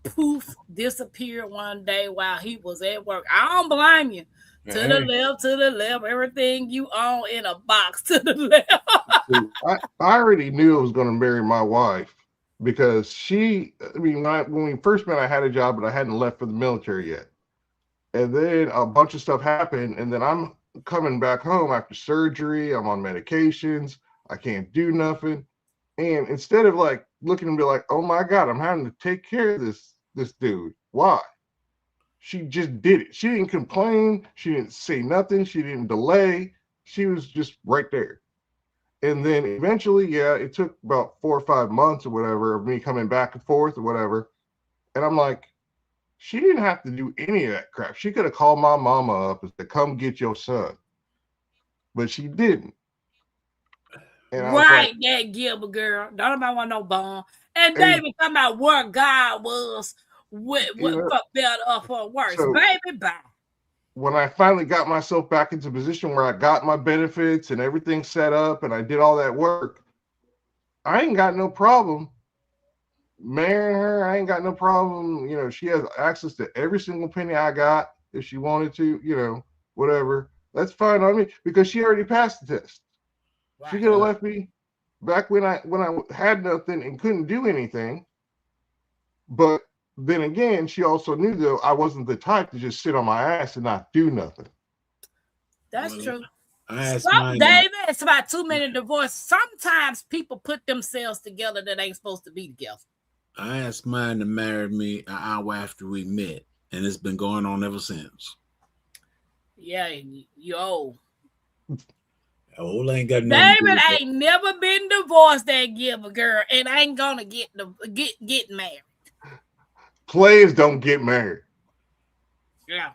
S2: disappeared one day while he was at work. I don't blame you. To the left, everything you own in a box to the left.
S3: I already knew I was going to marry my wife because when we first met, I had a job, but I hadn't left for the military yet. And then a bunch of stuff happened, and then I'm coming back home after surgery. I'm on medications. I can't do nothing. And instead of like looking and be like, oh my God, I'm having to take care of this dude. Why? She just did it. She didn't complain. She didn't say nothing. She didn't delay. She was just right there. And then eventually, it took about 4 or 5 months or whatever of me coming back and forth or whatever. And I'm like, she didn't have to do any of that crap. She could have called my mama up and said, come get your son. But she didn't.
S2: Right, that Gilbert girl. Don't nobody want no bone. And David talking about where God was for better or for worse. So, baby, bye.
S3: When I finally got myself back into a position where I got my benefits and everything set up and I did all that work, I ain't got no problem marrying her. I ain't got no problem. She has access to every single penny I got if she wanted to, whatever. That's fine on me because she already passed the test.
S2: Right.
S3: She could have left me back when I had nothing and couldn't do anything. But then again, she also knew though I wasn't the type to just sit on my ass and not do nothing.
S2: That's true.
S1: David,
S2: it's about too many divorces. Sometimes people put themselves together that ain't supposed to be together.
S1: I asked mine to marry me an hour after we met, and it's been going on ever since.
S2: Yeah, you old.
S1: Old ain't got nothing.
S2: David ain't never been divorced. That Gilbert girl, and ain't gonna get married.
S3: Players don't get married.
S2: Yeah,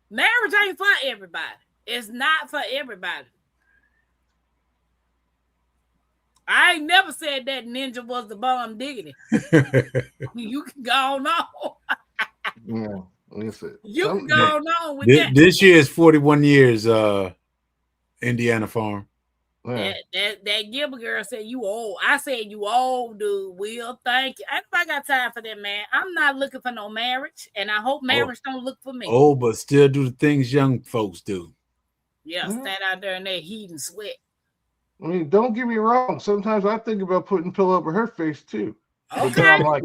S2: marriage ain't for everybody. It's not for everybody. I ain't never said that Ninja was the bomb diggity. You can go on.
S3: Yeah, listen.
S2: You can go on with that.
S1: This year is 41 years, Indiana Farm.
S3: Yeah.
S2: That Gilbert girl said you old. I said you old, dude. Will, thank you. I got time for that, man. I'm not looking for no marriage, and I hope marriage don't look for me.
S1: Oh, but still do the things young folks do.
S2: Yeah, stand out there in that heat and sweat.
S3: I mean, don't get me wrong. Sometimes I think about putting pillow over her face too.
S2: Okay,
S3: but then I'm like,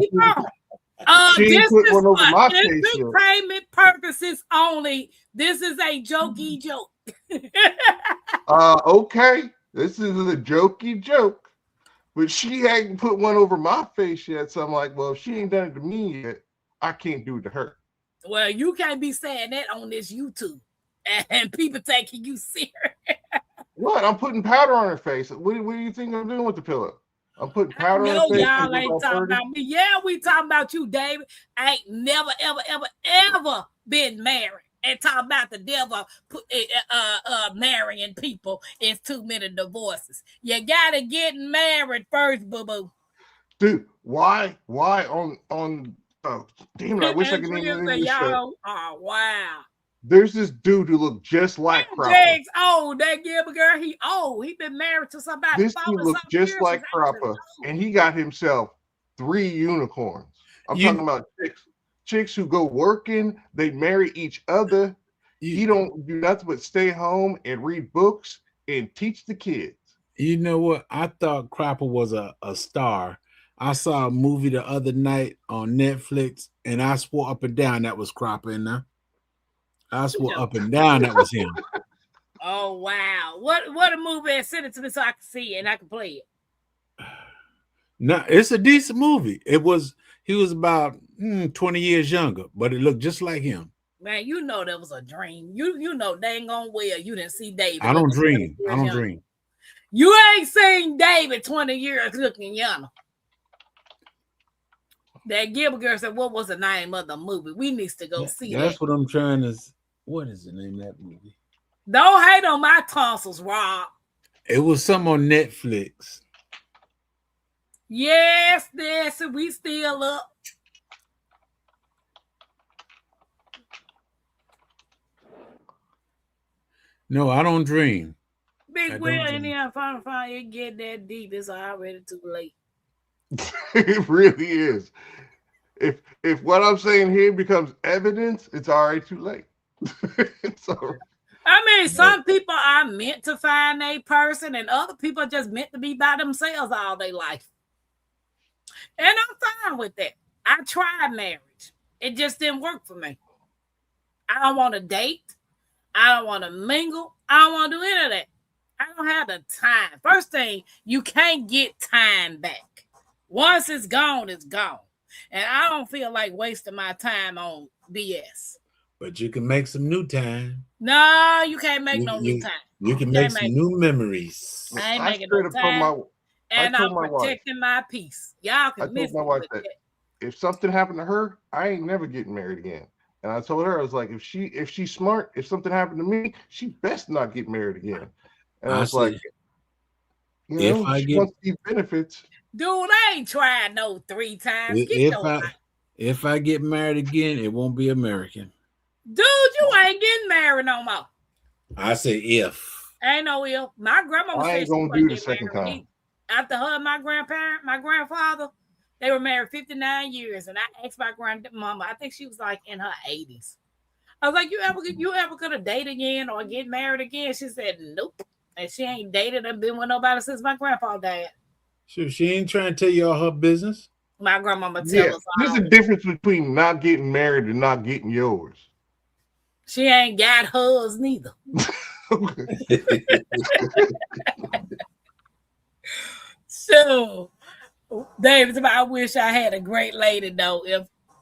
S2: she
S3: ain't put one over my face.
S2: Entertainment purposes only. This is a jokey joke.
S3: Okay, this is a jokey joke, but she hadn't put one over my face yet. So I'm like, well, if she ain't done it to me yet, I can't do it to her.
S2: Well, you can't be saying that on this YouTube and people taking you serious.
S3: What? I'm putting powder on her face. What do you think I'm doing with the pillow? I'm putting powder on her face.
S2: Y'all ain't talking about me. Yeah, we talking about you, David. I ain't never, ever, ever, ever been married. And talk about the devil marrying people. It's too many divorces. You gotta get married first, boo-boo.
S3: Dude, why on damn it, I wish I could name the show.
S2: Oh, wow.
S3: There's this dude who looked just like Cropper.
S2: Jake's old. That Gilbert girl, he old. He been married to somebody.
S3: This dude looked just like Cropper, and he got himself 3 unicorns. I'm talking about chicks who go working. They marry each other. He don't do nothing but stay home and read books and teach the kids.
S1: You know what? I thought Cropper was a star. I saw a movie the other night on Netflix, and I swore up and down that was Cropper in there. I swore up and down that was him.
S2: Oh wow! What a movie! Send it to me so I can see it and I can play it.
S1: No, it's a decent movie. He was about 20 years younger, but it looked just like him.
S2: Man, you know that was a dream. You know dang on well you didn't see David.
S1: I don't dream. I don't dream.
S2: You ain't seen David 20 years looking younger. That Gilbert girl said, "What was the name of the movie? We need to go see that."
S1: That's what I'm trying to. What is the name of that movie?
S2: Don't hate on my tonsils, Rob.
S1: It was some on Netflix.
S2: Yes, we still up.
S1: No, I don't dream.
S2: Big Will in there, find it get that deep. It's already too late.
S3: It really is. If what I'm saying here becomes evidence, it's already too late. So,
S2: I mean, some people are meant to find a person, and other people are just meant to be by themselves all their life. And I'm fine with that. I tried marriage. It just didn't work for me. I don't want to date. I don't want to mingle. I don't want to do any of that. I don't have the time. First thing, you can't get time back. Once it's gone, it's gone. And I don't feel like wasting my time on BS.
S1: But you can make some new time.
S2: No, you can't make no new time.
S1: You can make some new memories.
S2: I ain't making no time. And I'm protecting my peace. Y'all can miss
S3: my wife that if something happened to her, I ain't never getting married again. And I told her, I was like, if she's smart, if something happened to me, she best not get married again. And I was like, she wants these benefits.
S2: Dude, I ain't tried no 3 times.
S1: If I get married again, it won't be American.
S2: Dude, you ain't getting married no more.
S1: I say if.
S2: Ain't no if. My grandma
S3: I ain't gonna do the second time.
S2: After her and my grandfather, they were married 59 years. And I asked my grandmama, I think she was like in her 80s. I was like, you ever gonna date again or get married again? She said, nope. And she ain't dated or been with nobody since my grandpa died.
S1: So she ain't trying to tell you all her business.
S2: My grandmama tell
S3: Yeah,
S2: us
S3: there's
S2: all.
S3: a difference between not getting married and not getting yours.
S2: She ain't got hers neither. So, David, I wish I had a great lady though.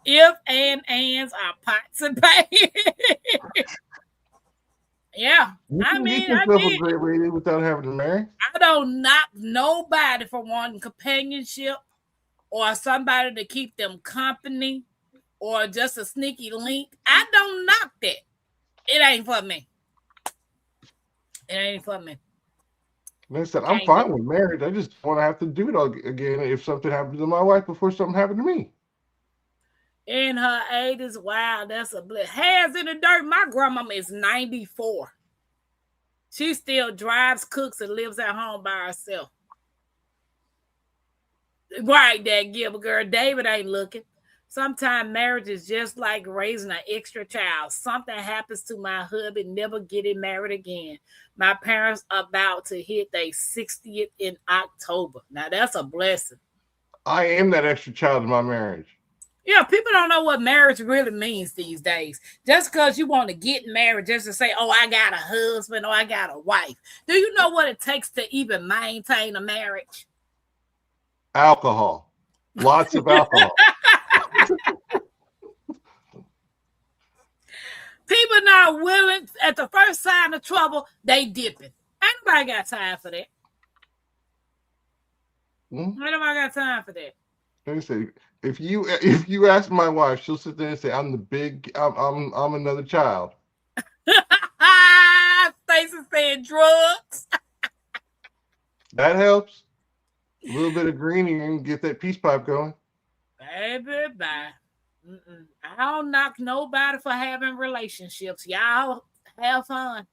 S2: If and ands are pots and pans. Yeah,
S3: You
S2: I
S3: can
S2: mean,
S3: get
S2: I
S3: yourself a
S2: did.
S3: great lady without having to marry.
S2: I don't knock nobody for wanting companionship or somebody to keep them company or just a sneaky link. I don't knock that. It ain't for me. It ain't for me.
S3: And I said, I'm fine with marriage. I just want to have to do it all again if something happened to my wife before something happened to me.
S2: In her 80s, wow, that's a bliss. Hands in the dirt. My grandmama is 94. She still drives, cooks, and lives at home by herself. Right, that Gilbert girl. David ain't looking. Sometimes marriage is just like raising an extra child. Something happens to my hubby, never getting married again. My parents about to hit their 60th in October. Now, that's a blessing.
S3: I am that extra child in my marriage.
S2: Yeah, people don't know what marriage really means these days. Just because you want to get married, just to say, oh, I got a husband or I got a wife. Do you know what it takes to even maintain a marriage?
S3: Alcohol. Lots of alcohol.
S2: People not willing, at the first sign of trouble, they dipping. Ain't nobody got time for that. Ain't nobody got time for that.
S3: Like I say, if you ask my wife, she'll sit there and say, I'm another child.
S2: Stacey said drugs.
S3: That helps. A little bit of green, you can get that peace pipe going.
S2: Baby, bye. I don't knock nobody for having relationships. Y'all have fun.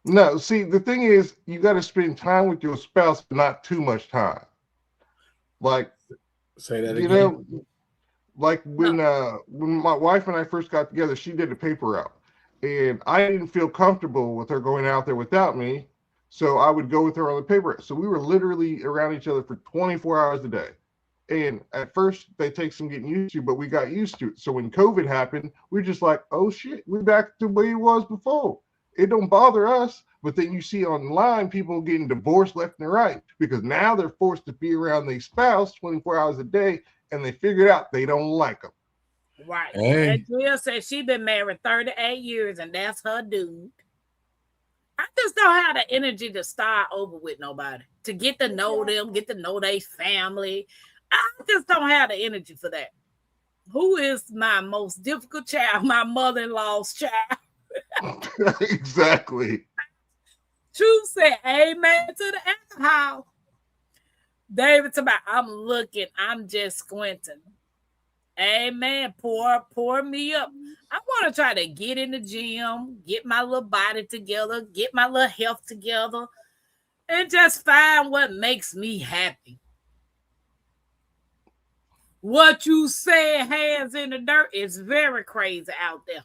S3: No, see, the thing is, you got to spend time with your spouse, but not too much time. Like,
S1: say that
S3: you
S1: again.
S3: know, like when my wife and I first got together, she did a paper route, and I didn't feel comfortable with her going out there without me, so I would go with her on the paper route. So we were literally around each other for 24 hours a day. And at first, they take some getting used to, but we got used to it. So when COVID happened, we're just like, oh shit, we're back to the way it was before. It don't bother us. But then you see online people getting divorced left and right because now they're forced to be around their spouse 24 hours a day, and they figured out they don't like them.
S2: Right.
S1: Hey.
S2: And Jill said she been married 38 years, and that's her dude. I just don't have the energy to start over with nobody, to get to know them, get to know their family. I just don't have the energy for that. Who is my most difficult child? My mother-in-law's child.
S3: Exactly.
S2: Truth said, amen to the alcohol. David said, I'm looking, I'm just squinting. Amen. Pour me up. I want to try to get in the gym, get my little body together, get my little health together, and just find what makes me happy. What you said, hands in the dirt, is very crazy out there.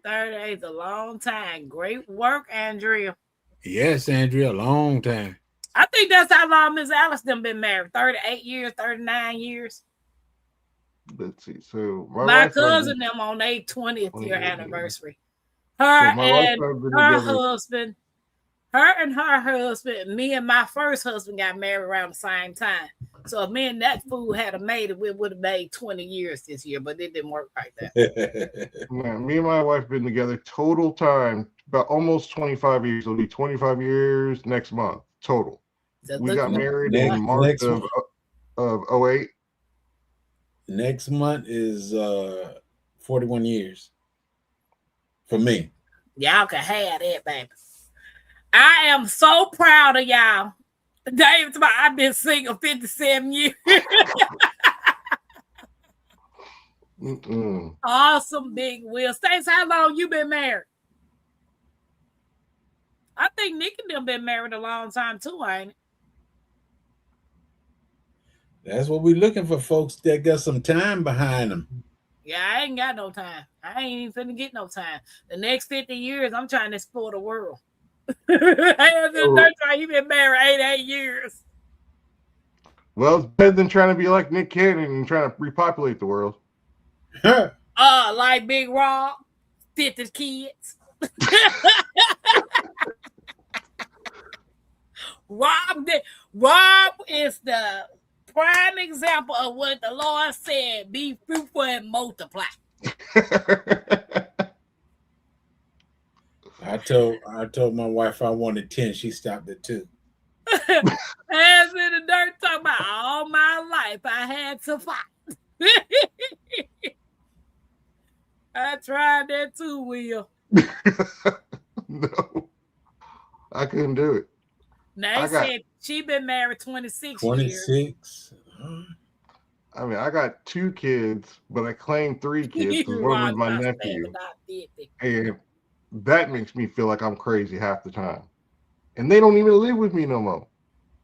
S2: 30 is a long time. Great work, Andrea.
S1: Yes, Andrea, a long time.
S2: I think that's how long Miss Alice them been married. 38 years, 39 years.
S3: Let's see. So
S2: my cousin them on their 20th year anniversary. Her and her husband, me and my first husband got married around the same time. So if me and that fool had a made it, we would have made 20 years this year, but it didn't work like that.
S3: Man, me and my wife have been together total time about almost 25 years. It'll be 25 years next month total. So we got married in March of 08.
S1: Next month is 41 years for me.
S2: Y'all can have that, baby. I am so proud of y'all. David, I've been single 57 years. Awesome, Big Will. Stacey, how long you been married? I think Nick and them been married a long time too, ain't it?
S1: That's what we're looking for, folks that got some time behind them.
S2: Yeah, I ain't got no time. I ain't even finna get no time. The next 50 years, I'm trying to explore the world. That's why you been married 8 years.
S3: Well, it's better than trying to be like Nick Cannon and trying to repopulate the world.
S2: Like Big Rob, 50 kids. Rob is the prime example of what the Lord said: be fruitful and multiply.
S1: I told my wife I wanted 10. She stopped at 2.
S2: Hands in the dirt, talking about all my life I had to fight. I tried that too, Will.
S3: No, I couldn't do it.
S2: Now they said she been married 26 years.
S1: 26.
S3: I mean, I got 2 kids, but I claimed 3 kids because one was my nephew. And that makes me feel like I'm crazy half the time. And they don't even live with me no more.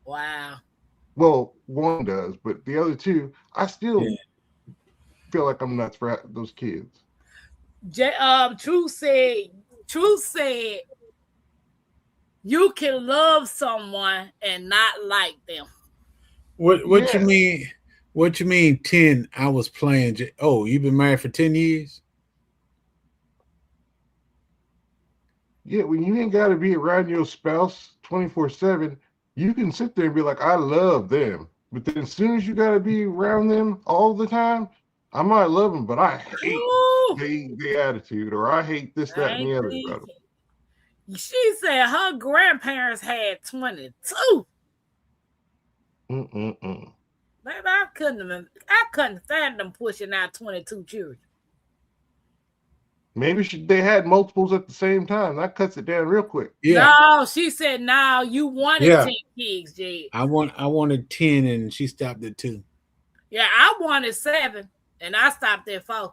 S2: Wow.
S3: Well, one does, but the other 2, I still feel like I'm nuts for those kids.
S2: Truth said you can love someone and not like them.
S1: What you mean? What you mean 10? I was playing. Oh, you've been married for 10 years?
S3: Yeah, when you ain't got to be around your spouse 24/7, you can sit there and be like, I love them. But then as soon as you got to be around them all the time, I might love them, but I hate the attitude, or I hate this, that, and the other about them.
S2: She said her grandparents had 22. Baby, I couldn't stand them pushing out 22 children.
S3: Maybe they had multiples at the same time. That cuts it down real quick.
S1: Yeah.
S2: No, she said no. You wanted 10 kids, Jay.
S1: I wanted 10, and she stopped at 2.
S2: Yeah, I wanted 7, and I stopped at 4.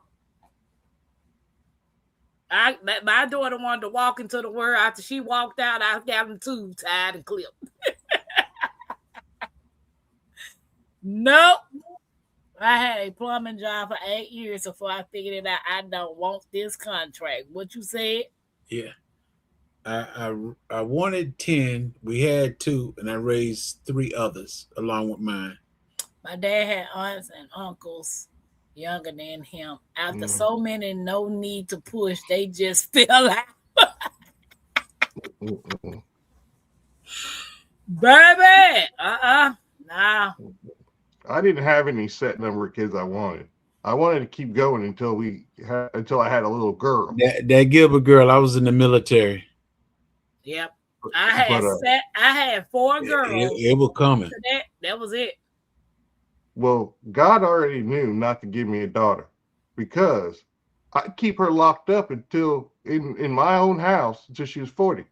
S2: My daughter wanted to walk into the world. After she walked out, I got them 2 tied and clipped. Nope. I had a plumbing job for 8 years before I figured it out. I don't want this contract. What you said?
S1: Yeah. I wanted 10. We had 2, and I raised 3 others along with mine.
S2: My dad had aunts and uncles younger than him. After so many, no need to push. They just fell out. Baby, nah.
S3: I didn't have any set number of kids I wanted. I wanted to keep going until I had a little girl.
S1: That Gilbert girl, I was in the military.
S2: Yep. I had 4 girls.
S1: It was coming.
S2: That was it.
S3: Well, God already knew not to give me a daughter, because I'd keep her locked up until in my own house until she was 40.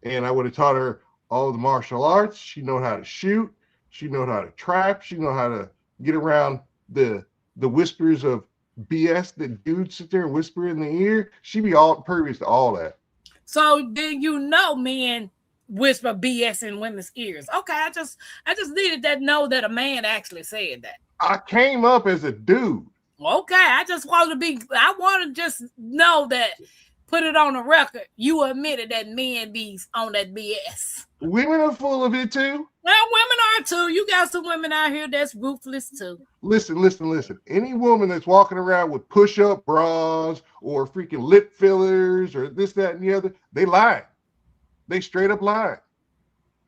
S3: And I would have taught her all the martial arts. She know how to shoot. She know how to trap. She know how to get around the whispers of BS that dudes sit there and whisper in the ear. She be all pervious to all that.
S2: So then men whisper BS in women's ears. Okay, I just needed to know that a man actually said that.
S3: I came up as a dude.
S2: Okay, I want to just know that, put it on the record. You admitted that men be on that BS.
S3: Women are full of it too.
S2: Well, women are too. You got some women out here that's ruthless too.
S3: Listen. Any woman that's walking around with push-up bras or freaking lip fillers or this, that, and the other, they lie. They straight up lie.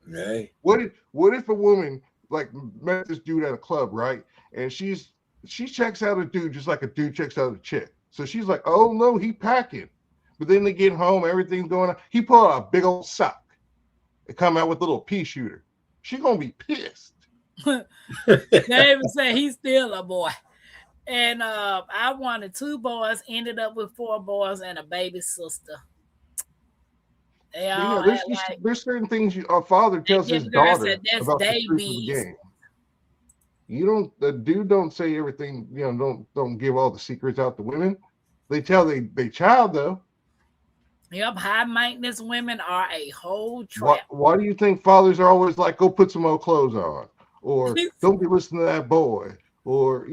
S1: Right.
S3: What if a woman like met this dude at a club, right? And she checks out a dude just like a dude checks out a chick. So she's like, oh no, he packing. But then they get home, everything's going on. He pull out a big old sock and come out with a little pea shooter. She gonna be pissed.
S2: They even say he's still a boy. And I wanted 2 boys, ended up with 4 boys and a baby sister.
S3: There's certain things a father tells his daughter about the truth of the game. The dude don't say everything, don't give all the secrets out to women. They tell they child though.
S2: Yep, high maintenance women are a whole trap.
S3: Why do you think fathers are always like, go put some old clothes on? or don't be listening to that boy, or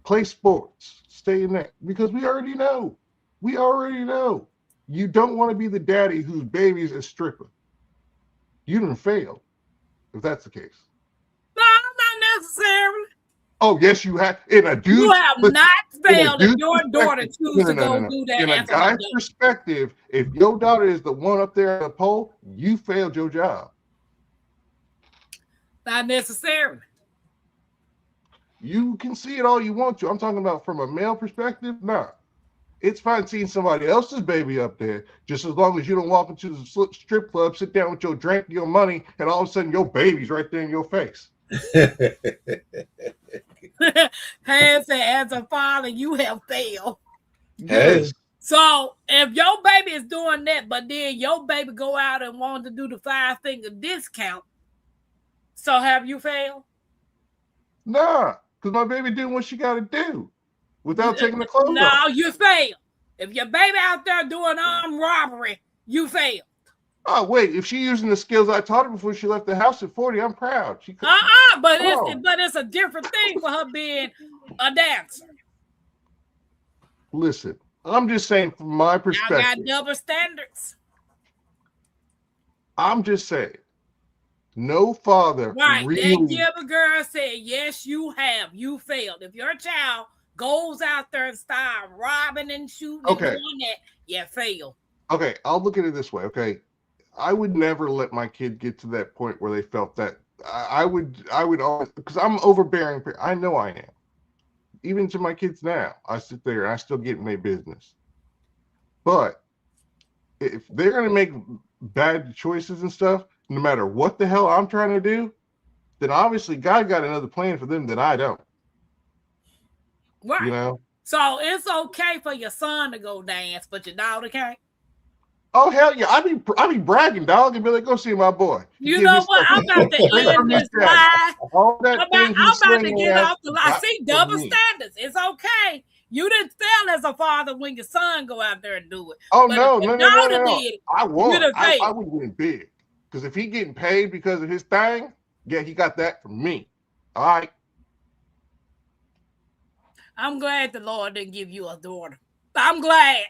S3: play sports, stay in that, because we already know. We already know. You don't want to be the daddy whose baby's a stripper. You didn't fail, if that's the case.
S2: No, not necessarily.
S3: Oh, yes, you have. In a dude,
S2: You have not failed if your daughter chooses to go
S3: no.
S2: do that.
S3: In a guy's perspective, if your daughter is the one up there on the pole, you failed your job.
S2: Not necessarily.
S3: You can see it all you want to. I'm talking about from a male perspective. Nah. It's fine seeing somebody else's baby up there, just as long as you don't walk into the strip club, sit down with your drink, your money, and all of a sudden your baby's right there in your face.
S2: Has as a father, you have failed.
S3: Yes.
S2: So if your baby is doing that, but then your baby go out and want to do the 5-finger discount, so have you failed?
S3: Nah, because my baby doing what she got to do without taking the clothes off.
S2: No, you failed. If your baby out there doing armed robbery, you failed.
S3: Oh, wait, if she using the skills I taught her before she left the house at 40, I'm proud.
S2: But it's a different thing for her being a dancer.
S3: Listen, I'm just saying from my perspective.
S2: Y'all got double standards.
S3: I'm just saying, no father
S2: Right.
S3: really.
S2: That Gilbert girl said, yes, you have. You failed. If your child goes out there and start robbing and shooting and doing that, you failed.
S3: Okay, I'll look at it this way, okay? I would never let my kid get to that point where they felt that. I would always, because I'm overbearing. I know I am. Even to my kids now, I sit there and I still get in their business. But if they're going to make bad choices and stuff, no matter what the hell I'm trying to do, then obviously God got another plan for them that I don't.
S2: Right. So it's okay for your son to go dance, but your daughter can't.
S3: Oh hell yeah! I be bragging, dog, and be like, "Go see my boy."
S2: You know what? I'm about to end this live. I'm about to get off the line. I see double standards. It's okay. You didn't fail as a father when your son go out there and do it.
S3: Oh
S2: but
S3: no. I won't. I would win big because if he getting paid because of his thing, yeah, he got that from me. All right.
S2: I'm glad the Lord didn't give you a daughter. I'm glad.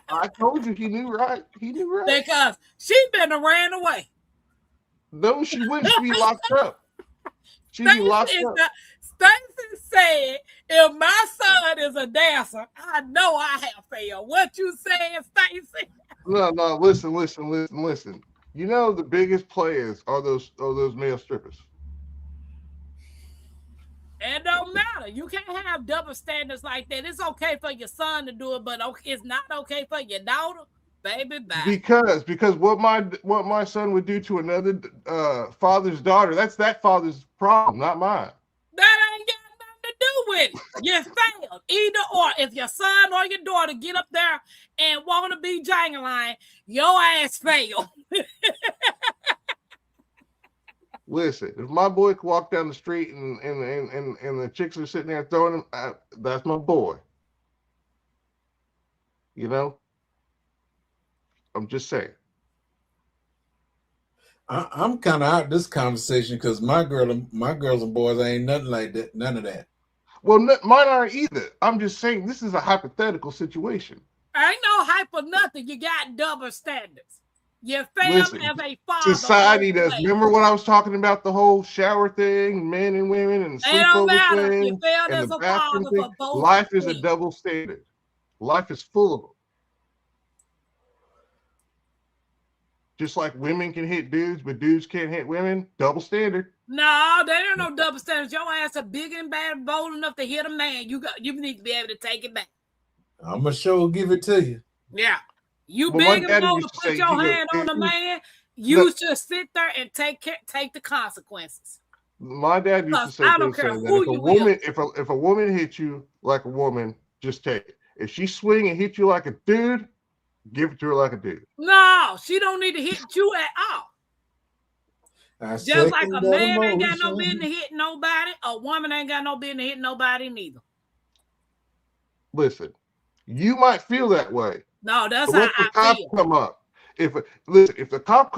S3: I told you he knew right. He knew right.
S2: Because she been ran away.
S3: No, she wouldn't. She'd be locked up. She'd be locked up.
S2: Stacy said, if my son is a dancer, I know I have failed. What you saying, Stacy?
S3: No, listen. You know the biggest players are those male strippers.
S2: It don't matter. You can't have double standards like that. It's okay for your son to do it, but it's not okay for your daughter. Baby, bye.
S3: Because what my son would do to another father's daughter, that's that father's problem, not mine.
S2: That ain't got nothing to do with it. You failed. Either or. If your son or your daughter get up there and want to be jangling, your ass failed.
S3: Listen, if my boy could walk down the street and the chicks are sitting there throwing him, that's my boy. I'm just saying.
S1: I'm kind of out this conversation because my girls and boys ain't nothing like that. None of that.
S3: Well, mine aren't either. I'm just saying this is a hypothetical situation.
S2: Ain't no hyper nothing. You got double standards. You failed as a father.
S3: Society does. Remember what I was talking about, the whole shower thing, men and women, and sleepover thing,
S2: you failed as a father for both.
S3: Life is a double standard. Life is full of them. Just like women can hit dudes, but dudes can't hit women. Double standard.
S2: No, there ain't no double standards. Your ass are big and bad, bold enough to hit a man. You need to be able to take it back.
S1: I'm gonna sure give it to you.
S2: Yeah. You big and bold to put your hand on a man, you should sit there and take the consequences.
S3: My dad used to say,
S2: I don't care who you will.
S3: If a woman hits you like a woman, just take it. If she swing and hit you like a dude, give it to her like a dude.
S2: No, she don't need to hit you at all. Just like a man ain't got no business hitting nobody, a woman ain't got no business hitting nobody neither.
S3: Listen, you might feel that way.
S2: No, that's
S3: but
S2: how I feel.
S3: Come up. If the cop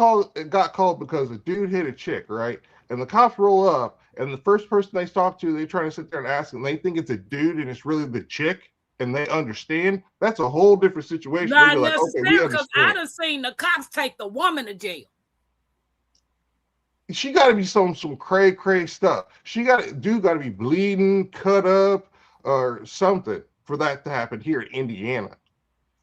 S3: got called because a dude hit a chick, right? and the cops roll up, and the first person they talk to, they try to sit there and ask, and they think it's a dude, and it's really the chick, and they understand. That's a whole different situation.
S2: Not
S3: They be like, okay, we
S2: necessarily, because I
S3: understand.
S2: done seen the cops take the woman to jail.
S3: She got to be some cray stuff. Got to be bleeding, cut up, or something for that to happen here in Indiana.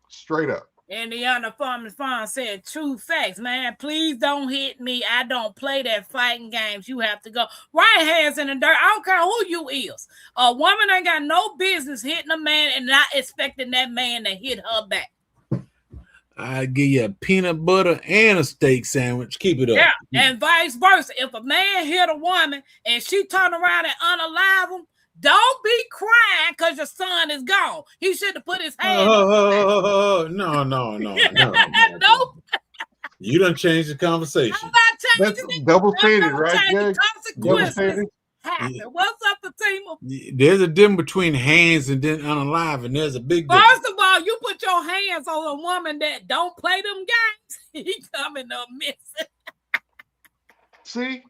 S3: Straight up.
S2: Indiana Farmers Farm said, true facts, man. Please don't hit me. I don't play that fighting games. You have to go. Right hands in the dirt. I don't care who you is. A woman ain't got no business hitting a man and not expecting that man to hit her back.
S1: I give you a peanut butter and a steak sandwich. Keep it up.
S2: Yeah, and vice versa. If a man hit a woman and she turn around and unalive him, don't be crying because your son is gone. He should have put his hand.
S1: No.
S2: Nope.
S1: You done changed the conversation.
S2: I'm not
S3: That's
S2: changing it.
S3: double standard, right,
S2: Changing
S3: Greg? Double
S2: consequences
S3: standard.
S2: happen. What's up, Fatima?
S1: There's a difference between hands and then unalive, and there's a big difference.
S2: First of all, you put your hands on a woman that don't play them games. He coming up missing.
S3: See,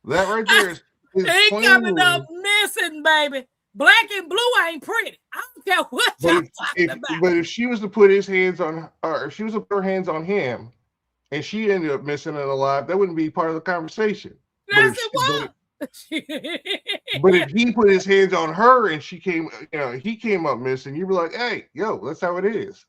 S3: that right there is
S2: He
S3: plain
S2: coming
S3: rule.
S2: up missing, baby. Black and blue ain't pretty. I don't care what y'all talking about.
S3: But if she was to put his hands on, or if she was to put her hands on him, and she ended up missing and alive, that wouldn't be part of the conversation.
S2: Yes, it was.
S3: But if he put his hands on her and she came, he came up missing, you'd be like, hey, yo, that's how it is.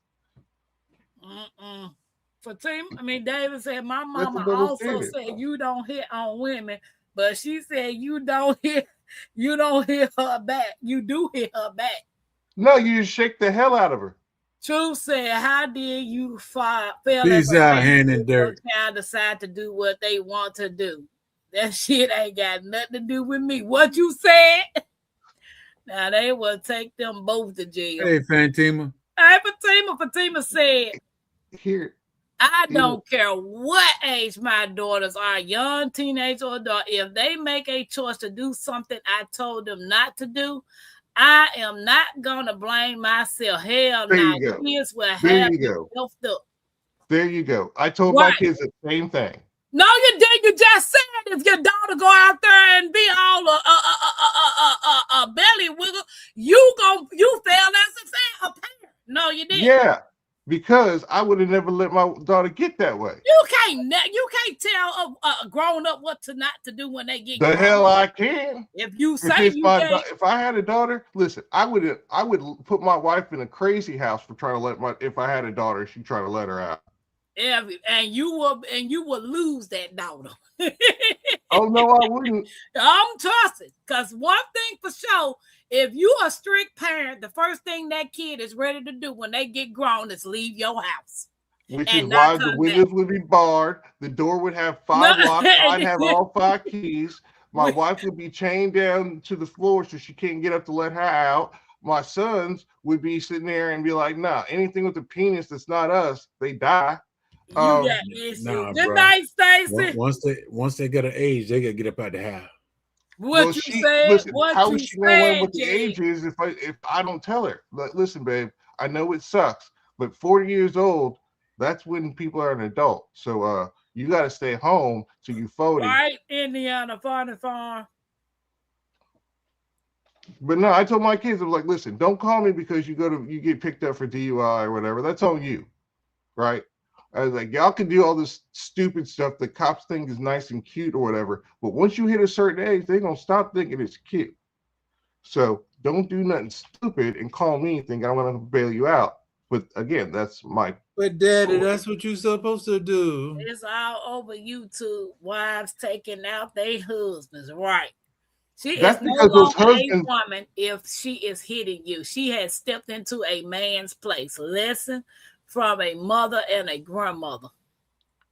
S2: David said, my
S3: That's a
S2: mama
S3: double
S2: also
S3: standard.
S2: said you don't hit on women, but she said you don't hit her back. You do hit her back.
S3: No, you just shake the hell out of her.
S2: Truth said, how did you fail
S1: Peace out, hand in dirt.
S2: Child decide to do what they want to do? That shit ain't got nothing to do with me. What you said? Now they will take them both to jail.
S1: Hey, Fatima.
S2: Hey, Fatima said,
S3: Here,
S2: I don't care what age my daughters are, young, teenage, or adult. If they make a choice to do something I told them not to do, I am not gonna blame myself. Hell no, kids will have self up.
S3: There you go. I told my kids the same thing.
S2: No, you did. You just said if your daughter go out there and be all a belly wiggle, you fail as a parent. No, you didn't.
S3: Yeah, because I would have never let my daughter get that way.
S2: You can't tell a grown up what to not to do when they get
S3: the hell I can.
S2: If you say
S3: if I had a daughter, listen, I would put my wife in a crazy house for trying to if I had a daughter, she'd try to let her out.
S2: And you will lose that daughter.
S3: Oh no, I wouldn't.
S2: I'm trusting, because one thing for sure, if you a strict parent, the first thing that kid is ready to do when they get grown is leave your house.
S3: Which is why the windows would be barred, the door would have 5 locks, I'd have all 5 keys. My wife would be chained down to the floor so she can't get up to let her out. My sons would be sitting there and be like, nah, anything with a penis that's not us, they die.
S2: Good night, Stacy.
S1: Once they get an age, they gotta get up out the house.
S2: What you said?
S3: Listen, how is she gonna learn what the age is if I don't tell her? But listen, babe, I know it sucks, but 40 years old, that's when people are an adult. So you got to stay home till you 40.
S2: Right, Indiana farm.
S3: But no, I told my kids, I was like, listen, don't call me because you get picked up for DUI or whatever. That's on you, right? I was like, y'all can do all this stupid stuff the cops think is nice and cute or whatever, but once you hit a certain age, they're gonna stop thinking it's cute. So don't do nothing stupid and call me thinking I'm gonna bail you out. But again, that's my.
S1: But Daddy, that's what you're supposed to do.
S2: It's all over YouTube. Wives taking out their husbands, right? She is no longer a woman if she is hitting you. She has stepped into a man's place. Listen from a mother and a grandmother.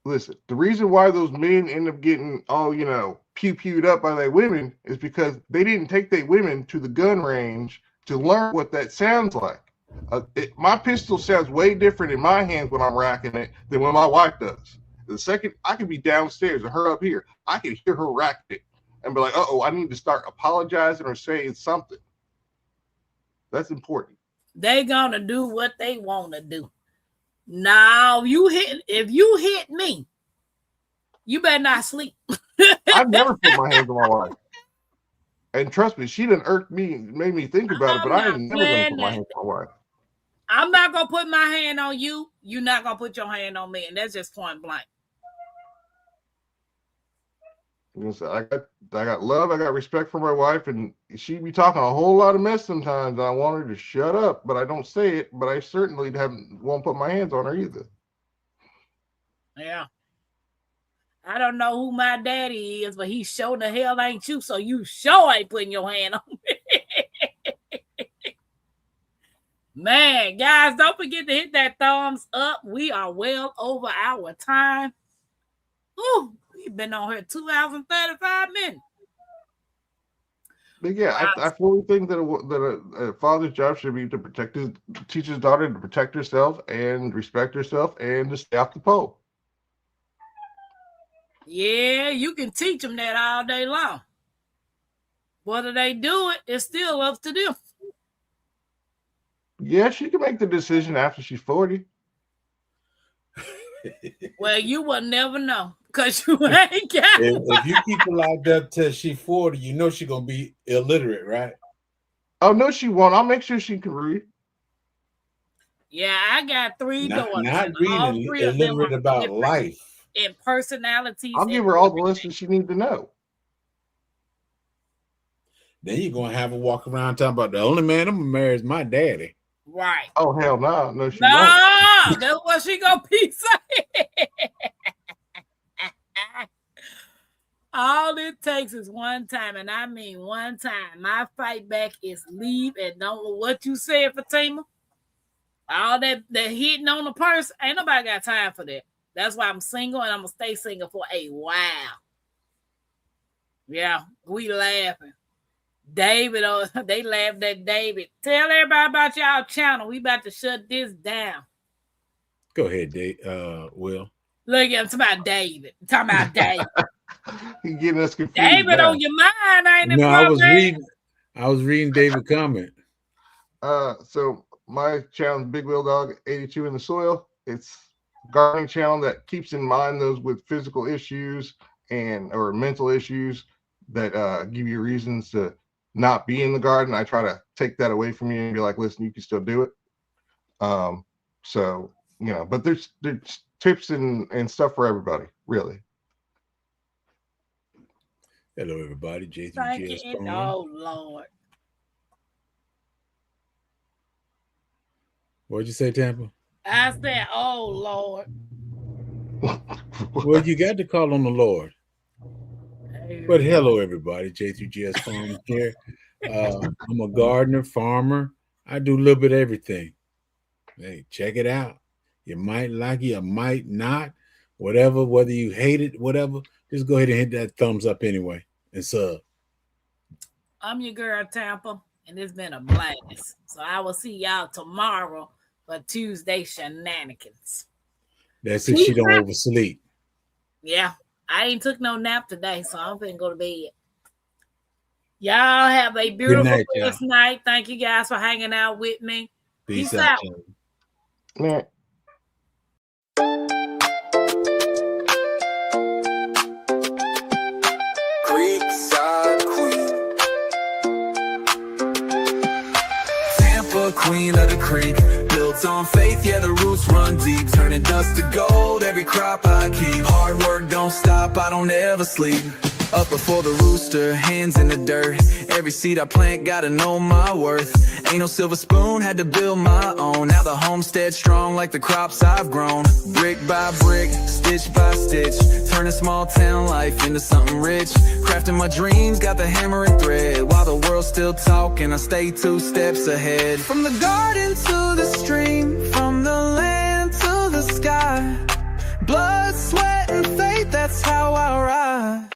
S3: Listen, the reason why those men end up getting all, pew-pewed up by their women is because they didn't take their women to the gun range to learn what that sounds like. My pistol sounds way different in my hands when I'm racking it than when my wife does. The second I could be downstairs and her up here, I could hear her racking it and be like, I need to start apologizing or saying something. That's important.
S2: They gonna do what they want to do. Now if you hit me, You better not sleep.
S3: I've never put my hands on my wife. And trust me, she done irked me, made me think about it, but I ain't never gonna put my hands on my wife.
S2: I'm not gonna put my hand on you. You're not gonna put your hand on me, and that's just point blank.
S3: I got love, I got respect for my wife, and she be talking a whole lot of mess sometimes. And I want her to shut up, but I don't say it. But I certainly won't put my hands on her either.
S2: Yeah. I don't know who my daddy is, but he sure the hell ain't you, so you sure ain't putting your hand on me. Man, guys, don't forget to hit that thumbs up. We are well over our time. Ooh, we've been on here 2 hours and 35 minutes.
S3: But yeah, I fully think that a father's job should be to teach his daughter to protect herself and respect herself and to stay off the pole.
S2: Yeah, you can teach them that all day long. Whether they do it, it's still up to them.
S3: Yeah, she can make the decision after she's 40.
S2: Well, you will never know because you ain't got
S1: If you keep her locked up till she's 40, you know she's gonna be illiterate, right?
S3: Oh no, she won't. I'll make sure she can read.
S2: Yeah, I got 3 daughters.
S1: Not
S2: all
S1: reading,
S2: 3 of them
S1: illiterate
S2: are
S1: about
S2: different
S1: life.
S2: in personalities.
S3: I'll give her all the lessons she needs to know.
S1: Then you're gonna have her walk around talking about the only man I'm gonna marry is my daddy.
S2: Right.
S3: Oh hell no, no she
S2: No,
S3: won't.
S2: that's what she gonna be saying. All it takes is one time, and I mean one time. My fight back is leave and don't what you said, Fatima. All that hitting on the purse, ain't nobody got time for that. That's why I'm single and I'm gonna stay single for a while. Yeah, we laughing. David, they laughed at David. Tell everybody about y'all channel. We about to shut this down.
S1: Go ahead, Will.
S2: Look at him talking about David. Talking about David.
S3: He getting us confused.
S2: David
S3: now.
S2: on your mind, ain't it?
S1: No, I was reading David comment.
S3: So my channel, Big Wheel Dog 82 in the Soil. It's a gardening channel that keeps in mind those with physical issues or mental issues that give you reasons to not be in the garden. I try to take that away from you and be like, listen, you can still do it. So, you know, but there's tips and stuff for everybody, really.
S1: Hello, everybody. J3GS.
S2: Thank you. Oh, Lord.
S1: What'd you say, Tampa?
S2: I said, oh, Lord.
S1: Well, you got to call on the Lord. But hello, everybody. J3GS Farm here. I'm a gardener, farmer. I do a little bit of everything. Hey, check it out. You might like it, you might not. Whatever, whether you hate it, whatever, just go ahead and hit that thumbs up anyway and sub.
S2: I'm your girl, Tampa, and it's been a blast. So I will see y'all tomorrow for Tuesday shenanigans.
S1: That's if she don't oversleep.
S2: Yeah, I ain't took no nap today, so I'm finna go to bed. Y'all have a beautiful night. Thank you guys for hanging out with me. Peace out.
S3: Yeah.
S4: Creekside Queen, Tampa, queen of the creek. Built on faith, yeah, the roots run deep. Turning dust to gold, every crop I keep. Hard work don't stop, I don't ever sleep. Up before the rooster, hands in the dirt. Every seed I plant, gotta know my worth. Ain't no silver spoon, had to build my own. Now the homestead strong like the crops I've grown. Brick by brick, stitch by stitch. Turning small town life into something rich. Crafting my dreams, got the hammer and thread. While the world's still talking, I stay 2 steps ahead. From the garden to the stream, from the land to the sky. Blood, sweat, and faith, that's how I ride.